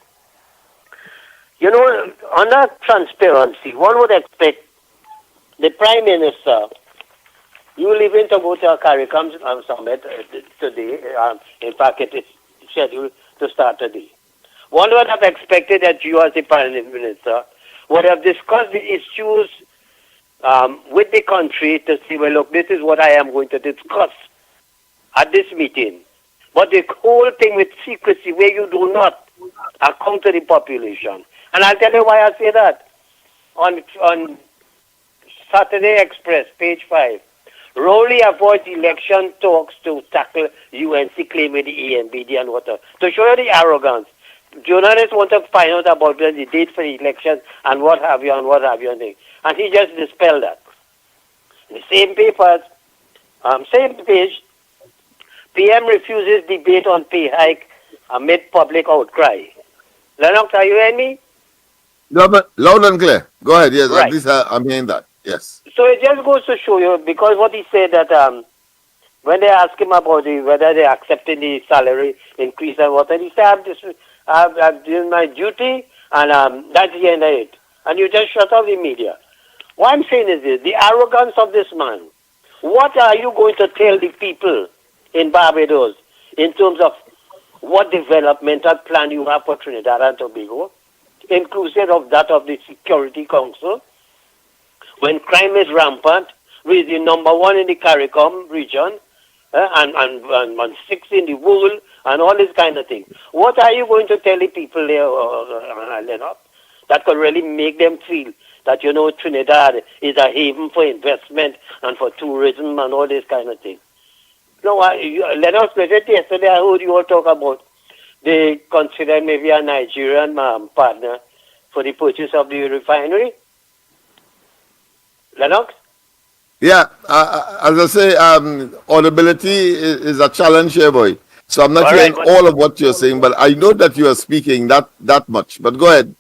under transparency, one would expect the Prime Minister, you leaving to go to a CARICOM summit today. In fact, it is scheduled to start today. One would have expected that you, as the Prime Minister, would have discussed the issues with the country to see, well, look, this is what I am going to discuss at this meeting. But the whole thing with secrecy, where you do not account to the population. And I'll tell you why I say that. On Saturday Express, page 5, Rowley avoids election talks to tackle UNC claim with the EMBD and whatever. To show you the arrogance, journalists want to find out about the date for the election and what have you. And he just dispelled that. In the same papers, same page, PM refuses debate on pay hike amid public outcry. Lennox, are you hearing me? No, but loud and clear. Go ahead. Yes, right. At least I'm hearing that. Yes. So it just goes to show you, because what he said that when they asked him about whether they accepted the salary increase and what, and he said, I've done my duty, and that's the end of it. And you just shut off the media. What I'm saying is this, the arrogance of this man. What are you going to tell the people in Barbados in terms of what developmental plan you have for Trinidad and Tobago, inclusive of that of the Security Council, when crime is rampant, with the number 1 in the CARICOM region, and 6 in the world, and all this kind of thing. What are you going to tell the people there, Lennox, that could really make them feel that, Trinidad is a haven for investment and for tourism and all this kind of thing? No, Lennox, yesterday I heard you all talk about they consider maybe a Nigerian partner for the purchase of the refinery. Lennox? Yeah, as I say, audibility is a challenge here, boy. So I'm not hearing all of what you're saying, but I know that you are speaking that much. But go ahead.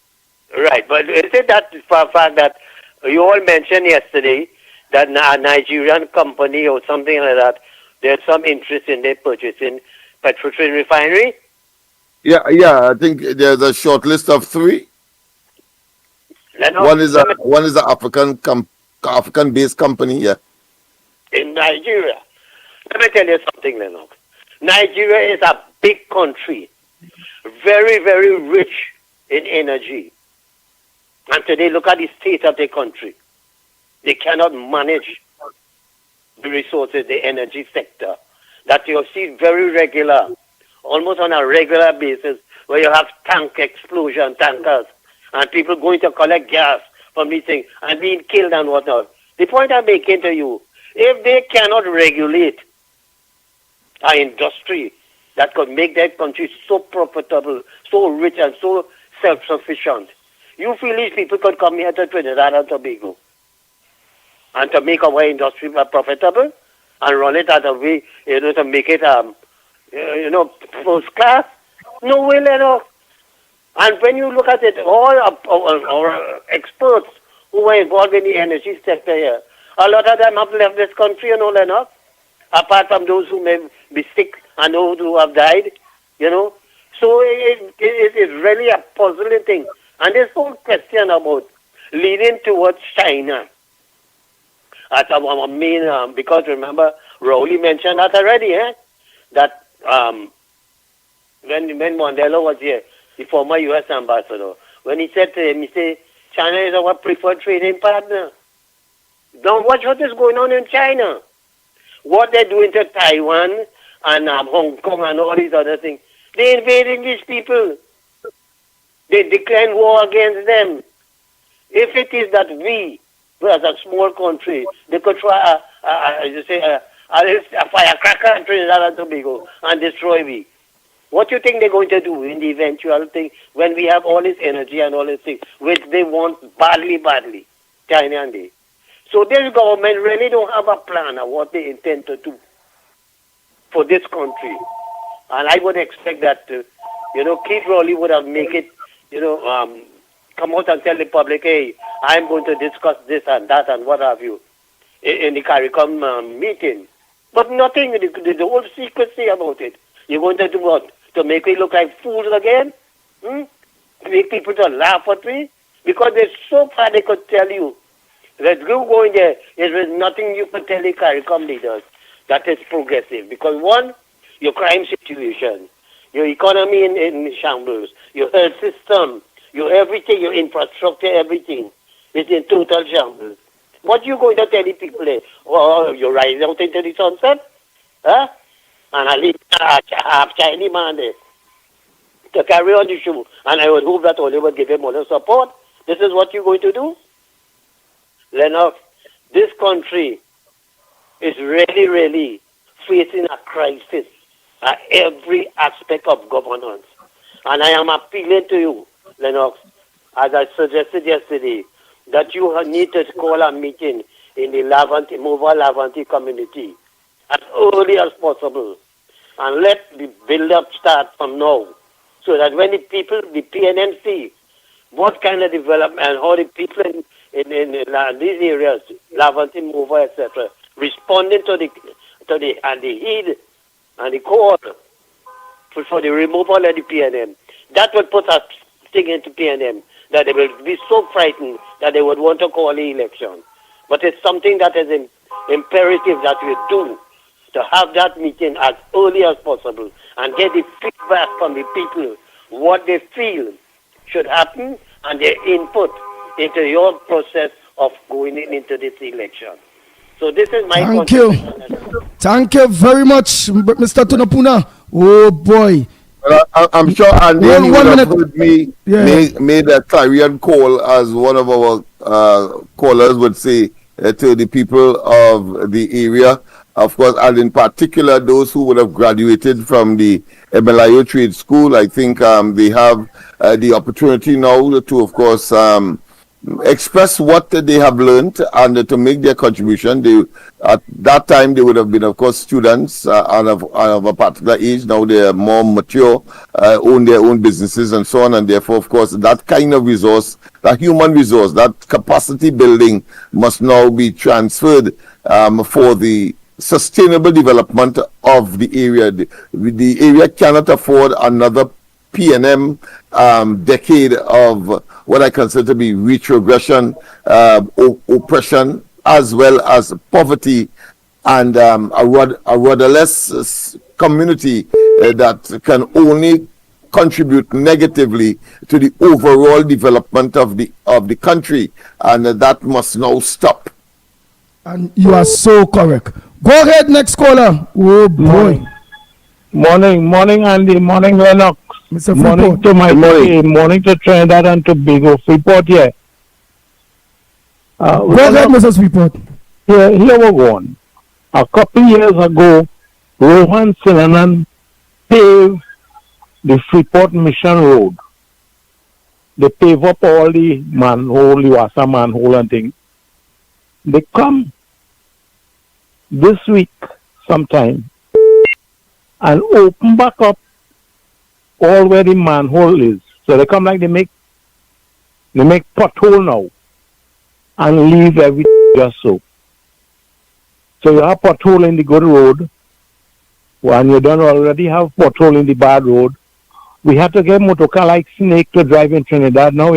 Right, but is it that for a fact that you all mentioned yesterday that a Nigerian company or something like that, there's some interest in their purchasing Petrotrin refinery? Yeah, I think there's a short list of 3. One is an African-based company, yeah. In Nigeria. Let me tell you something, Lennox. Nigeria is a big country, very, very rich in energy. And today, look at the state of the country. They cannot manage the resources, the energy sector. That you see very regular, almost on a regular basis, where you have tank explosion, tankers, and people going to collect gas from these things and being killed and whatnot. The point I'm making to you, if they cannot regulate an industry that could make that country so profitable, so rich and so self-sufficient, you feel these people could come here to Trinidad and Tobago and to make our industry profitable and run it as a way, to make it, first class? No way, Lennox. And when you look at it, all our experts who were involved in the energy sector here, a lot of them have left this country, Lennox, apart from those who may be sick and those who have died, So it is really a puzzling thing. And this whole question about leading towards China as our main, because remember, Rowley mentioned that already, that when Mandela was here, the former U.S. ambassador, when he said to him, he said, China is our preferred trading partner. Now watch what is going on in China. What they're doing to Taiwan and Hong Kong and all these other things. They're invading these people. They declared war against them. If it is that we, as a small country, they could try a firecracker in Trinidad and Tobago and destroy we. What do you think they're going to do in the eventual thing when we have all this energy and all these things, which they want badly, badly, China and they. So this government really don't have a plan of what they intend to do for this country. And I would expect that, Keith Rowley would have make it, come out and tell the public, hey, I'm going to discuss this and that and what have you in the CARICOM meeting. But nothing, the whole secrecy about it. You're going to do what? To make me look like fools again? Make people to laugh at me? Because they're so far they could tell you that you go in there, there is nothing you could tell the CARICOM leaders that is progressive. Because one, your crime situation, your economy in shambles, your health system, your everything, your infrastructure, everything is in total shambles. What you going to tell the people there? Oh, you're rising out into the sunset? Huh? And I leave a Chinese man there to carry on the show. And I would hope that all would give him other support. This is what you're going to do? Lennox, this country is really, really facing a crisis at every aspect of governance. And I am appealing to you, Lennox, as I suggested yesterday, that you need to call a meeting in the Mova Lavanti community as early as possible. And let the build-up start from now, so that when the people, the PNM see what kind of development and how the people in these areas, Lavanti, Mova, etc., responding to the heed and the call for the removal of the PNM, that would put a thing into PNM that they will be so frightened that they would want to call the election. But it's something that is imperative that we do, to have that meeting as early as possible and get the feedback from the people, what they feel should happen and their input into your process of going into this election. So this is my contribution. Thank you very much, Mr. Tunapuna. Oh boy. Well, I'm sure Andy would have heard me made a clarion call, as one of our callers would say, to the people of the area, of course, and in particular those who would have graduated from the MLIO Trade School. I think they have the opportunity now to, of course, express what they have learned and to make their contribution. At that time, they would have been, of course, students and of a particular age. Now they are more mature, own their own businesses and so on. And therefore, of course, that kind of resource, that human resource, that capacity building must now be transferred for the sustainable development of the area. The area cannot afford another PNM decade of what I consider to be retrogression, oppression, as well as poverty, and a rudderless community that can only contribute negatively to the overall development of the country, and that must now stop. And you are so correct. Go ahead, next caller. Oh boy. Morning, Andy. Morning, Lennox. Mr. Morning Freeport. to Mickie. Morning to Trinidad and Tobago. Freeport here. Go ahead, Mr. Freeport. Here we're going. A couple years ago, Rohan Sinanan paved the Freeport Mission Road. They pave up all the manhole, the Wassa manhole and things. They come this week sometime and open back up all where the manhole is. So they come like they make pothole now and leave everything just so. So you have pothole in the good road, and you don't already have pothole in the bad road. We have to get motorcar like snake to drive in Trinidad now,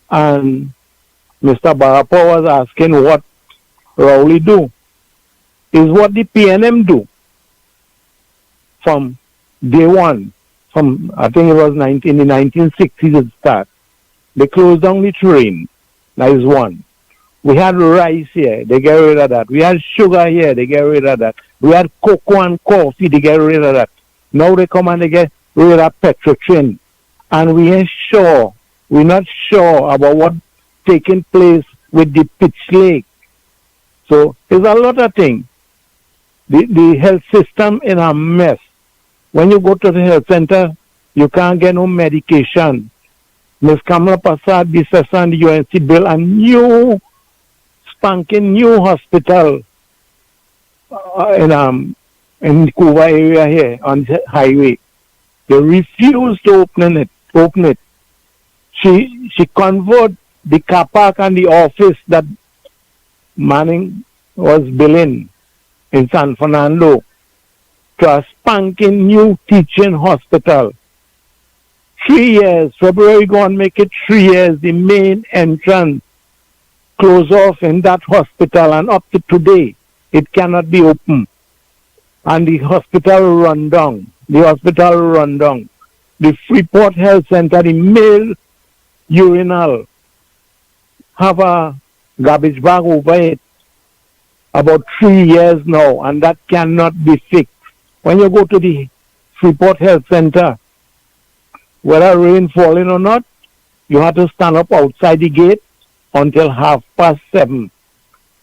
And Mr. Barapa was asking what Rowley do. Is what the PNM do from day one. From, I think it was in the 1960s it started. They closed down the train. That is one. We had rice here, they get rid of that. We had sugar here, they get rid of that. We had cocoa and coffee, they get rid of that. Now they come and they get rid of Petrotrin. And we're not sure about what's taking place with the pitch lake. So there's a lot of things. The health system in a mess. When you go to the health center, you can't get no medication. Ms. Kamala Prasad Bisesa and the UNC built a new, spanking new hospital in Kuva area here on the highway. They refused to open it. She converted the car park and the office that Manning was building in San Fernando to a spanking new teaching hospital. 3 years, February gone make it 3 years, the main entrance closed off in that hospital, and up to today, it cannot be open. And the hospital run down. The Freeport Health Center, the male urinal, have a garbage bag over it about 3 years now, and that cannot be fixed. When you go to the Freeport Health Center, whether rain falling or not, you have to stand up outside the gate until 7:30.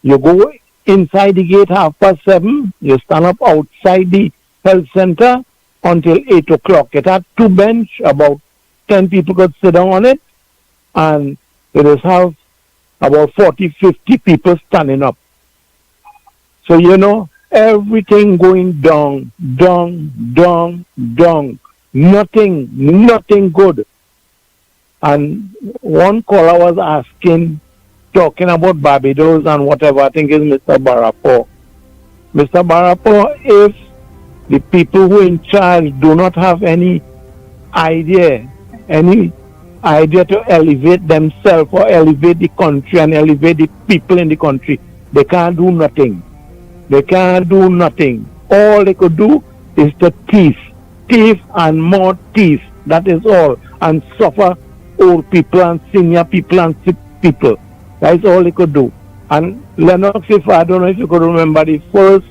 You go inside the gate 7:30, you stand up outside the health center until 8 o'clock. It had 2 bench, about 10 people could sit down on it, and it is have about 40, 50 people standing up. So, everything going down. Nothing good. And one caller was talking about Barbados and whatever, I think is Mr. Barapo. Mr. Barapo, if the people who in charge do not have any idea to elevate themselves or elevate the country and elevate the people in the country, they can't do nothing. All they could do is to thief and more thief. That is all. And suffer old people and senior people and sick people. That is all they could do. And Lennox, I don't know if you could remember the first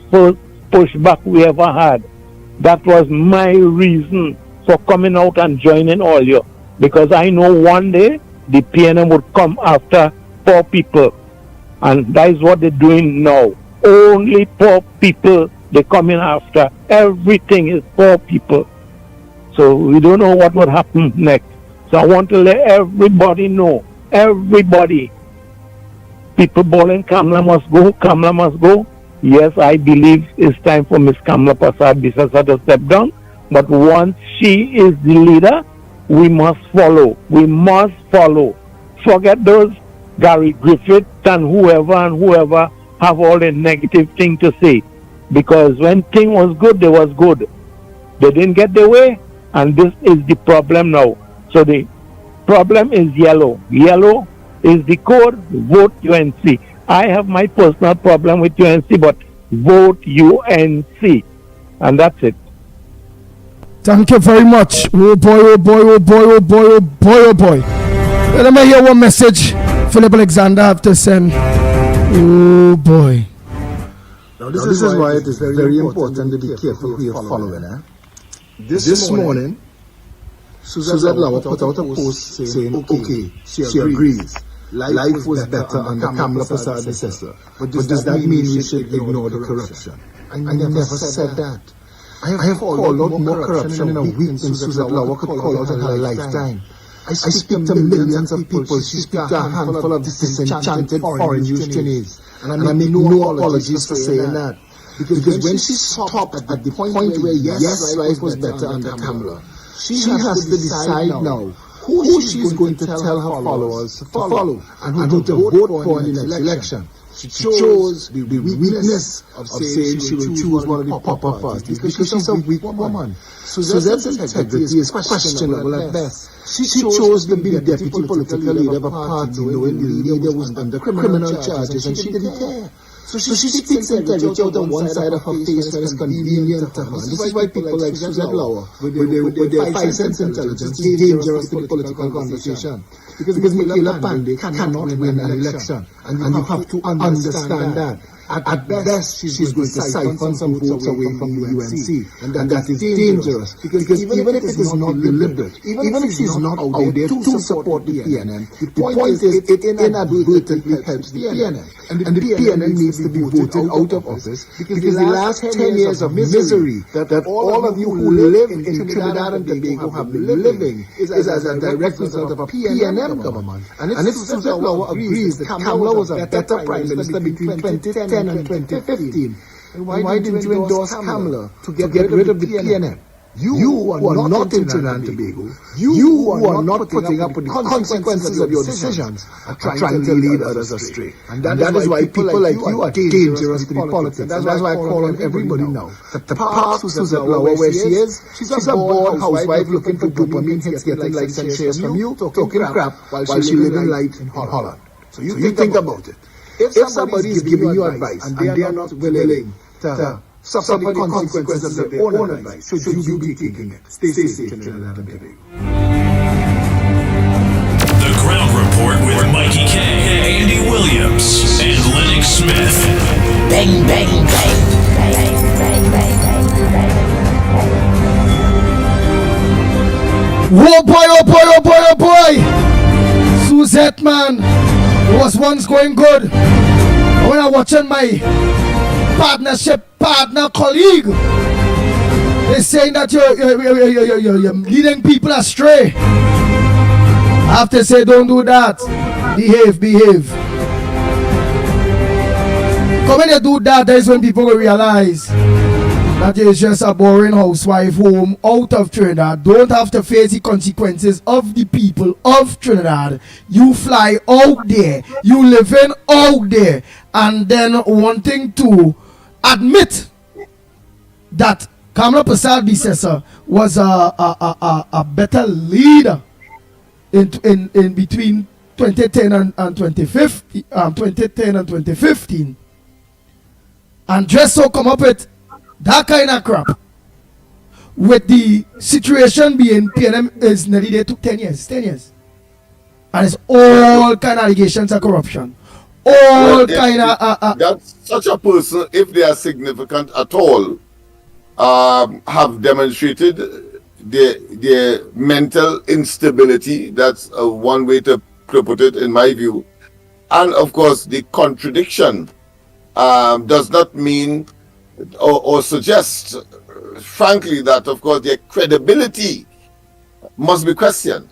pushback we ever had. That was my reason for coming out and joining all you. Because I know one day the PNM would come after poor people. And that is what they're doing now. Only poor people they're coming after. Everything is poor people. So we don't know what would happen next. So I want to let everybody know. Everybody. People bawling, Kamala must go. Yes, I believe it's time for Miss Kamala Prasad Bisesa to step down. But once she is the leader, we must follow. Forget those Gary Griffith and whoever have all the negative thing to say. Because when thing was good, they was good. They didn't get their way, and this is the problem now. So the problem is yellow. Yellow is the code. Vote UNC. I have my personal problem with UNC, but vote UNC. And that's it. Thank you very much. Oh boy. Let me hear one message Philip Alexander have to send. Oh boy. Now this is why it is very important to be careful who you're following. This morning, Suzette Lauer put out a post saying, okay, she agrees. Life was better under Kamala Prasad Bisesa. But does that mean we should ignore the corruption? I never said that. I have called out more corruption in a week than Suzette Lauer could call out in her lifetime. I speak to millions of people. She speaks to a handful of disenchanted foreign Houstonians. And I make no apologies for saying that. Because when she stopped at the point where yes, life was better under Kamala, she has to decide now who she's going to tell her followers to follow and who to vote for in the next election. She chose the weakness of saying she will choose one of the pop-up parties because she's a weak woman. Suzette's integrity is questionable at best. She chose to be the deputy political leader of a party knowing the leader was under criminal charges and she didn't care. So she speaks integrity out on one side of her face when it's convenient to her. This is why people like Suzette Lauer, with their 5 cents intelligence, is dangerous to the political conversation. Because Michaela Pandey cannot win an election. And you have to understand that. At best, she's going to siphon some votes away from the UNC, and that is dangerous because even if it is not deliberate, even if she's not out there to support the PNM, the point is it inadvertently helps the PNM, and the PNM needs to be voted out of office because the last 10 years of misery that all of you who live in Trinidad and Tobago have been living is as a direct result of a PNM government. And if Susan Lower agrees that Kamala was a better prime minister between 2010 and 2015, and why didn't you endorse Kamala to get rid of the PNM? You who are not in Trinidad and Tobago, you who are not putting up with the consequences of your decisions, are trying to lead others astray. And that is why people like you are dangerous to the politics. And that's why I call on everybody now to park Susan Lower where she is. She's a bored housewife looking for dopamine hits, getting likes and shares from you, talking crap while she living light in Holland. So you think about it. If somebody is giving you advice and they are not willing to suffer the consequences of their own advice, should you be taking it? Stay safe in Trinidad and Tobago. The Ground Report with Mikey K, Andy Williams, and Lennox Smith. Bang, bang, bang. Whoa, boy, oh boy, oh boy, oh boy! Suzette, man, it was once going good. When I watching my partner, colleague, they're saying that you're leading people astray. I have to say, don't do that. Behave. Because when you do that, that is when people will realize that you're just a boring housewife home out of Trinidad. Don't have to face the consequences of the people of Trinidad. You fly out there, you live in out there, and then wanting to admit that Kamala Prasad Bisesa was a better leader in between 2010 and 2015, and just so come up with that kind of crap, with the situation being PNM is nearly there, took 10 years, and it's all kind of allegations of corruption, all kind of that such a person, if they are significant at all, have demonstrated their mental instability. That's one way to put it, in my view. And of course, the contradiction does not mean or suggest, frankly, that of course their credibility must be questioned.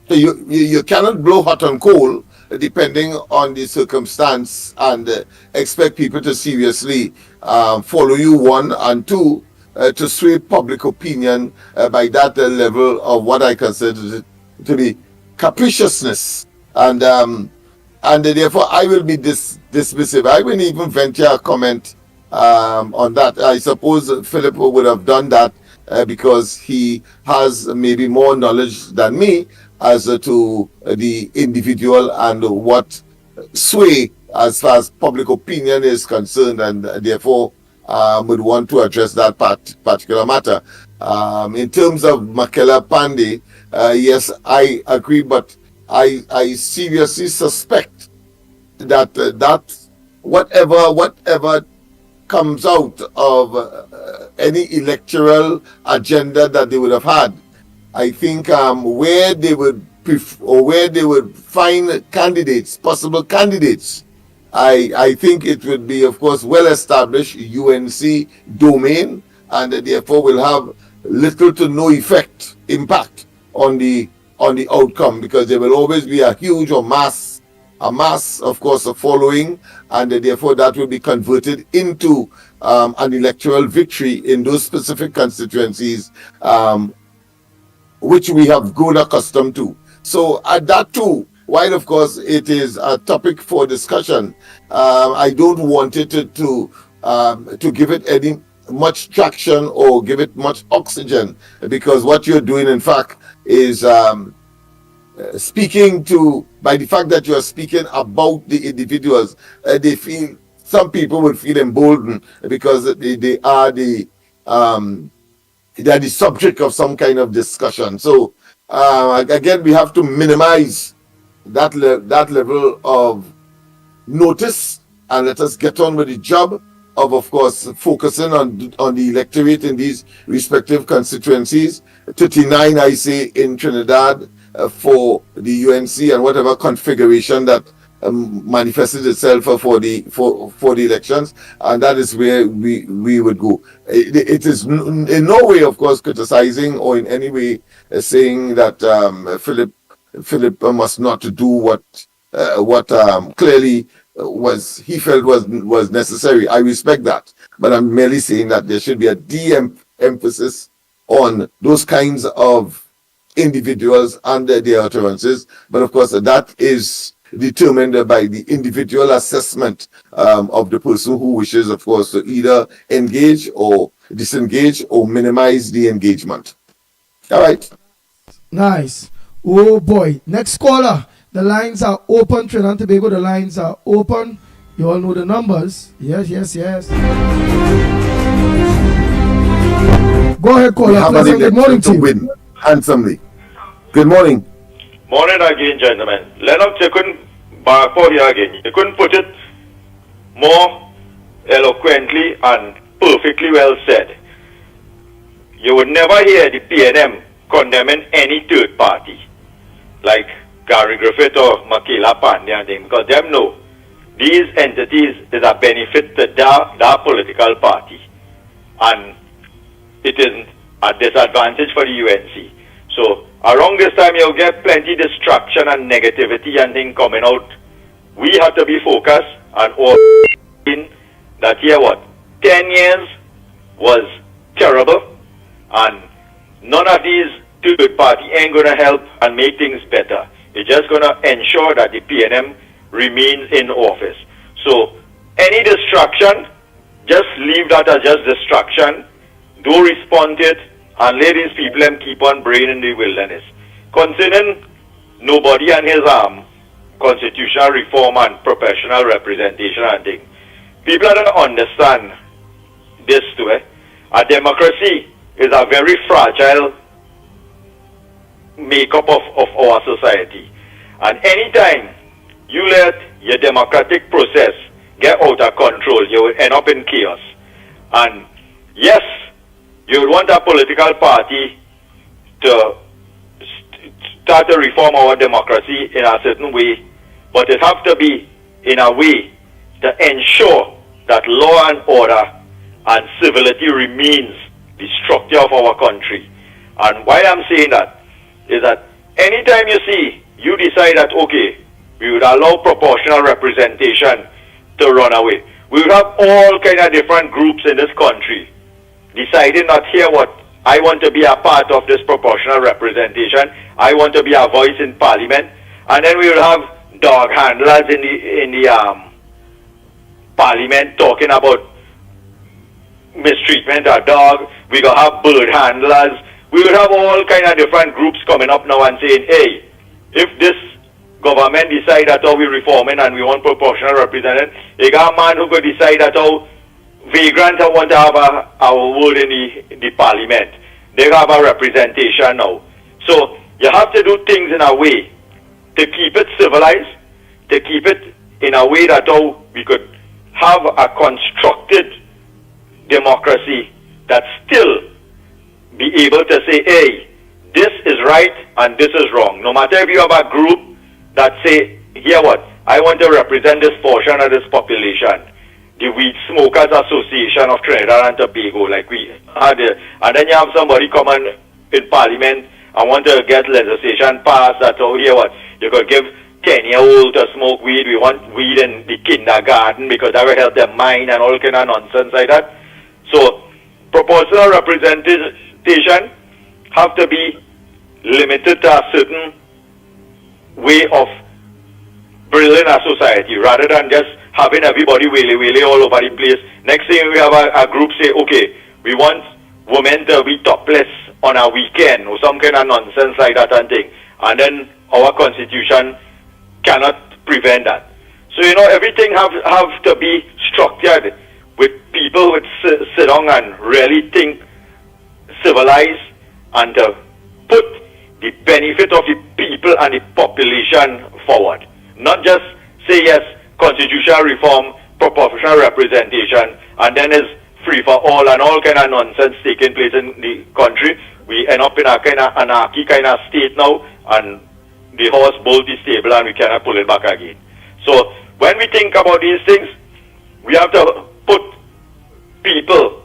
So you cannot blow hot and cold depending on the circumstance and expect people to seriously follow you, one, and two, to sway public opinion by that level of what I consider to be capriciousness. And therefore I will be dismissive. I wouldn't even venture a comment on that. I suppose Philip would have done that because he has maybe more knowledge than me as to the individual and what sway as far as public opinion is concerned, and therefore would want to address that particular matter. In terms of Makela Pandey, yes, I agree, but I seriously suspect that whatever comes out of any electoral agenda that they would have had, I think where they would find candidates, possible candidates, I think it would be, of course, well-established UNC domain, and therefore will have little to no impact on the outcome, because there will always be a huge or mass, of course, a following, and therefore that will be converted into an electoral victory in those specific constituencies, which we have grown accustomed to. So at that too, while of course it is a topic for discussion, I don't want it to give it any much traction or give it much oxygen, because what you're doing, in fact, is speaking to, by the fact that you are speaking about the individuals, some people will feel emboldened because they are the subject of some kind of discussion. So again, we have to minimize that level of notice and let us get on with the job of course, focusing on the electorate in these respective constituencies. 39, I say, in Trinidad for the UNC and whatever configuration that manifested itself for the elections, and that is where we would go. It is in no way, of course, criticizing or in any way saying that Philip must not do what clearly he felt was necessary. I respect that, but I'm merely saying that there should be a de-emphasis on those kinds of individuals and their utterances. But of course, that is determined by the individual assessment of the person who wishes, of course, to either engage or disengage or minimize the engagement. All right. Nice. Oh boy. Next caller. The lines are open, Trinidad and Tobago. The lines are open. You all know the numbers. Yes. Go ahead, caller. Pleasant good morning to you. Win handsomely. Good morning. Morning again, gentlemen. Lennox, you couldn't back for here again. You couldn't put it more eloquently and perfectly well said. You would never hear the PNM condemning any third party, like Gary Griffith or Makela Pandya and them, because them know these entities is a benefit to that political party, and it is a disadvantage for the UNC. So around this time you'll get plenty distraction and negativity and things coming out. We have to be focused and all that 10 years was terrible, and none of these third party ain't gonna help and make things better. It's just going to ensure that the PNM remains in office. So any distraction, just leave that as just distraction. Don't respond to it and let these people keep on braying in the wilderness. Concerning nobody and his constitutional reform and professional representation and things, people don't understand this too. A democracy is a very fragile makeup of our society, and anytime you let your democratic process get out of control, you will end up in chaos. And yes, you would want a political party to start to reform our democracy in a certain way, but it has to be in a way to ensure that law and order and civility remains the structure of our country. And why I'm saying that is that anytime you decide that, okay, we would allow proportional representation to run away, we would have all kind of different groups in this country deciding that here what, I want to be a part of this proportional representation, I want to be a voice in parliament, and then we will have dog handlers in the parliament talking about mistreatment of dog. We will have bird handlers. We will have all kind of different groups coming up now and saying, hey, if this government decide that how we reforming and we want proportional representation, you got a man who could decide that how vagrants want to have our word in the parliament. They have a representation now. So you have to do things in a way to keep it civilized, to keep it in a way that how we could have a constructed democracy that still be able to say, hey, this is right and this is wrong. No matter if you have a group that say, here what, I want to represent this portion of this population, the Weed Smokers Association of Trinidad and Tobago, like we had, and then you have somebody come in parliament and want to get legislation passed that, oh, here what, you could give 10-year-old to smoke weed, we want weed in the kindergarten because that will help their mind and all kind of nonsense like that. So proportional representation have to be limited to a certain way of building a society rather than just having everybody willy-willy all over the place. Next thing we have a group say, okay, we want women to be topless on a weekend or some kind of nonsense like that and thing. And then our constitution cannot prevent that. So, everything have to be structured with people who sit down and really think civilized and to put the benefit of the people and the population forward. Not just say yes, constitutional reform, proportional representation, and then it's free for all and all kind of nonsense taking place in the country. We end up in a kind of anarchy kind of state now, and the horse bolt is stable and we cannot pull it back again. So when we think about these things, we have to put people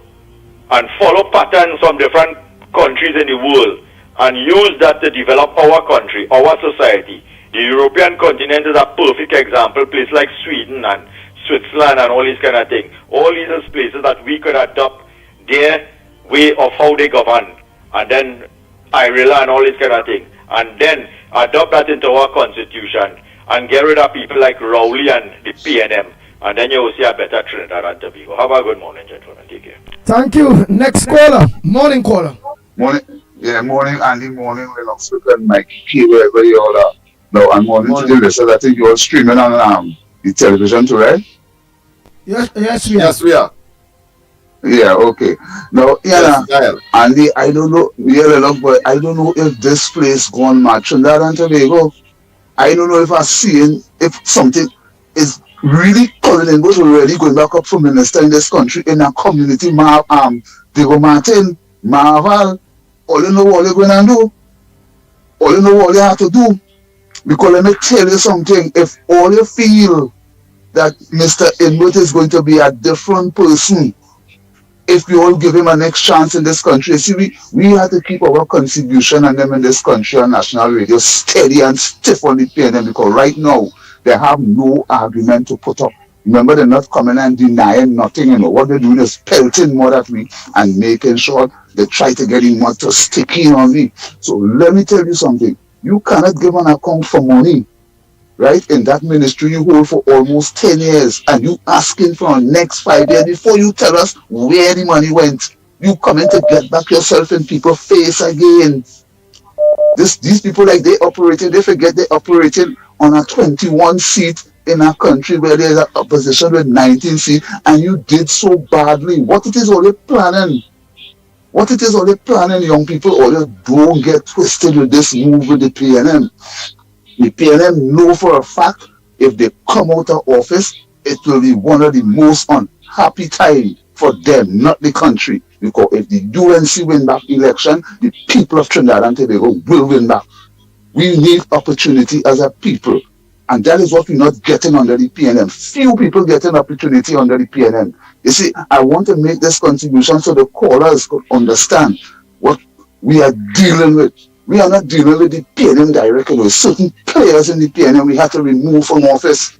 and follow patterns from different countries in the world and use that to develop our country, our society. The European continent is a perfect example, places like Sweden and Switzerland and all these kind of things. All these are places that we could adopt their way of how they govern, and then IRELA and all these kind of things, and then adopt that into our constitution and get rid of people like Rowley and the PNM, and then you will see a better Trinidad and Tobago. Have a good morning, gentlemen. Take care. Thank you. Next caller. Morning caller. Morning. Yeah, morning, Andy. Morning, Lennox and Mickie, wherever you all are. No, I'm morning to the listeners. I think you're streaming on the television too, right? Yes, we are. Yes, we are. Yeah, okay. Now, Andy, I don't know, but I don't know if this place gone mad. Trinidad and Tobago, I don't know if I'm seeing if something is really calling in, but already going back up for minister in this country in a community, Diego Martin, Marval, all you know what you're going to do, all you know what you have to do. Because let me tell you something, if all you feel that Mr. Inwood is going to be a different person, if we all give him a next chance in this country, see, we have to keep our contribution and them in this country on national radio steady and stiff on the PNM, because right now they have no argument to put up. Remember, they're not coming and denying nothing, you know. What they're doing is pelting more at me and making sure they try to get him more to stick in on me. So let me tell you something. You cannot give an account for money, right? In that ministry you hold for almost 10 years, and you asking for the next 5 years before you tell us where the money went. You coming to get back yourself in people's face again. These people, like they forget they operating on a 21 seat in a country where there's an opposition with 19 seats, and you did so badly. What it is only planning. What it is only planning, young people, or you don't get twisted with this move with the PNM. The PNM know for a fact if they come out of office, it will be one of the most unhappy time for them, not the country. Because if the UNC win back election, the people of Trinidad and Tobago will win back. We need opportunity as a people. And that is what we're not getting under the PNM. Few people getting opportunity under the PNM. You see, I want to make this contribution so the callers could understand what we are dealing with. We are not dealing with the PNM directly. With certain players in the PNM we have to remove from office.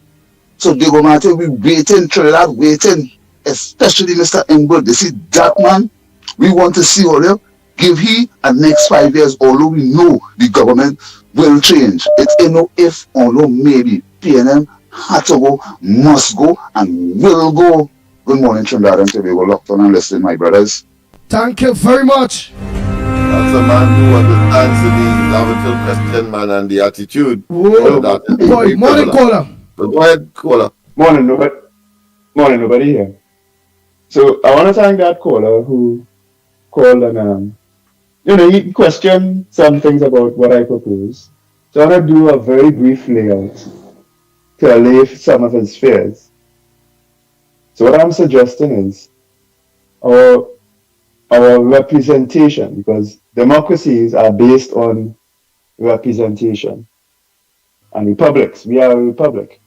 So Diego Martin, we waiting, Trinidad waiting, especially Mr. Engberg. You see that man, we want to see all them. Give he a next 5 years, although we know the government will change. It's no if or no maybe. PNM had to go, must go, and will go. Good morning, Trinidad and Tobago. Locked on and listening, my brothers. Thank you very much. That's a man who understands the Lavatil question, man, and the attitude. Boy, morning caller. Go ahead, caller. Morning, nobody here. So I want to thank that caller who called and he questioned some things about what I propose. So I want to do a very brief layout to allay some of his fears. So what I'm suggesting is our representation, because democracies are based on representation. And republics, we are a republic.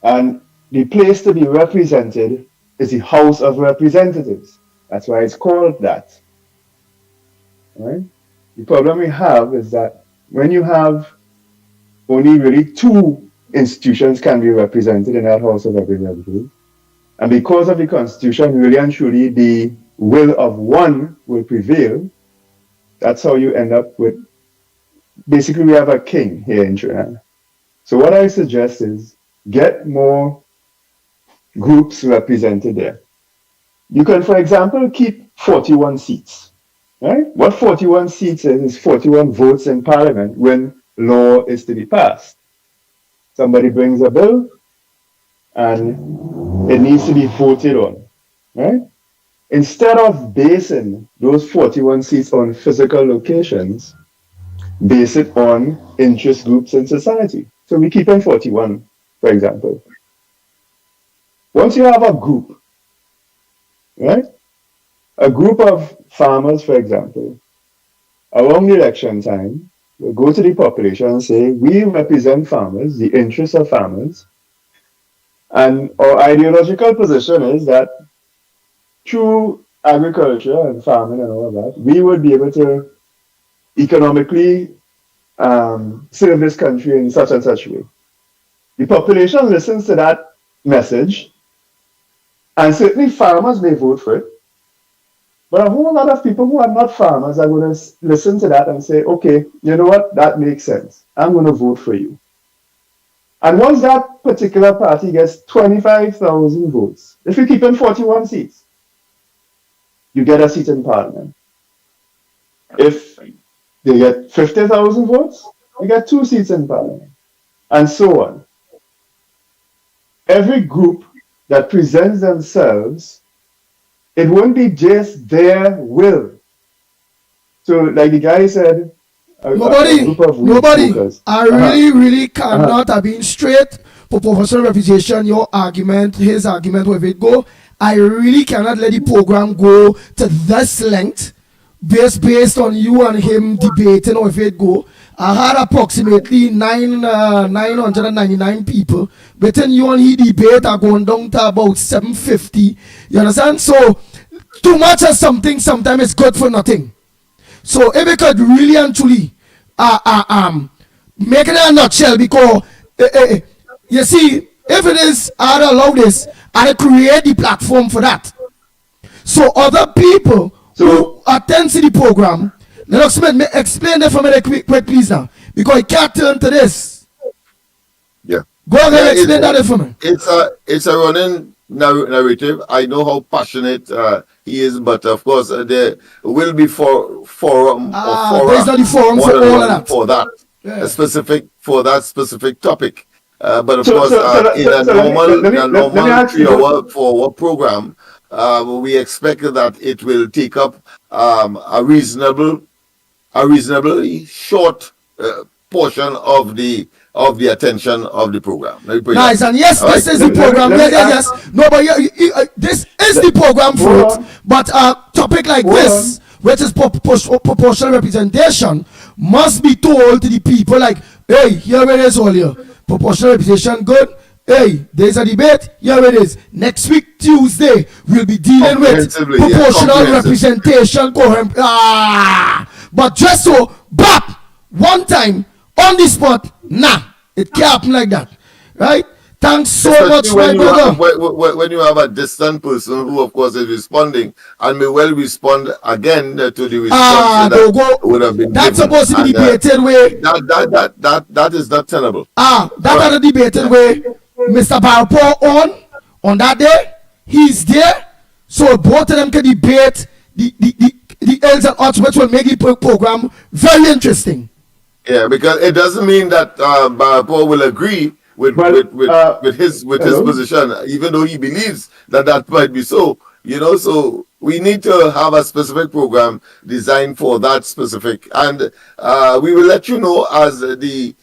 And the place to be represented is the House of Representatives. That's why it's called that. Right? The problem we have is that when you have only really two institutions can be represented in that House of Representatives, and because of the Constitution, really and truly the will of one will prevail, that's how you end up with, basically we have a king here in Trinidad. So what I suggest is get more groups represented there. You can, for example, keep 41 seats. Right? What 41 seats is 41 votes in Parliament when law is to be passed. Somebody brings a bill and it needs to be voted on. Right? Instead of basing those 41 seats on physical locations, base it on interest groups in society. So we keep in 41, for example. Once you have a group, right? A group of farmers, for example, around the election time, will go to the population and say, we represent farmers, the interests of farmers, and our ideological position is that through agriculture and farming and all of that, we would be able to economically serve this country in such and such way. The population listens to that message, and certainly farmers may vote for it, but a whole lot of people who are not farmers are going to listen to that and say, okay, you know what, that makes sense. I'm going to vote for you. And once that particular party gets 25,000 votes, if you keep in 41 seats, you get a seat in parliament. If they get 50,000 votes, you get 2 seats in parliament, and so on. Every group that presents themselves, it won't be just their will. So, like the guy said, Nobody. I really cannot have been straight for professional representation. Your argument, his argument, wherever it go. I really cannot let the program go to this length based on you and him debating or if it go. I had approximately 999 people. Between you and he debate are going down to about 750. You understand? So too much of something sometimes is good for nothing. So if we could really and truly make it in a nutshell, because you see, if it is I'd allow this, I'd create the platform for that. So other people who attend to the program, Lennox Smith, explain that for me quick please now, because I can't turn to this. Yeah. Go ahead and explain that for me. It's a running narrative. I know how passionate he is, but of course there will be forum there's not the forum for all of that. For that specific topic. But of course, in a normal 3-hour 4-hour program, we expect that it will take up a reasonably short portion of the attention of the program. Nice, and yes, this is the program. Yes. No, but this is the program for it. But a topic like this, which is proportional representation, must be told to the people like, hey, here it is all here. Proportional representation, good. Hey, there's a debate. Here it is. Next week, Tuesday, we'll be dealing with proportional representation. But just so, one time, on the spot, it can't happen like that. Right? Thanks so much, my brother. When you have a distant person who, of course, is responding and may well respond again to the response that would have been that's given. Supposed to be debated way. That is not tenable. That are the debated way. Mr. Barpo on that day, he's there, so both of them can debate the ends and outs, which will make the program very interesting. Yeah, because it doesn't mean that Barpo will agree with his position, even though he believes that might be so. So we need to have a specific program designed for that specific, and we will let you know as the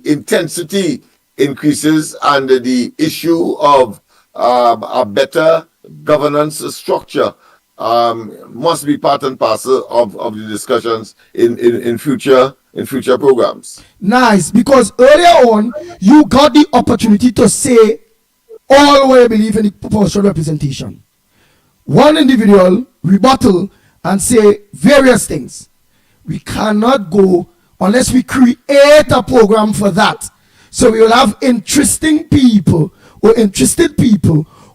intensity increases and the issue of a better governance structure must be part and parcel of the discussions in future programs. Nice, because earlier on you got the opportunity to say all what you believe in the proportional representation. One individual rebuttal and say various things. We cannot go unless we create a program for that. So we will have interested people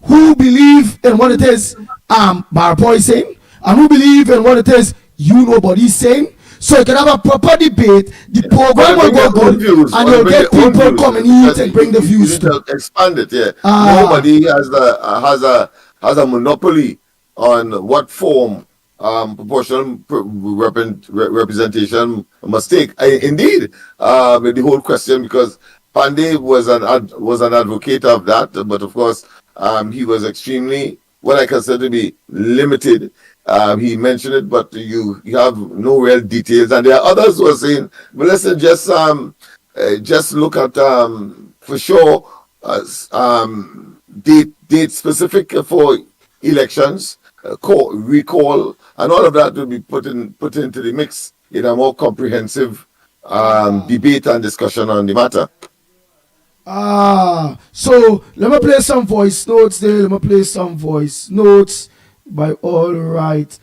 who believe in what it is Barpo is saying, and who believe in what it is nobody's saying. So you can have a proper debate. The program will go good, and you'll get people coming in and bring the views to expand it. Yeah, nobody has a monopoly on what form proportional representation must take. Indeed, the whole question, because Pandey was an advocate of that, but of course he was extremely what I consider to be limited. He mentioned it, but you have no real details, and there are others who are saying, "Well, listen, just look at for sure date specific for elections, recall, and all of that will be put into the mix in a more comprehensive debate and discussion on the matter. So let me play some voice notes there. Let me play some voice notes by All Right.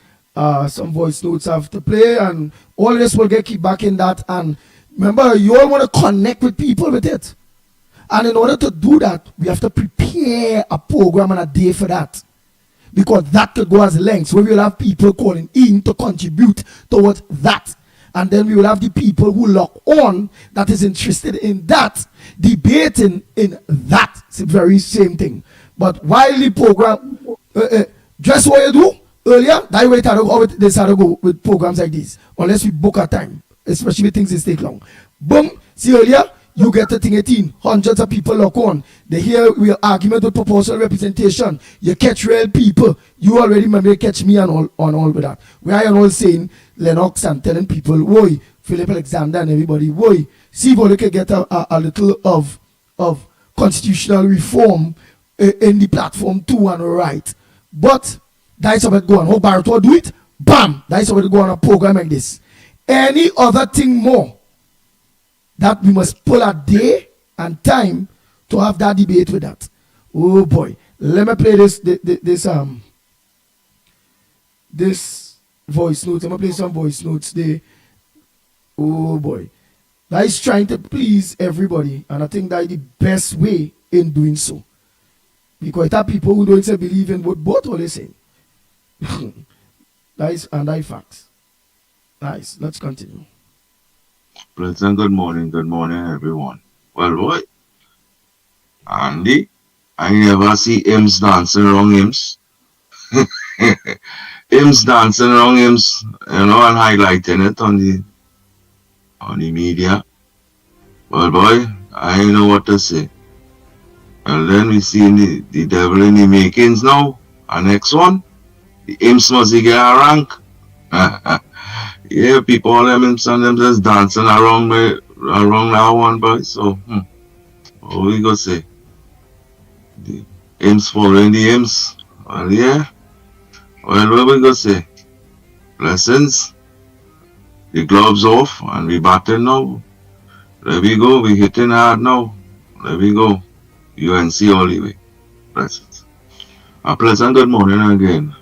Some voice notes I have to play, and all this will get keep back in that. And remember, you all want to connect with people with it. And in order to do that, we have to prepare a program and a day for that. Because that could go as lengths where we will have people calling in to contribute towards that. And then we will have the people who lock on that is interested in that, debating in that. It's the very same thing. But while the program, just what you do earlier, that way they start to go with programs like this. Unless we book a time, especially with things that take long. Boom, see earlier, you get the thing 18, hundreds of people lock on. They hear real argument with proportional representation. You catch real people. You already maybe catch me and all with that. Where I am all saying Lennox and telling people, woi, Philip Alexander and everybody, woi, see if we can get a little of constitutional reform in the platform too and right. But that is how it go on. How Barrett will do it? Bam! That is how it go on a program like this. Any other thing more that we must pull a day and time to have that debate with that. Oh boy. Let me play this voice notes. I'm gonna play some voice notes there. Oh boy. That is trying to please everybody, and I think that is the best way in doing so. Because there are people who don't say believe in what both are saying. That is facts. Nice. Let's continue. Pleasant good morning, everyone. Well, boy, Andy, I never see hymns dancing around hymns. Hymns dancing around hymns, and highlighting it on the media. Well, boy, I know what to say. And then we see the devil in the makings now. Our next one, the hymns must get a rank. Yeah, people, all them and them just dancing around that one, boy. So, what we gonna say? The hymns following the hymns. Well, yeah. Well, what we gonna say? Blessings. The gloves off, and we batting now. There we go. We hitting hard now. There we go. UNC all the way. Blessings. A pleasant good morning again.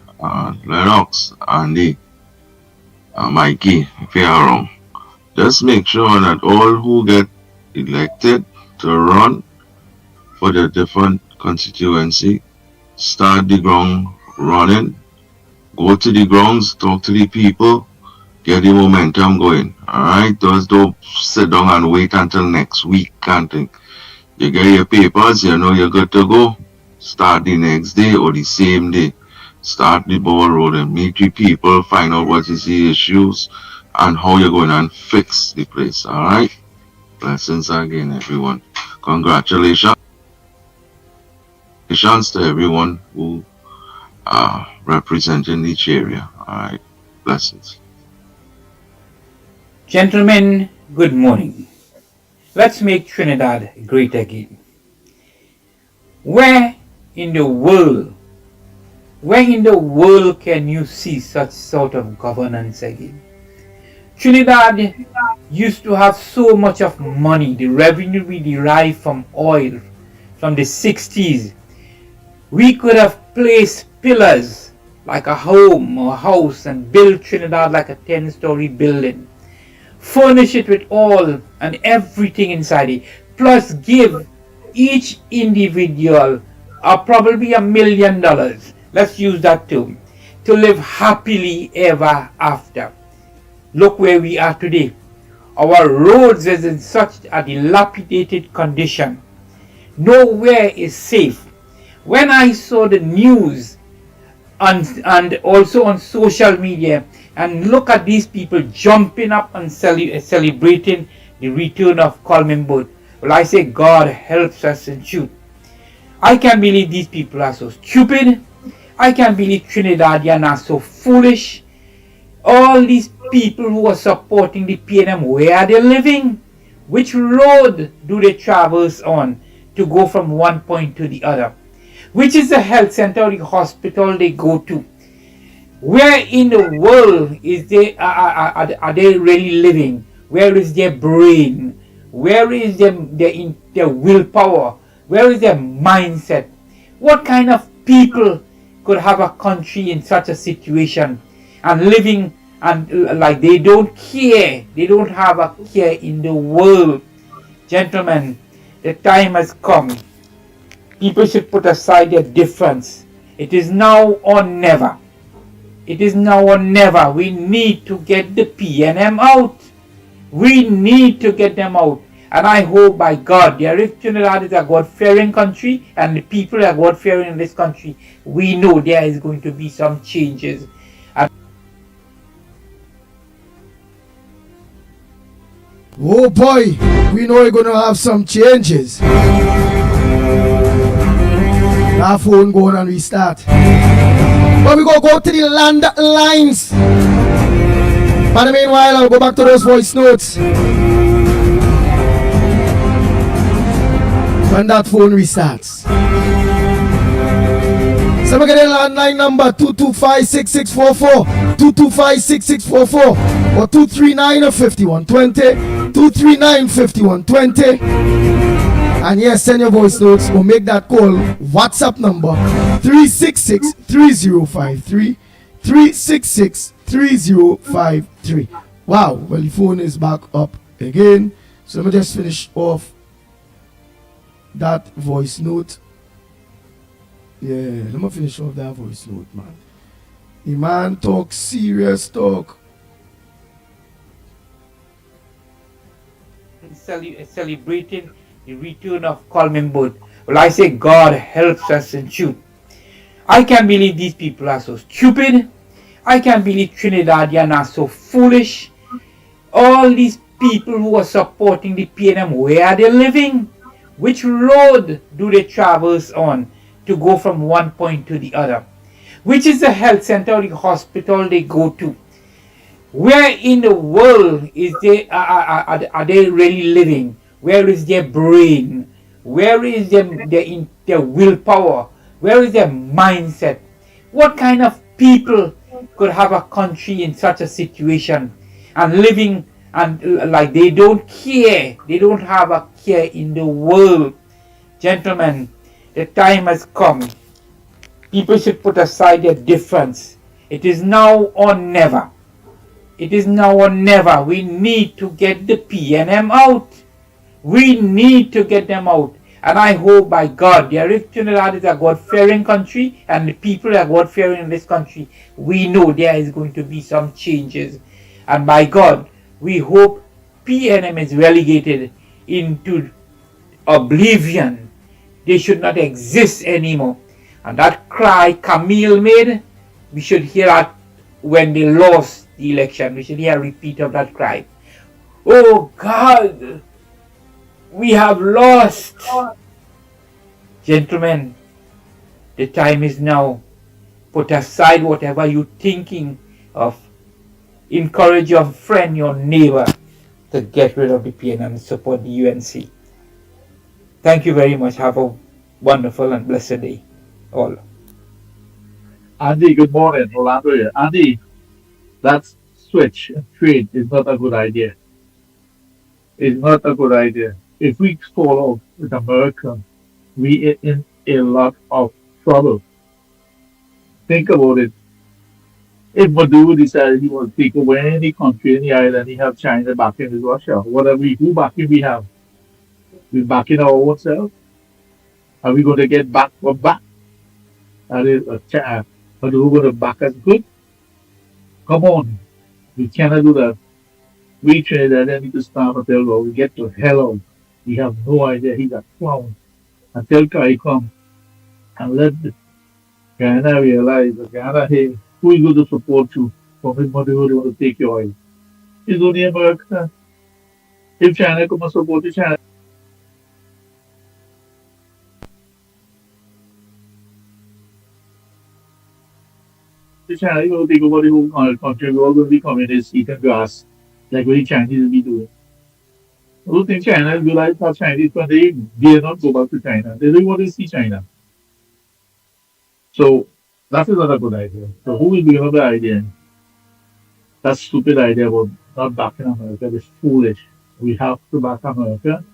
Lennox, Andy. Mickie, if you are wrong, just make sure that all who get elected to run for the different constituency start the ground running, go to the grounds, talk to the people, get the momentum going. Alright, just don't sit down and wait until next week. Can't think. You get your papers, you know you're good to go. Start the next day or the same day. Start the ball rolling, meet the people, find out what is the issues and how you're going to fix the place. Alright? Blessings again, everyone. Congratulations to everyone who are representing each area. Alright? Blessings. Gentlemen, good morning. Let's make Trinidad great again. Where in the world can you see such sort of governance again? Trinidad used to have so much of money, the revenue we derive from oil from the 60s. We could have placed pillars like a home or a house and build Trinidad like a 10-story building. Furnish it with all and everything inside it. Plus give each individual probably $1 million. Let's use that too. To live happily ever after. Look where we are today. Our roads is in such a dilapidated condition. Nowhere is safe. When I saw the news and also on social media and look at these people jumping up and celebrating the return of Coleman Boat, well, I say God helps us in truth. I can't believe these people are so stupid. I can't believe Trinidadians are so foolish. All these people who are supporting the PNM, where are they living? Which road do they traverse on to go from one point to the other? which is the health center or the hospital they go to. Where in the world is are they really living? Where is their brain? Where is their willpower? Where is their mindset? What kind of people could have a country in such a situation and living and like they don't care? They don't have a care in the world. Gentlemen, the time has come. People should put aside their difference. It is now or never. It is now or never. We need to get the PNM out. We need to get them out. And I hope by God, if Trinidad is a God-fearing country and the people are God-fearing in this country, we know there is going to be some changes. And oh boy, we know we're going to have some changes. Our phone going and restart. But we go to the land lines. But in the meanwhile, I'll go back to those voice notes. When that phone restarts. So we get a landline number 225-6644, 225-6644, or 239-5120, 239-5120. And yes, send your voice notes or make that call. WhatsApp number 366-3053, 366-3053. Wow, well the phone is back up again. So let me just finish off that voice note. Yeah, let me finish off that voice note, man. The man talk serious talk. Celebrating the return of Coleman Boat. Well, I say God helps us in truth. I can't believe these people are so stupid. I can't believe Trinidadians are so foolish. All these people who are supporting the PNM, where are they living? Which road do they traverse on to go from one point to the other? Which is the health center or the hospital they go to? Where in the world is are they really living? Where is their brain? Where is their willpower? Where is their mindset? What kind of people could have a country in such a situation and living and like they don't care? They don't have a care in the world. Gentlemen, the time has come. People should put aside their difference. It is now or never. It is now or never. We need to get the PNM out. We need to get them out. And I hope by God, if Trinidad is a God-fearing country and the people are God-fearing in this country, we know there is going to be some changes. And by God, we hope PNM is relegated into oblivion. They should not exist anymore. And that cry Camille made, we should hear that when they lost the election. We should hear a repeat of that cry. Oh God, we have lost. Gentlemen, the time is now. Put aside whatever you're thinking of. Encourage your friend, your neighbor to get rid of the PNM and support the UNC. Thank you very much. Have a wonderful and blessed day, all. Andy, good morning. Orlando here. Andy, that switch and trade is not a good idea. It's not a good idea. If we fall off with America, we are in a lot of trouble. Think about it. If Maduro decided he wants to take over any country in the island, he have China backing with Russia. Who backing we have? We backing our own self? Are we going to get back from back? Are Maduro going to back us good? Come on. We cannot do that. We Trinidad need to start and tell God, we get to hell out. We have no idea. He's a clown. Until Kai come and let Guyana realize that Guyana, hey, who is going to support you from his mother who want to take your oil? It's only America. If China come and support you, China. China is going to take over the whole country. We're all going to be communists eating grass like what the Chinese will be doing. I don't think China will be like how Chinese, but they dare not go back to China. They don't want to see China. So that is not a good idea. So who will give up the idea? That stupid idea about not backing America is foolish. We have to back America.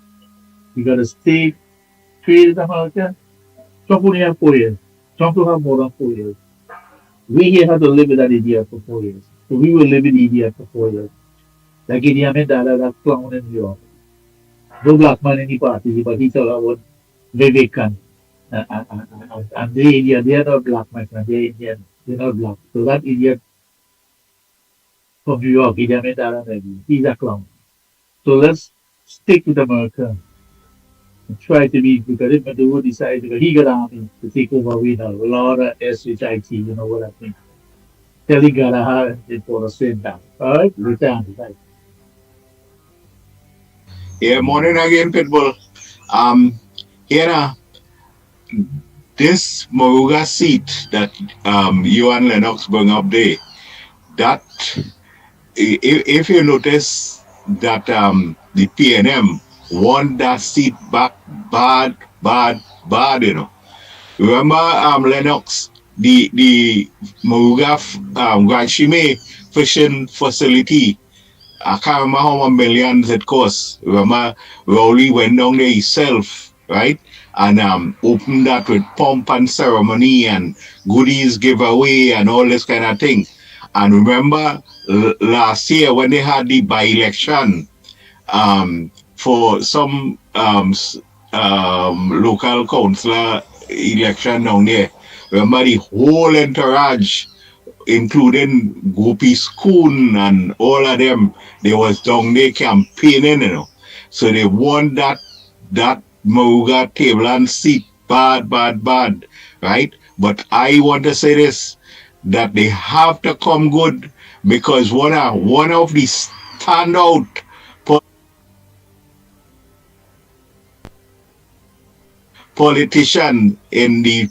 We got to stay trade with America. Trump only have 4 years. Trump will have more than 4 years. We here have to live with that idiot for 4 years. So we will live with the idiot for 4 years. Like Idi Amin Dada, that clown in New York. No black man in the party, but he talk about Vivekan. And they Indian, they are not black, my friend. They're Indian. They're not black. So that idiot from New York, Idi Amin Dada, maybe, he's a clown. So let's stick with America and try to be, because if Maduro decides, because he got army to take over, we know, a lot of SHIT, you know what I mean. Tell he got a hard for a straight down. All right? Return. Right. Yeah, morning again, Pitbull. Here now, this Moruga seat that you and Lennox bring up there, that if you notice that the PNM won that seat back bad, you know. Remember Lennox, the Moruga Granchime fishing facility, I can't remember how many millions it cost. Remember, Rowley went down there himself, right? And opened that with pomp and ceremony and goodies giveaway and all this kind of thing. And remember, last year when they had the by-election for some local councillor election down there, remember the whole entourage, including Gopi Schoon and all of them, they was down there campaigning, you know. So they won that Moruga table and seat bad, right? But I want to say this, that they have to come good, because one of the standout politicians in the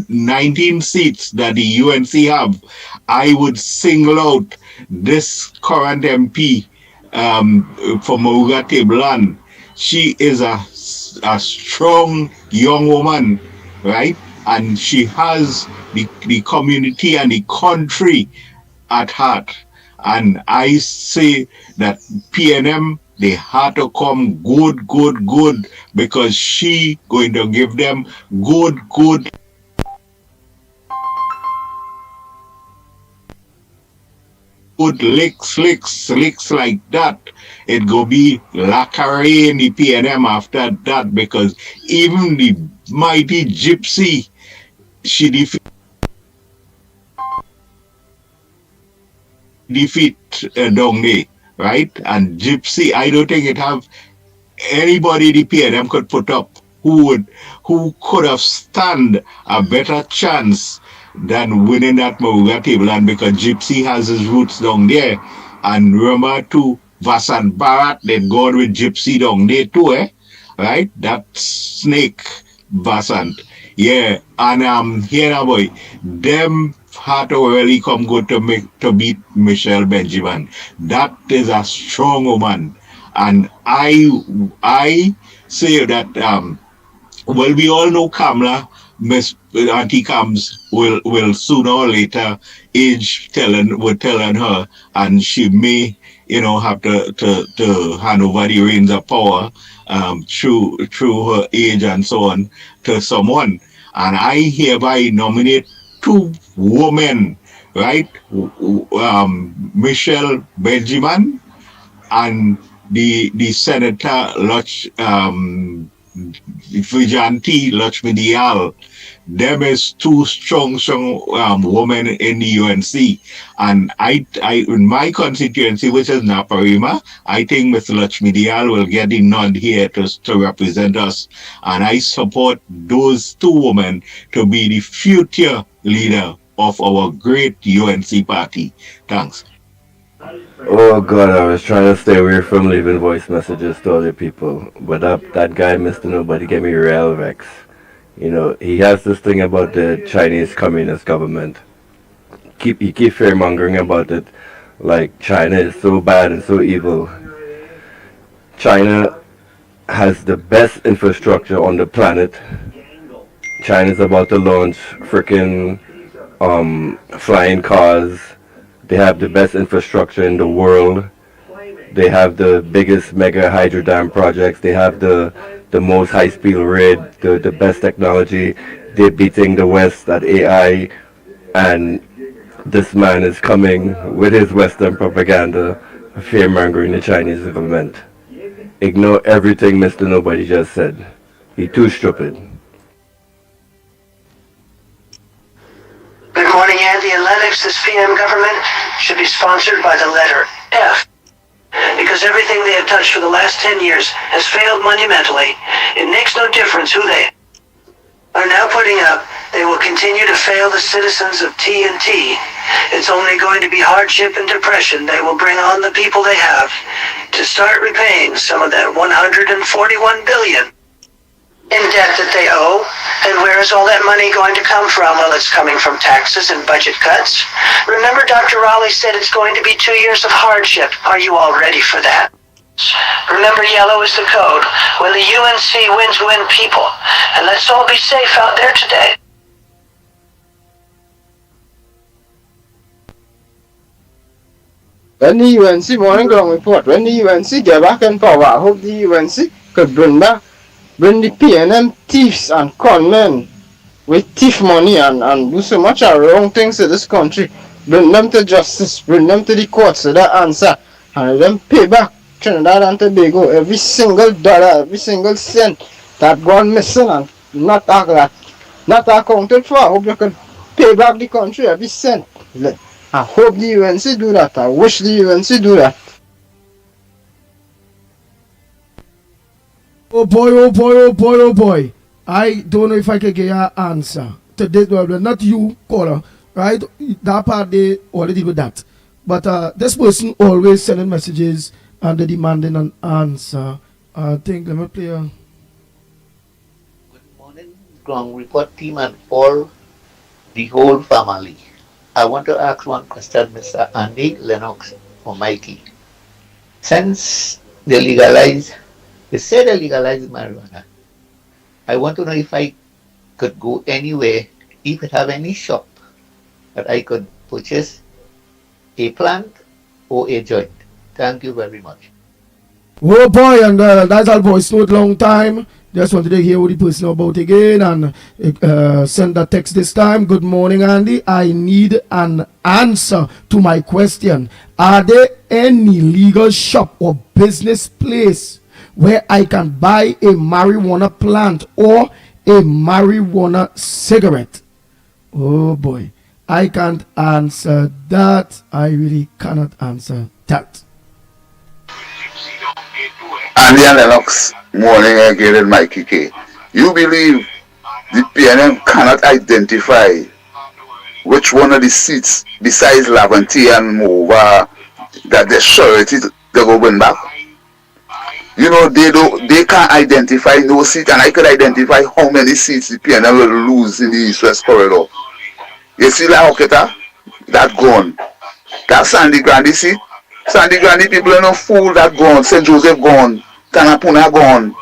19 seats that the UNC have, I would single out this current MP for Moruga Tablan. She is a strong young woman, right? And she has the community and the country at heart. And I say that PNM, they had to come good, because she going to give them good licks like that. It go be lacquer in the PNM after that, because even the mighty Gypsy, she defeat down there, right? And Gypsy, I don't think it have anybody the PNM could put up who could have stand a better chance than winning that Moruga table, and because Gypsy has his roots down there. And remember too, Vasant Bharat, they'd gone with Gypsy down there too, right? That snake Vasant. Yeah, and here now boy, them had to really come good to beat Michelle Benjamin. That is a strong woman. And I say that well, we all know Kamala, Miss Auntie Kams will sooner or later age telling her, and she may, you know, have to hand over the reins of power through her age and so on to someone. And I hereby nominate 2 women, right? Michelle Benjamin and the Senator Vijanti Lakshmi. Them is 2 strong women in the UNC, and I in my constituency, which is Naparima, I think Ms. Lakshmi will get the nod here to represent us, and I support those 2 women to be the future leader of our great UNC party. Thanks. Oh God, I was trying to stay away from leaving voice messages to other people, but that guy, Mr. Nobody, gave me real vex. You know, he has this thing about the Chinese Communist government. He keep fear-mongering about it, like China is so bad and so evil. China has the best infrastructure on the planet. China's about to launch freaking flying cars. They have the best infrastructure in the world. They have the biggest mega hydro dam projects. They have the most high speed rail, the best technology. They're beating the West at AI, and this man is coming with his Western propaganda, fear mongering the Chinese government. Ignore everything Mr. Nobody just said. He too stupid. Good morning, Andy and Lennox. This PM government should be sponsored by the letter F. Because everything they have touched for the last 10 years has failed monumentally. It makes no difference who they are now putting up. They will continue to fail the citizens of TNT. It's only going to be hardship and depression they will bring on the people they have to start repaying some of that $141 billion in debt that they owe. And where is all that money going to come from? Well, it's coming from taxes and budget cuts. Remember, Dr. Raleigh said it's going to be 2 years of hardship. Are you all ready for that? Remember, yellow is the code. When the UNC wins, win people. And let's all be safe out there today. When the UNC morning ground report, when the UNC get back in power, I hope the UNC could bring the PNM thieves and conmen with thief money and do so much of wrong things to this country. Bring them to justice, bring them to the courts so that answer, and let them pay back Trinidad and Tobago every single dollar, every single cent that gone missing and not accounted for. I hope you can pay back the country every cent. I hope the UNC do that. I wish the UNC do that. Oh boy, oh boy, oh boy, oh boy. I don't know if I can get an answer to this problem. Not you, caller, right? That part they already with that. But this person always sending messages and they demanding an answer. I think, let me play a... Ground report team and all the whole family. I want to ask one question, Mr. Andy, Lennox, or Mickie. Since they say they legalized marijuana, I want to know if I could go anywhere, if it have any shop that I could purchase a plant or a joint. Thank you very much. Oh boy, and that's all boys. Not long time. Just wanted to hear what the person about again and send that text this time. Good morning, Andy. I need an answer to my question. Are there any legal shop or business place where I can buy a marijuana plant or a marijuana cigarette? Oh boy, I can't answer that. I really cannot answer that. Andy and Lennox, morning again in Mickie K. You believe the PNM cannot identify which one of the seats besides Laventille and Mova that they're surety to go win back? You know, they can't identify no seat, and I could identify how many seats the PNM will lose in the East-West corridor. You see La Hoqueta? That gone. That Sandy Grande seat? Sandy Grande people are no fool, that gone. St. Joseph gone. Tanapuna gone.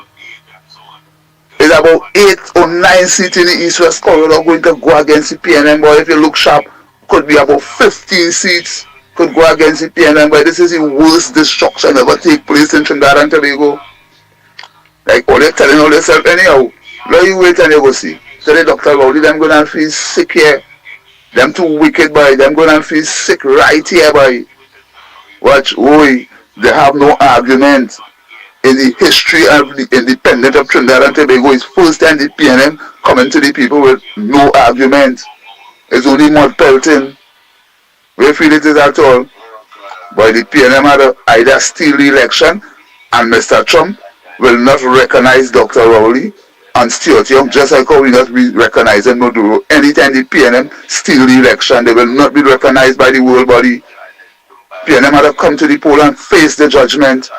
It's about 8 or 9 seats in the East-West corridor going to go against the PNM, but if you look sharp, could be about 15 seats could go against the PNM, but this is the worst destruction ever take place in Trinidad and Tobago. Like all they're telling all themselves anyhow. Let you wait and you go see. So the doctor about it, them going to feel sick here. Them too wicked boy, them going to feel sick right here boy. Watch, they have no argument. In the history of the independence of Trinidad and Tobago, it's first time the PNM coming to the people with no argument. It's only mud pelting. We feel it is at all. But the PNM had to either steal the election, and Mr. Trump will not recognize Dr. Rowley and Stuart Young, just like how we not be recognizing Maduro. Anytime the PNM steal the election, they will not be recognized by the world body. PNM had to come to the poll and face the judgment.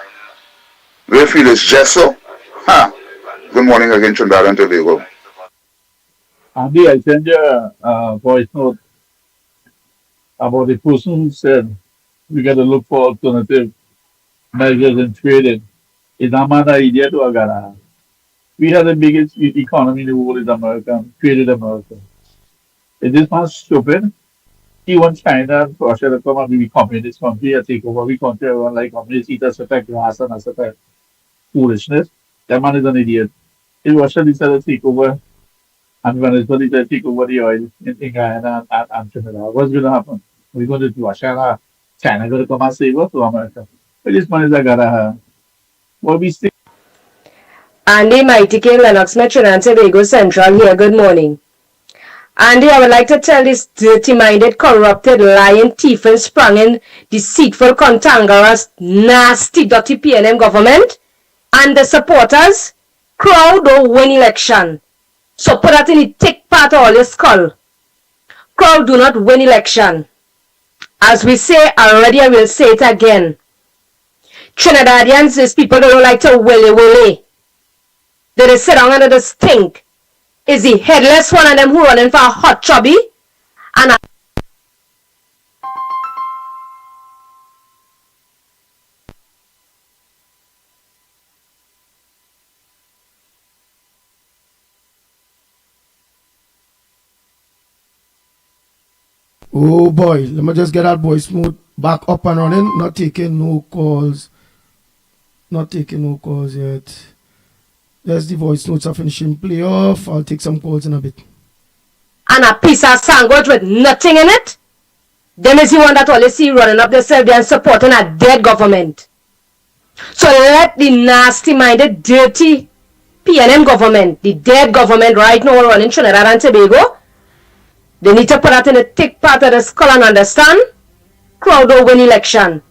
We feel it's just so. Good morning again, Trinidad and Tobago. Andy, I sent you a voice note about the person who said we got to look for alternative measures in trading. Is that man an idiot or a gana? we have the biggest economy in the world is America, created America. Is this man stupid? He wants China and Russia to come and be communist country and take over we country, everyone like communists eat us attack grass and us attack foolishness. That man is an idiot. If Russia decided to take over and Venezuela decided to take over the oil in Guyana and Trinidad, what's going to happen? We're going to do Russia and China going to come and save us to America. But this man is a garaha. What we see. Andy, Mickie K, Lennox, Metro and Tobago Central here. Good morning. Andy, I would like to tell this dirty-minded, corrupted, lying, thieving, sprung-in, deceitful, cantankerous, nasty, dirty PNM government and the supporters, crowd don't win election. So put that in the thick part of all your skull. Crowd do not win election. As we say already, I will say it again. Trinidadians, these people don't like to willy-willy. They sit down under the stink. Is the headless one of them who running for a hot chubby? And oh boy, let me just get that voice mode back up and running. Not taking no calls. Not taking no calls yet. There's the voice notes are finishing play off. I'll take some calls in a bit. And a piece of sandwich with nothing in it? Them is the one that always see running up themselves and supporting a dead government. So let the nasty-minded, dirty PNM government, the dead government right now running Trinidad and Tobago, they need to put that in the thick part of the skull and understand, crowd don't win election.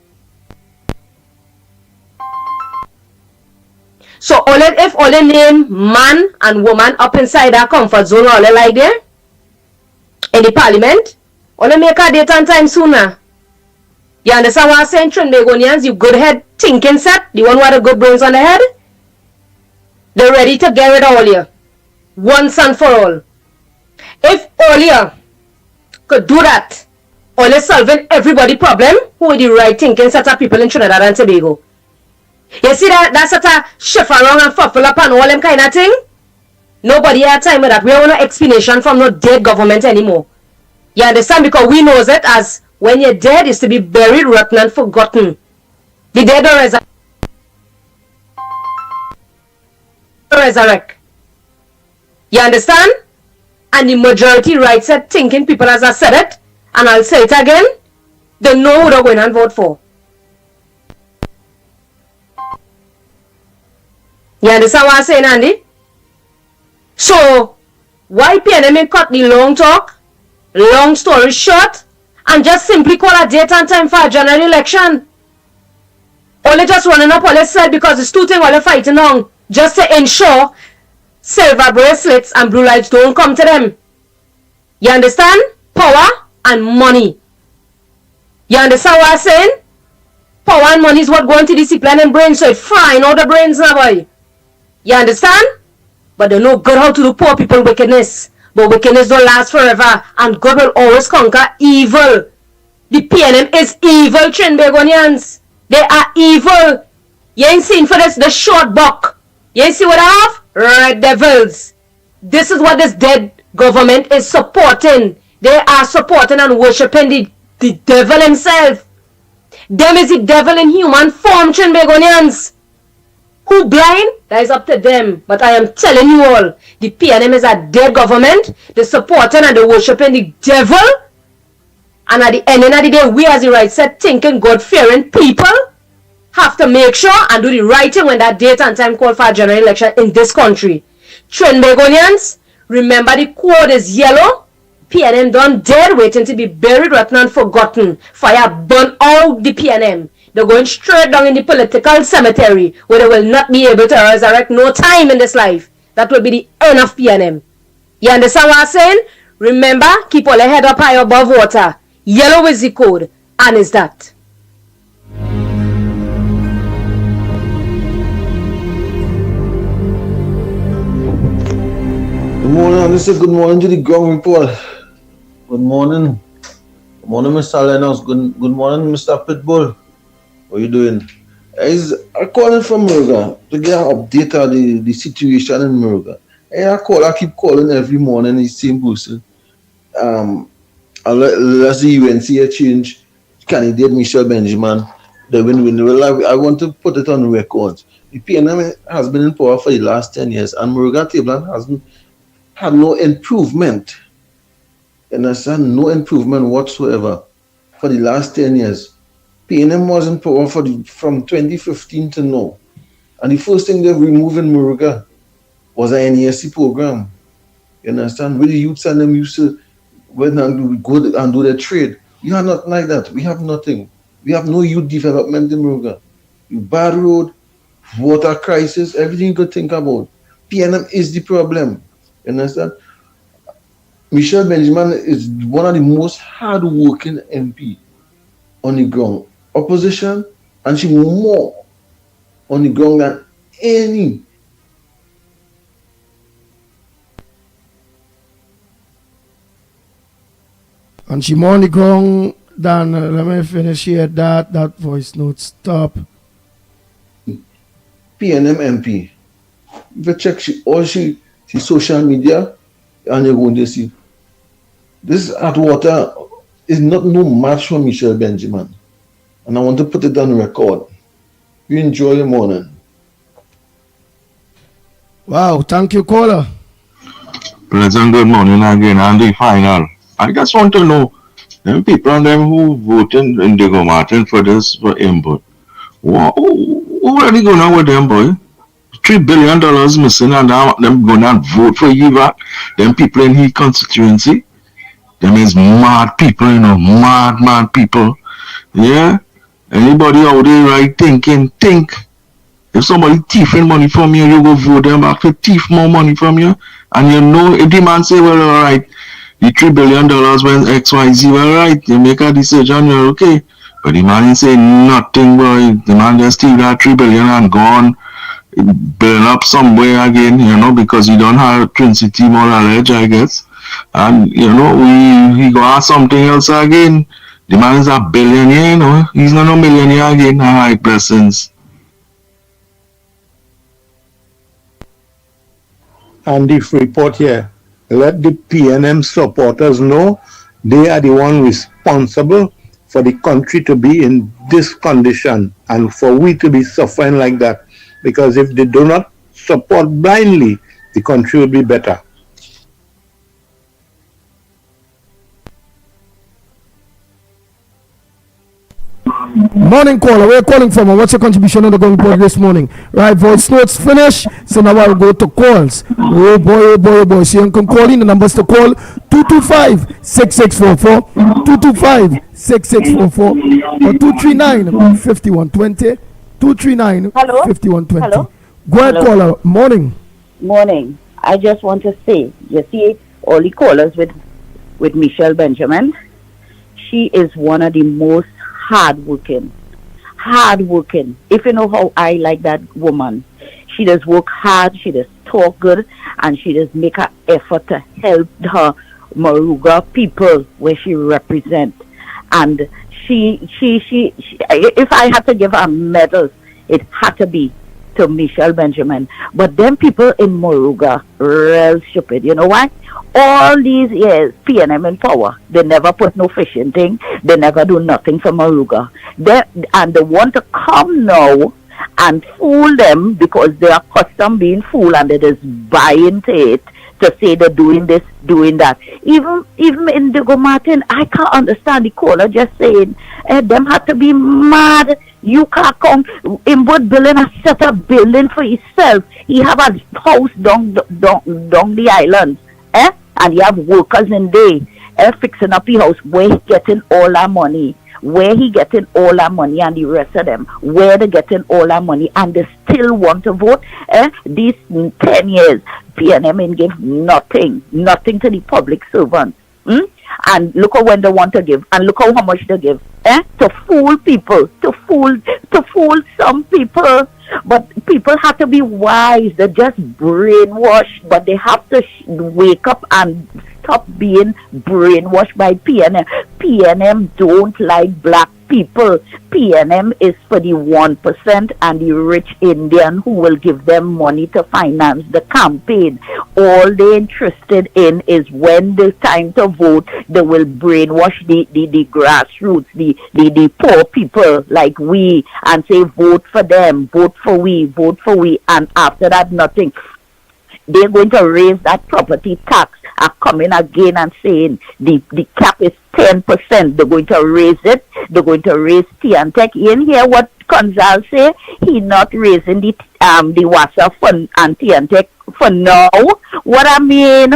So if only name man and woman up inside that comfort zone all like there in the parliament, only make a date and time sooner. You understand what I'm saying, Trinbagonians? You good head thinking set, the one with the good brains on the head, they're ready to get rid of all you. Once and for all. If all you could do that, only solving everybody problem, who are the right thinking set of people in Trinidad and Tobago? You see that sort of shift around and fuffle up and all them kind of thing? Nobody had time with that. We don't want no explanation from no dead government anymore. You understand? Because we know it as when you're dead is to be buried, rotten and forgotten. The dead don't resurrect. You understand? And the majority right set thinking people, as I said it, and I'll say it again, they know who they're going and vote for. You understand what I'm saying, Andy? So, why PNM cut the long talk, long story short, and just simply call a date and time for a general election? Only just running up all they said because it's two things all they're fighting on, just to ensure silver bracelets and blue lights don't come to them. You understand? Power and money. You understand what I'm saying? Power and money is what going to discipline and brain, so it's frying all the brains now, boy. You understand? But they know God how to do poor people wickedness. But wickedness don't last forever. And God will always conquer evil. The PNM is evil, Trinbagonians. They are evil. You ain't seen for this, the short buck. You ain't see what I have? Red devils. This is what this dead government is supporting. They are supporting and worshipping the devil himself. Them is the devil in human form, Trinbagonians. Who blind? That is up to them. But I am telling you all, the PNM is a dead government. They're supporting and they're worshipping the devil. And at the end of the day, we as the right set thinking, God-fearing people have to make sure and do the right thing when that date and time call for a general election in this country. Trinbagonians, remember the code is yellow. PNM done dead, waiting to be buried, rotten and forgotten. Fire burn out the PNM. They're going straight down in the political cemetery where they will not be able to resurrect no time in this life. That will be the end of PNM. You understand what I'm saying? Remember, keep all your head up high above water. Yellow is the code, and is that. Good morning, and this is good morning to the ground report. Good morning. Good morning, Mr. Lennox. Good morning, Mr. Pitbull. How you doing? I calling from Murga to get an update of the situation in Murga. I keep calling every morning, the same person. Unless the UNC change candidate Michelle Benjamin, the win-win. Well, I want to put it on record. The PNM has been in power for the last 10 years, and Murga Tablan hasn't had no improvement. And I said no improvement whatsoever for the last 10 years. PNM was in power from 2015 to now. And the first thing they removed in Murga was an NESC program. You understand? Where the youths and them used to go and do their trade. You are not like that. We have nothing. We have no youth development in Murga. Bad road, water crisis, everything you could think about. PNM is the problem. You understand? Michelle Benjamin is one of the most hard-working MP on the ground. Opposition, and she more on the ground than any. And she more on the ground than, let me finish here, that voice note, stop. PNM MP. If you check she social media, and you're going to see. This Atwater is not no match for Michelle Benjamin. And I want to put it on record. You enjoy your morning. Wow, thank you, caller. Pleasant good morning again, and the final. I just want to know, them people and them who voted in Diego Martin for input. What are they going on with them, boy? $3 billion missing, and them going to vote for you back. Them people in his constituency. Them is mad people, mad people. Yeah? Anybody out there right think. If somebody thieving money from you, you go vote them back to thief more money from you. And if the man say, well, all right, the $3 billion when XYZ, well, right, you make a decision, you're okay. But the man ain't say nothing, boy. The man just steal that $3 billion and gone, burn up somewhere again, because you don't have Trinity Moralege, I guess. And, we go ask something else again. The man is a billionaire, He's not a millionaire again. All right, blessings. And if report here, let the PNM supporters know they are the one responsible for the country to be in this condition and for we to be suffering like that. Because if they do not support blindly, the country will be better. Morning caller, where are you calling from and what's your contribution on the Going Report this morning? Right, voice notes finished, so now I'll go to calls. Oh boy. So you can call in, the numbers to call 225-6644, 225-6644 or 239-5120, 239-5120. Hello? Go ahead, Hello. caller. Morning. Morning. I just want to say, you see, all the callers with Michelle Benjamin, she is one of the most hardworking. If you know how I like that woman, she does work hard, she does talk good, and she does make an effort to help her Moruga people where she represents. And she if I had to give her medals, it had to be to Michelle Benjamin. But them people in Moruga, real stupid. You know why? All these years, PNM in power, they never put no fishing thing. They never do nothing for Moruga. And they want to come now and fool them because they are accustomed being fooled and they just buy into it to say they're doing this, doing that. Even in Diego Martin, I can't understand the caller just saying, them have to be mad. You can't come in both building a set up building for himself. He have a house down the island. And you have workers in there fixing up the house where he getting all that money. Where he getting all that money and the rest of them, where they getting all that money and they still want to vote. These 10 years, PNM ain't give nothing to the public servants. And look at when they want to give, and look how much they give. To fool people, to fool some people. But people have to be wise. They're just brainwashed, but they have to wake up and stop being brainwashed by PNM. PNM don't like black people. PNM is for the 1% and the rich Indian who will give them money to finance the campaign. All they're interested in is when the time to vote, they will brainwash the grassroots, the poor people like we, and say vote for them, vote for we, vote for we, and after that nothing. They're going to raise that property tax, are coming again and saying the cap is 10%. They're going to raise it. They're going to raise Tiantec. You hear what Conzal say? He not raising the WASA fund and Tiantec for now. What I mean,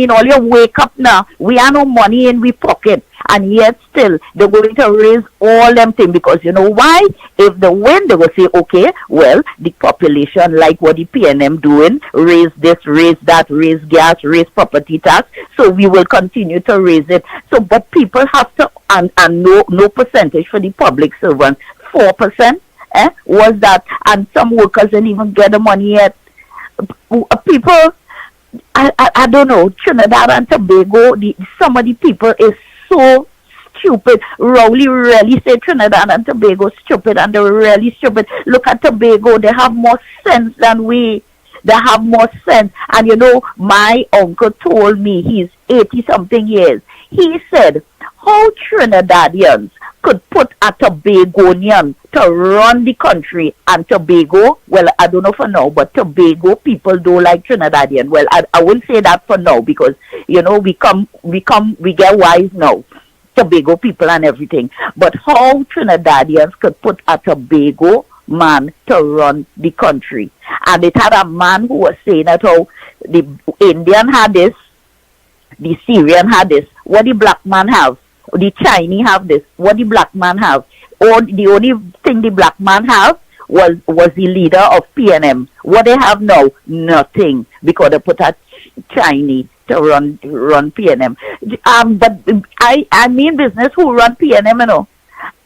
all you wake up now. We have no money in we pocket. And yet still, they're going to raise all them things because you know why? If they win, they will say, okay, well, the population like what the PNM doing, raise this, raise that, raise gas, raise property tax, so we will continue to raise it. So, but people have to, and no percentage for the public servants, 4%, was that, and some workers didn't even get the money yet. People, I don't know, Trinidad and Tobago, some of the people is so stupid. Rowley really say Trinidad and Tobago stupid, and they're really stupid. Look at Tobago, they have more sense than we. They have more sense. And you know, my uncle told me, he's 80-something years. He said, how Trinidadians could put a Tobagonian to run the country, and Tobago, well, I don't know for now, but Tobago people don't like Trinidadian. Well, I wouldn't say that for now because, you know, we get wise now. Tobago people and everything. But how Trinidadians could put a Tobago man to run the country. And it had a man who was saying that how the Indian had this, the Syrian had this, what the black man have, the Chinese have this, what the black man have. Or the only thing the black man have was the leader of PNM. What they have now, nothing, because they put a Chinese to run PNM. But I mean business who run PNM, you know.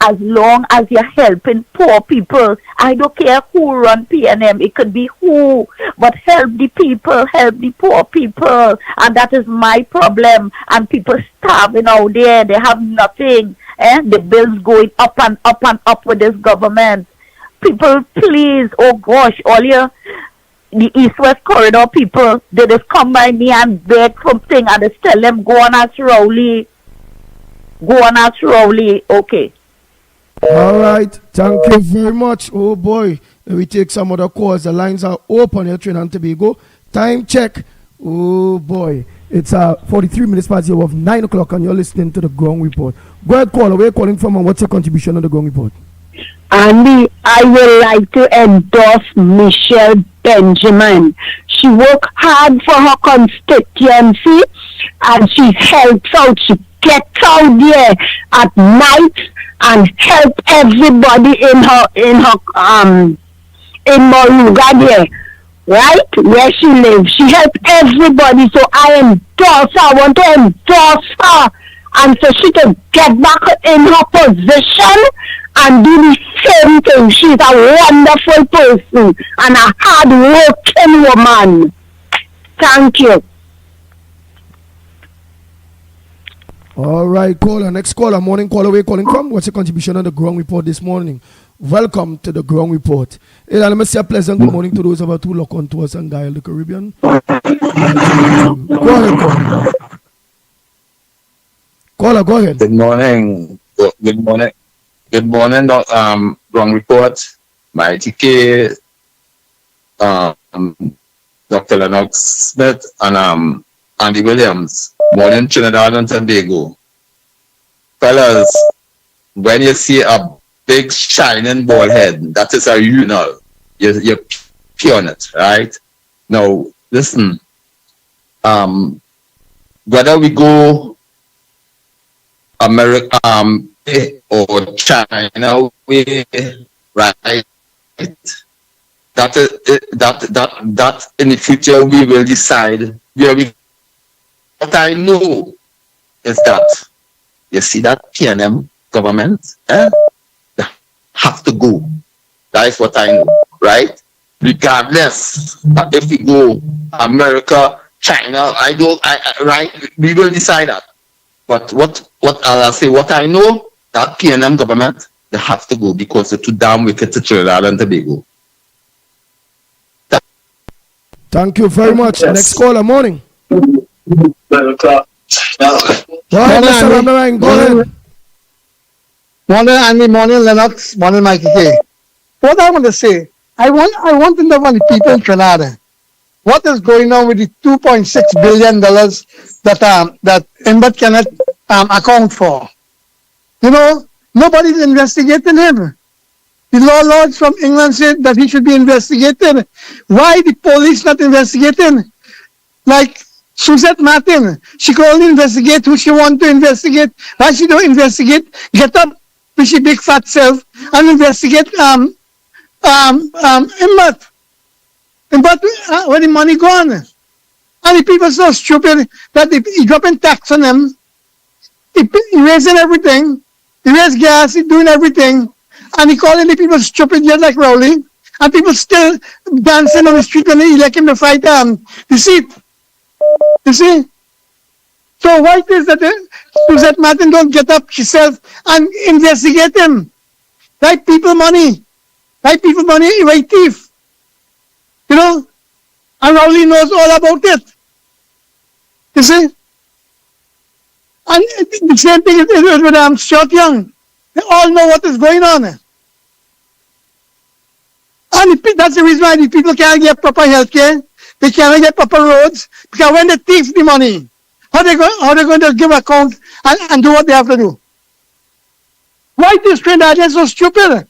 As long as you're helping poor people, I don't care who run PNM, it could be who, but help the people, help the poor people, and that is my problem. And people starving out there, they have nothing, the bills going up and up and up with this government. People, please, oh gosh, all your the East-West Corridor people, they just come by me and beg something, and they tell them, go on as Rowley, okay. All right, thank you very much. Oh boy, we take some other calls. The lines are open here, Trinidad and Tobago. Time check. Oh boy, it's 43 minutes past the hour of 9 o'clock, and you're listening to the Ground Report. Go ahead, caller. Where are you calling from, and what's your contribution on the Ground Report? Andy, I would like to endorse Michelle Benjamin. She worked hard for her constituency, and she helps out. She gets out there at night and help everybody in Moruga there, right where she lives. She helped everybody, so I want to endorse her, and so she can get back in her position and do the same thing. She's a wonderful person and a hard-working woman. Thank you. All right, caller. Next caller, morning caller. Where you calling from? What's your contribution on the Ground Report this morning? Welcome to the Ground Report. Hey, let me say a pleasant good morning to those of us who look on to us and dial the Caribbean. Go ahead, caller. Caller, go ahead. Good morning. Good morning, Ground Report. Mickie K, Dr. Lennox Smith, and Andy Williams. Morning, Trinidad and Tobago. Fellas, when you see a big shining ball head, that is a urinal. You're peeing it, right? Now, listen. Whether we go America or China way, right? That in the future we will decide where we. What I know is that you see that PNM government, they have to go. That is what I know, right? Regardless if we go America, China, right? We will decide that. But what I'll say, what I know That PNM government, they have to go because they're too damn wicked to Trinidad and Tobago. Thank you very much. Yes. Next caller, morning. Go ahead, Morning, Mr. Andy. Ramnarine. Go ahead. Morning, Andy. Morning, Lennox. Morning, Mickie K. What I want to say, I want to know from the people in Trinidad, what is going on with the $2.6 billion that Embed cannot account for? You know, nobody's investigating him. The law lords from England said that he should be investigated. Why the police not investigating? Like Suzette Martin, she could only investigate who she want to investigate. Why she don't investigate? Get up with she big fat self and investigate Embed. But where the money gone? And the people so stupid that he dropping tax on them. He raising everything. He raised gas. He doing everything. And he calling the people stupid just like Rowley. And people still dancing on the street when they elect him to fight the seat. You see? So why it is that Suzette Martin don't get up herself and investigate him? Right people money. Right people money, right thief. You know? And Rowley knows all about it. You see? And the same thing is with Stuart Young. They all know what is going on. And that's the reason why the people can't get proper health care. They cannot get proper roads. Because when they thief the money, how they going to give account and do what they have to do? Why is Trinidadians so stupid?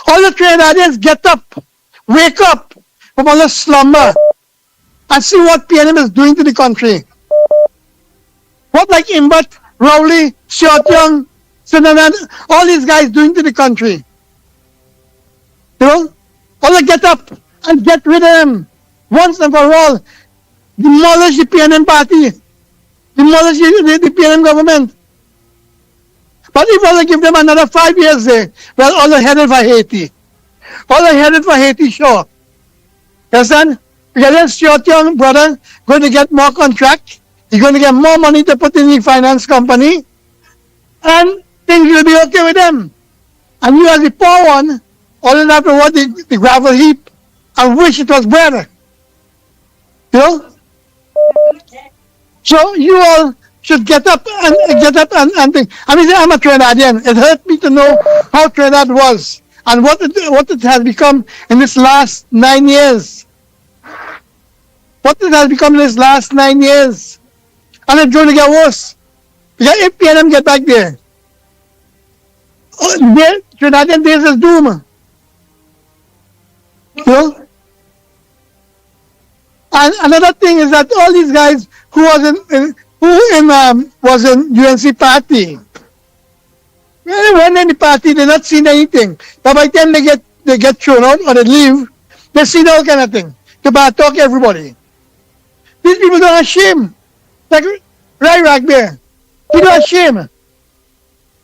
All the Trinidadians get up, wake up from all the slumber and see what PNM is doing to the country. What like Imbut, Rowley, Stuart Young, Sinanan, all these guys doing to the country. You know? All they get up and get rid of them once and for all. Demolish the PNM party. Demolish the PNM government. But if all they give them another 5 years there, well, all they headed for Haiti. All they headed for Haiti, sure. You understand? Because then Stuart Young, brother, going to get more contract. He's going to get more money to put in the finance company. And things will be okay with them. And you as the poor one, all you have to watch the gravel heap and wish it was better. You know? So you all should get up and think. I mean, I'm a Trinidadian. It hurt me to know how Trinidad was and what it has become in this last 9 years. What it has become in this last 9 years. And it's going to get worse. Because if PNM get back there, Trinidadian days is doom. You know? And another thing is that all these guys who was in UNC party, when in the party they're not seeing anything. But by the time they get thrown out or they leave, they see all kind of thing. To talk everybody. These people don't have shame. Like Rai Ragbear. He don't have shame.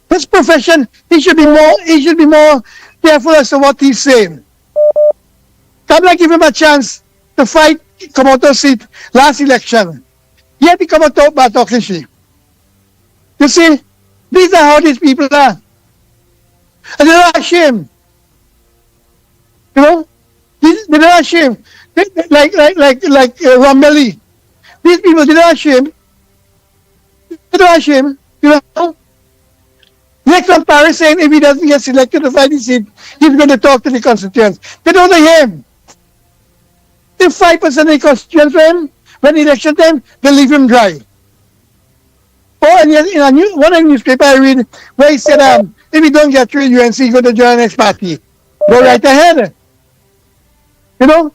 His profession, he should be more careful as to what he's saying. Come not give him a chance to fight, come out of seat last election. Yet he come out by talking shit. You see, these are how these people are. And they're not ashamed. You know? They're not ashamed. Like Rombelli. These people, they're not ashamed. They're not ashamed. You know? Next on Paris saying if he doesn't get selected to fight the seat, he's going to talk to the constituents. They don't hear him. If 5% of the constituents for him, when election time, they leave him dry. Oh, and in one newspaper I read where he said, if he don't get through UNC, he's going to join the next party. Go right ahead. You know?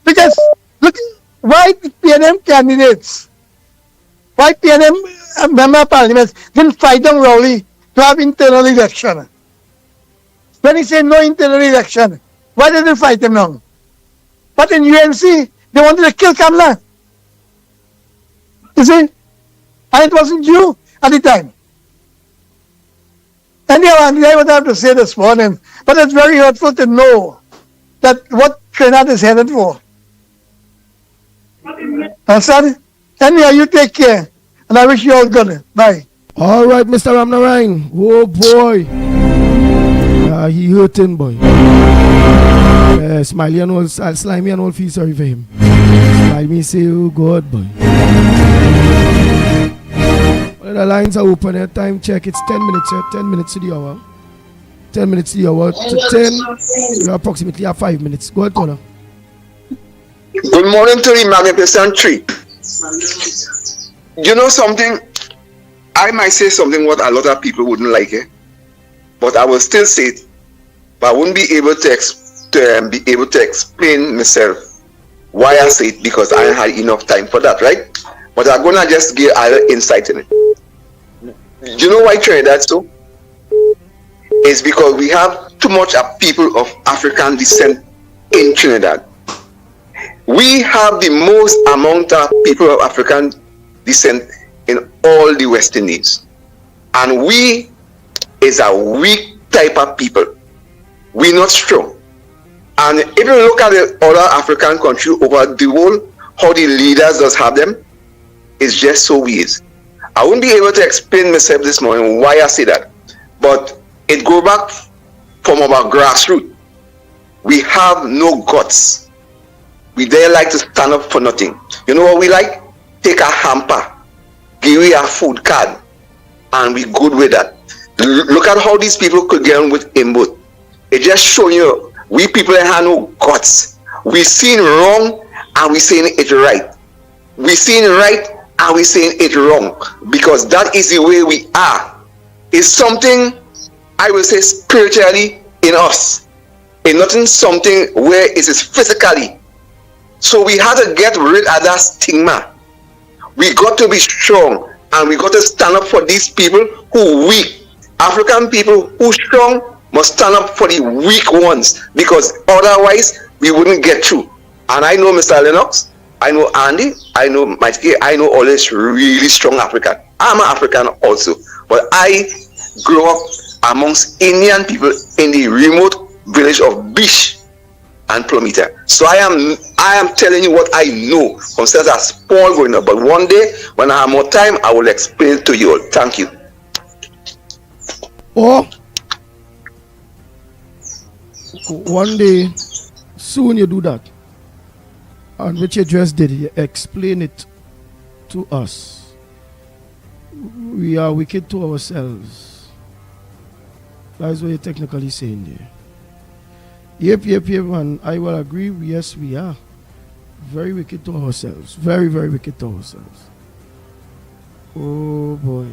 Because, look, why the PNM candidates, why PNM member of parliament didn't fight down Rowley to have internal election? When he said no internal election, why did they fight him now? But in UNC, they wanted to kill Kamala. You see? And it wasn't you at the time. Anyhow, I would have to say this morning, but it's very hurtful to know that what Trinidad is headed for. Understand? Anyhow, you take care. And I wish you all good. Bye. All right, Mr. Ramnarine. Oh boy. He hurting, boy. Smiley and all, Slimy and all feel sorry for him. Slimy say, oh God, boy. Well, the lines are open. Time check. It's 10 minutes. 10 minutes to the hour. 10 minutes to the hour. To 10, we approximately have 5 minutes. Go ahead, Connor. Good morning to the magnificent tree. You know something? I might say something what a lot of people wouldn't like it, but I will still say it. But I wouldn't be able to explain myself why I say it because I had enough time for that, right? But I'm gonna just give a little insight in it. You know why Trinidad so? It's because we have too much of people of African descent in Trinidad. We have the most amount of people of African descent in all the West Indies. And we is a weak type of people. We're not strong. And if you look at the other African countries over the world, how the leaders does have them, it's just so weird. I wouldn't be able to explain myself this morning why I say that. But it goes back from our grassroots. We have no guts. We dare like to stand up for nothing. You know what we like? Take a hamper, give you a food card, and we good with that. Look at how these people could get on with input. It just shows you we people have no guts. We seen wrong and we saying it right. We seen right and we saying it wrong because that is the way we are. It's something I will say spiritually in us. It's not in something where it is physically. So we have to get rid of that stigma. We got to be strong and we got to stand up for these people who weak. African people who strong must stand up for the weak ones because otherwise we wouldn't get through. And I know Mr. Lennox, I know Andy, I know Mickie, I know all this really strong African. I'm an African also, but I grew up amongst Indian people in the remote village of Bish and Plumita. So I am telling you what I know from since I was small growing up. But one day when I have more time, I will explain to you all. Thank you. Or one day soon you do that, and which you just did, you explain it to us. We are wicked to ourselves. That's what you're technically saying there. Yep, and I will agree. Yes, we are very wicked to ourselves. Very, very wicked to ourselves. Oh boy.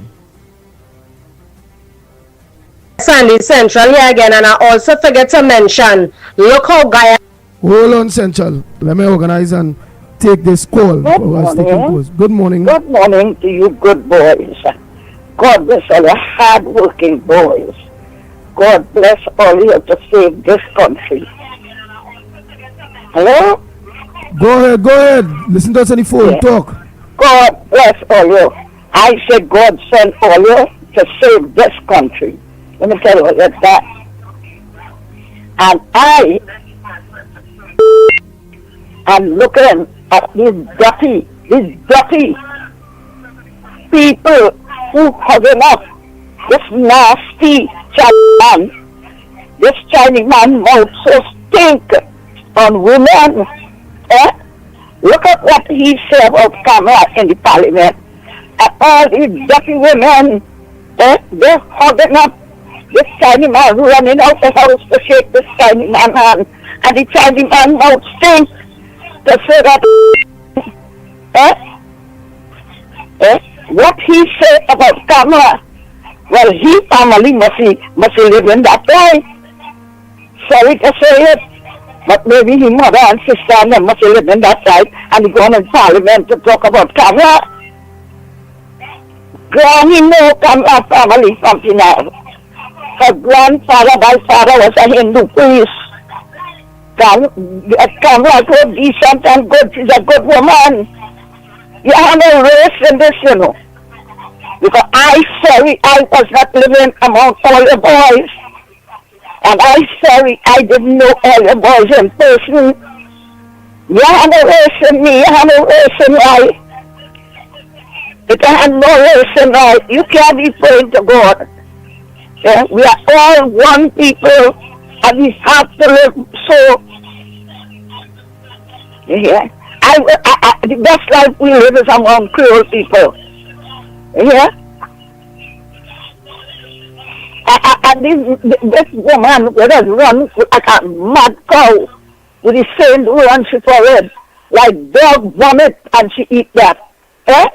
Sandy Central here again, and I also forget to mention, look how Guy. Hold on, Central. Let me organize and take this call. Good morning. Good morning. Good morning to you good boys. God bless all the hard-working boys. God bless all you to save this country. Hello? Go ahead. Listen to us on the phone. Yeah. Talk. God bless all you. I said God sent all you to save this country. Let me tell you that. And I am looking at these dirty people who hugging up this nasty Chinese man. This Chinese man mouth so stink on women. Look at what he said about Kamala in the parliament. And all these dirty women, they're hugging up this Chinese man, running out the house to shake this Chinese man hand. And the Chinese man mouth stink to say that what he said about Kamala, well, he family must live in that way. Sorry to say it, but maybe his mother and sister and them must live in that side, and he gone in parliament to talk about Kamala. Granny know Kamala family from Pinal. Her grandfather by father was a Hindu priest. Kamala is so decent and good. She's a good woman. You have no race in this, you know. Because I was not living among all the boys. And I didn't know all the boys in person. You have no race in me, you have no race in life. You can have no relation now. You can't be praying to God. Yeah? We are all one people, and we have to live so. Yeah? The best life we live is among Creole people. Yeah? And this woman with us run like a mad cow with the same run she forehead, like dog vomit, and she eat that. Eh?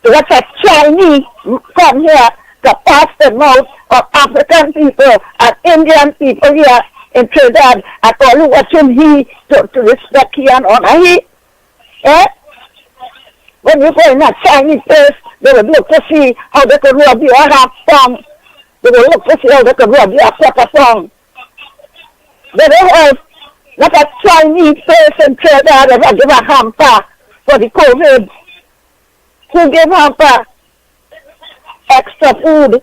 That's a Chinese come here to pass the mouth of African people and Indian people here in Trinidad, and only watching he to respect he and honor he. Eh? When you go in a Chinese place, they will look to see how they could rub your half tongue. They will look to see how they could rub your proper tongue. They don't have not a Chinese person Trinidad ever give a hamper for the COVID. Who gave hamper? Extra food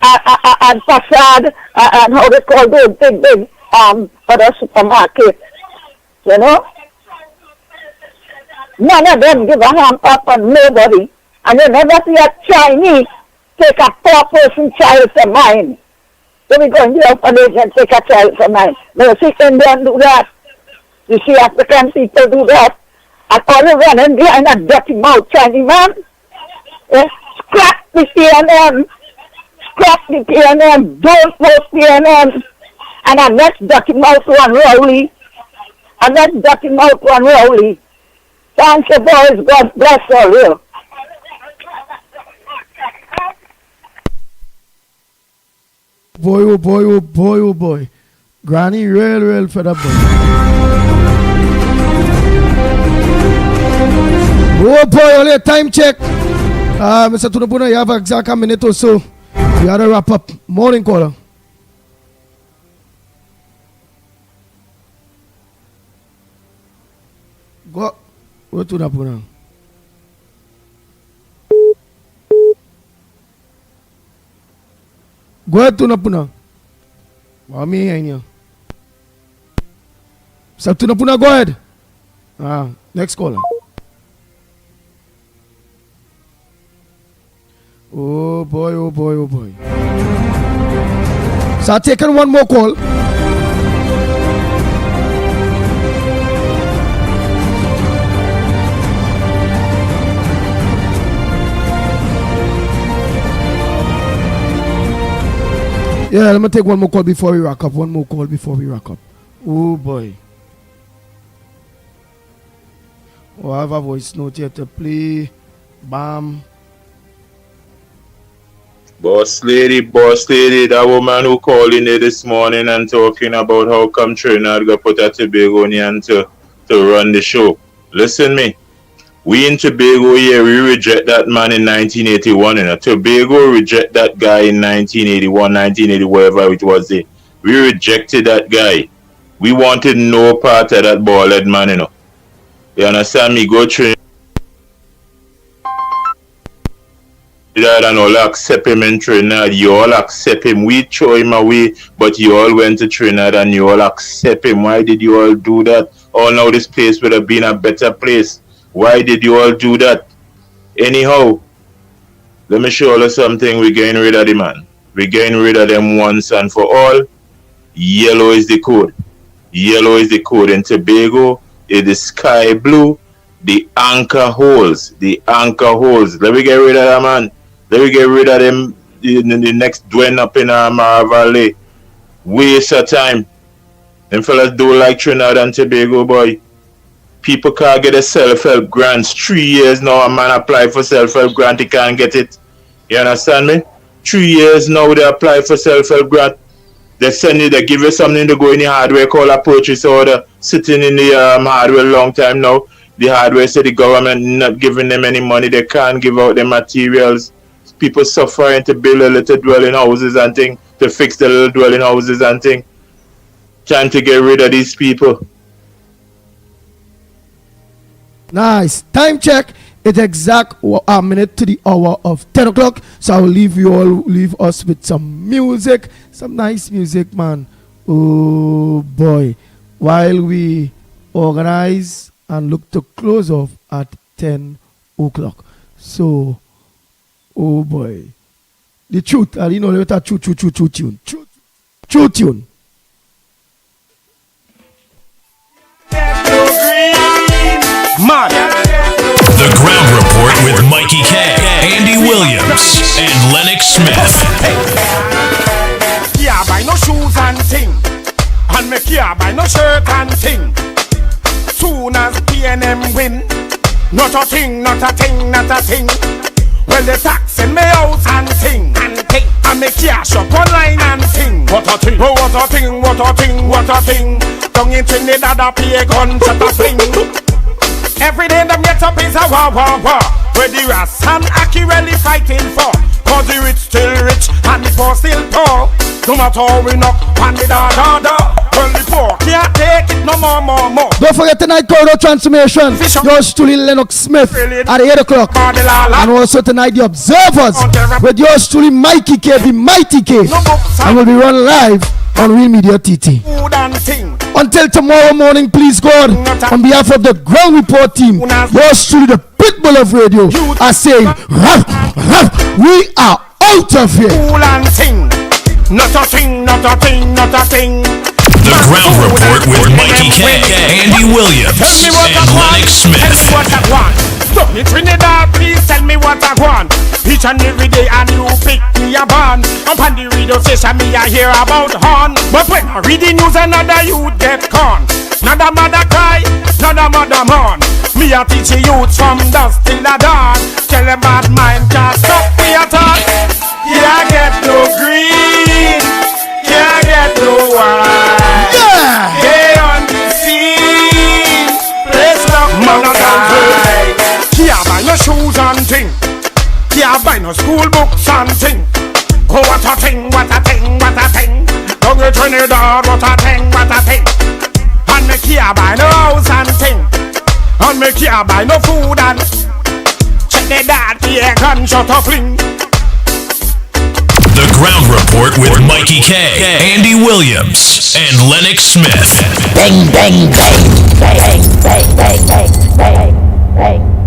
and facade and how they call those big other supermarkets. You know? None of them give a hamper for nobody. And you never see a Chinese take a poor person child for mine. So we go in the orphanage and take a child for mine. No, see Indian do that. You see African people do that. And all the running behind a dirty mouth Chinese man. Scrap the PNM. Scrap the PNM. Don't vote PNM. And a next dirty mouth one Rowley. And next dirty mouth one Rowley. Thank you, boys. God bless all you. Boy, oh boy, oh boy, oh boy. Granny real fed up, boy. Oh boy, only time check. Mr. Tunapuna, you have exact a minute or so. We had to wrap up. Morning caller. Go. Go Tunapuna. Go ahead, Tunapuna. Mami, ain't Mr. Tunapuna, go ahead. Next caller. Oh boy, oh boy, oh boy. So I'm taking one more call. Yeah, let me take one more call before we wrap up. One more call before we wrap up. Oh boy. Oh, I have a voice note here to play. Bam. Boss lady, that woman who called in there this morning and talking about how come Trinidad got put a Tobagonian to run the show. Listen me. We in Tobago here, we reject that man in 1981. And Tobago reject that guy in 1981, 1980, wherever it was there. We rejected that guy. We wanted no part of that bald-head man, you know. You understand me? Go Trinidad and all accept him in Trinidad. You all accept him. We throw him away, but you all went to Trinidad and you all accept him. Why did you all do that? Oh, now this place would have been a better place. Why did you all do that? Anyhow, let me show you something. We're getting rid of the man. We're getting rid of them once and for all. Yellow is the code. Yellow is the code. In Tobago, it is sky blue. The anchor holes. The anchor holes. Let me get rid of that man. Let me get rid of them in the next dwelling up in Mara Valley. Waste of time. Them fellas do like Trinidad and Tobago, boy. People can't get a self-help grants. 3 years now a man apply for self-help grant, he can't get it. You understand me? 3 years now they apply for self-help grant. They send you, they give you something to go in the hardware called a purchase order. Sitting in the hardware a long time now. The hardware say the government not giving them any money. They can't give out the materials. People suffering to build a little dwelling houses and things. To fix the little dwelling houses and things. Trying to get rid of these people. Nice. Time check. It's exact a minute to the hour of 10 o'clock. So I'll leave us with some music. Some nice music, man. Oh boy. While we organize and look to close off at 10 o'clock. So, oh boy. The truth, you know, let truth tune. Truth tune. Man. The Ground Report with Mickie K, Andy Williams, and Lennox Smith. Yeah, buy no shoes and thing, and me care buy no shirt and thing. Soon as PNM win, not a thing, not a thing, not a thing. Well, the tax in me house and thing, and me cash up online and thing. What a thing, oh what a thing, what a thing, what a thing. Down in Trinidad I pay a gun shot a thing. Every day them get up is a war, war, war. Where the Ras and Aki really fighting for. Cause the rich still rich and the poor still poor. No matter how we knock on the da. Well the poor can't take it no more. Don't forget tonight Corridor Transformation. Yours truly Lennox Smith at 8 o'clock. And also tonight the Observers with yours truly Mickie K, the Mighty K. And we'll be run live on Real Media TT. Until tomorrow morning, please God, on behalf of the Ground Report team, yours truly the Pitbull of Radio, I say, we are out of here. Not a thing, not a thing, not a thing. The Ground Report with Mickie K, Andy Williams, and Lennox Smith. Tell me what I want. Stop me Trinidad, please tell me what I want. Each and every day and you pick me a band. Up on the radio station me I hear about horn. But when I read the news another youth get con. Another mother cry, another mother mourn. Me a teach the youth from dusk till the dawn. Tell them bad mind can't stop me at all. Can't get no green, can't get no white. Yeah, they on the scene, place lock man a dance. Can't buy no shoes and thing. Can't buy no school books and thing. Oh what a thing, what a thing, what a thing. Down in Trinidad, what a thing, what a thing. And me can't buy no house and thing. And me can't buy no food and check the dad, the gunshot a fling. The Ground Report with Mickie K, Andy Williams, and Lennox Smith. Bang, bang, bang, bang, bang, bang, bang, bang, bang.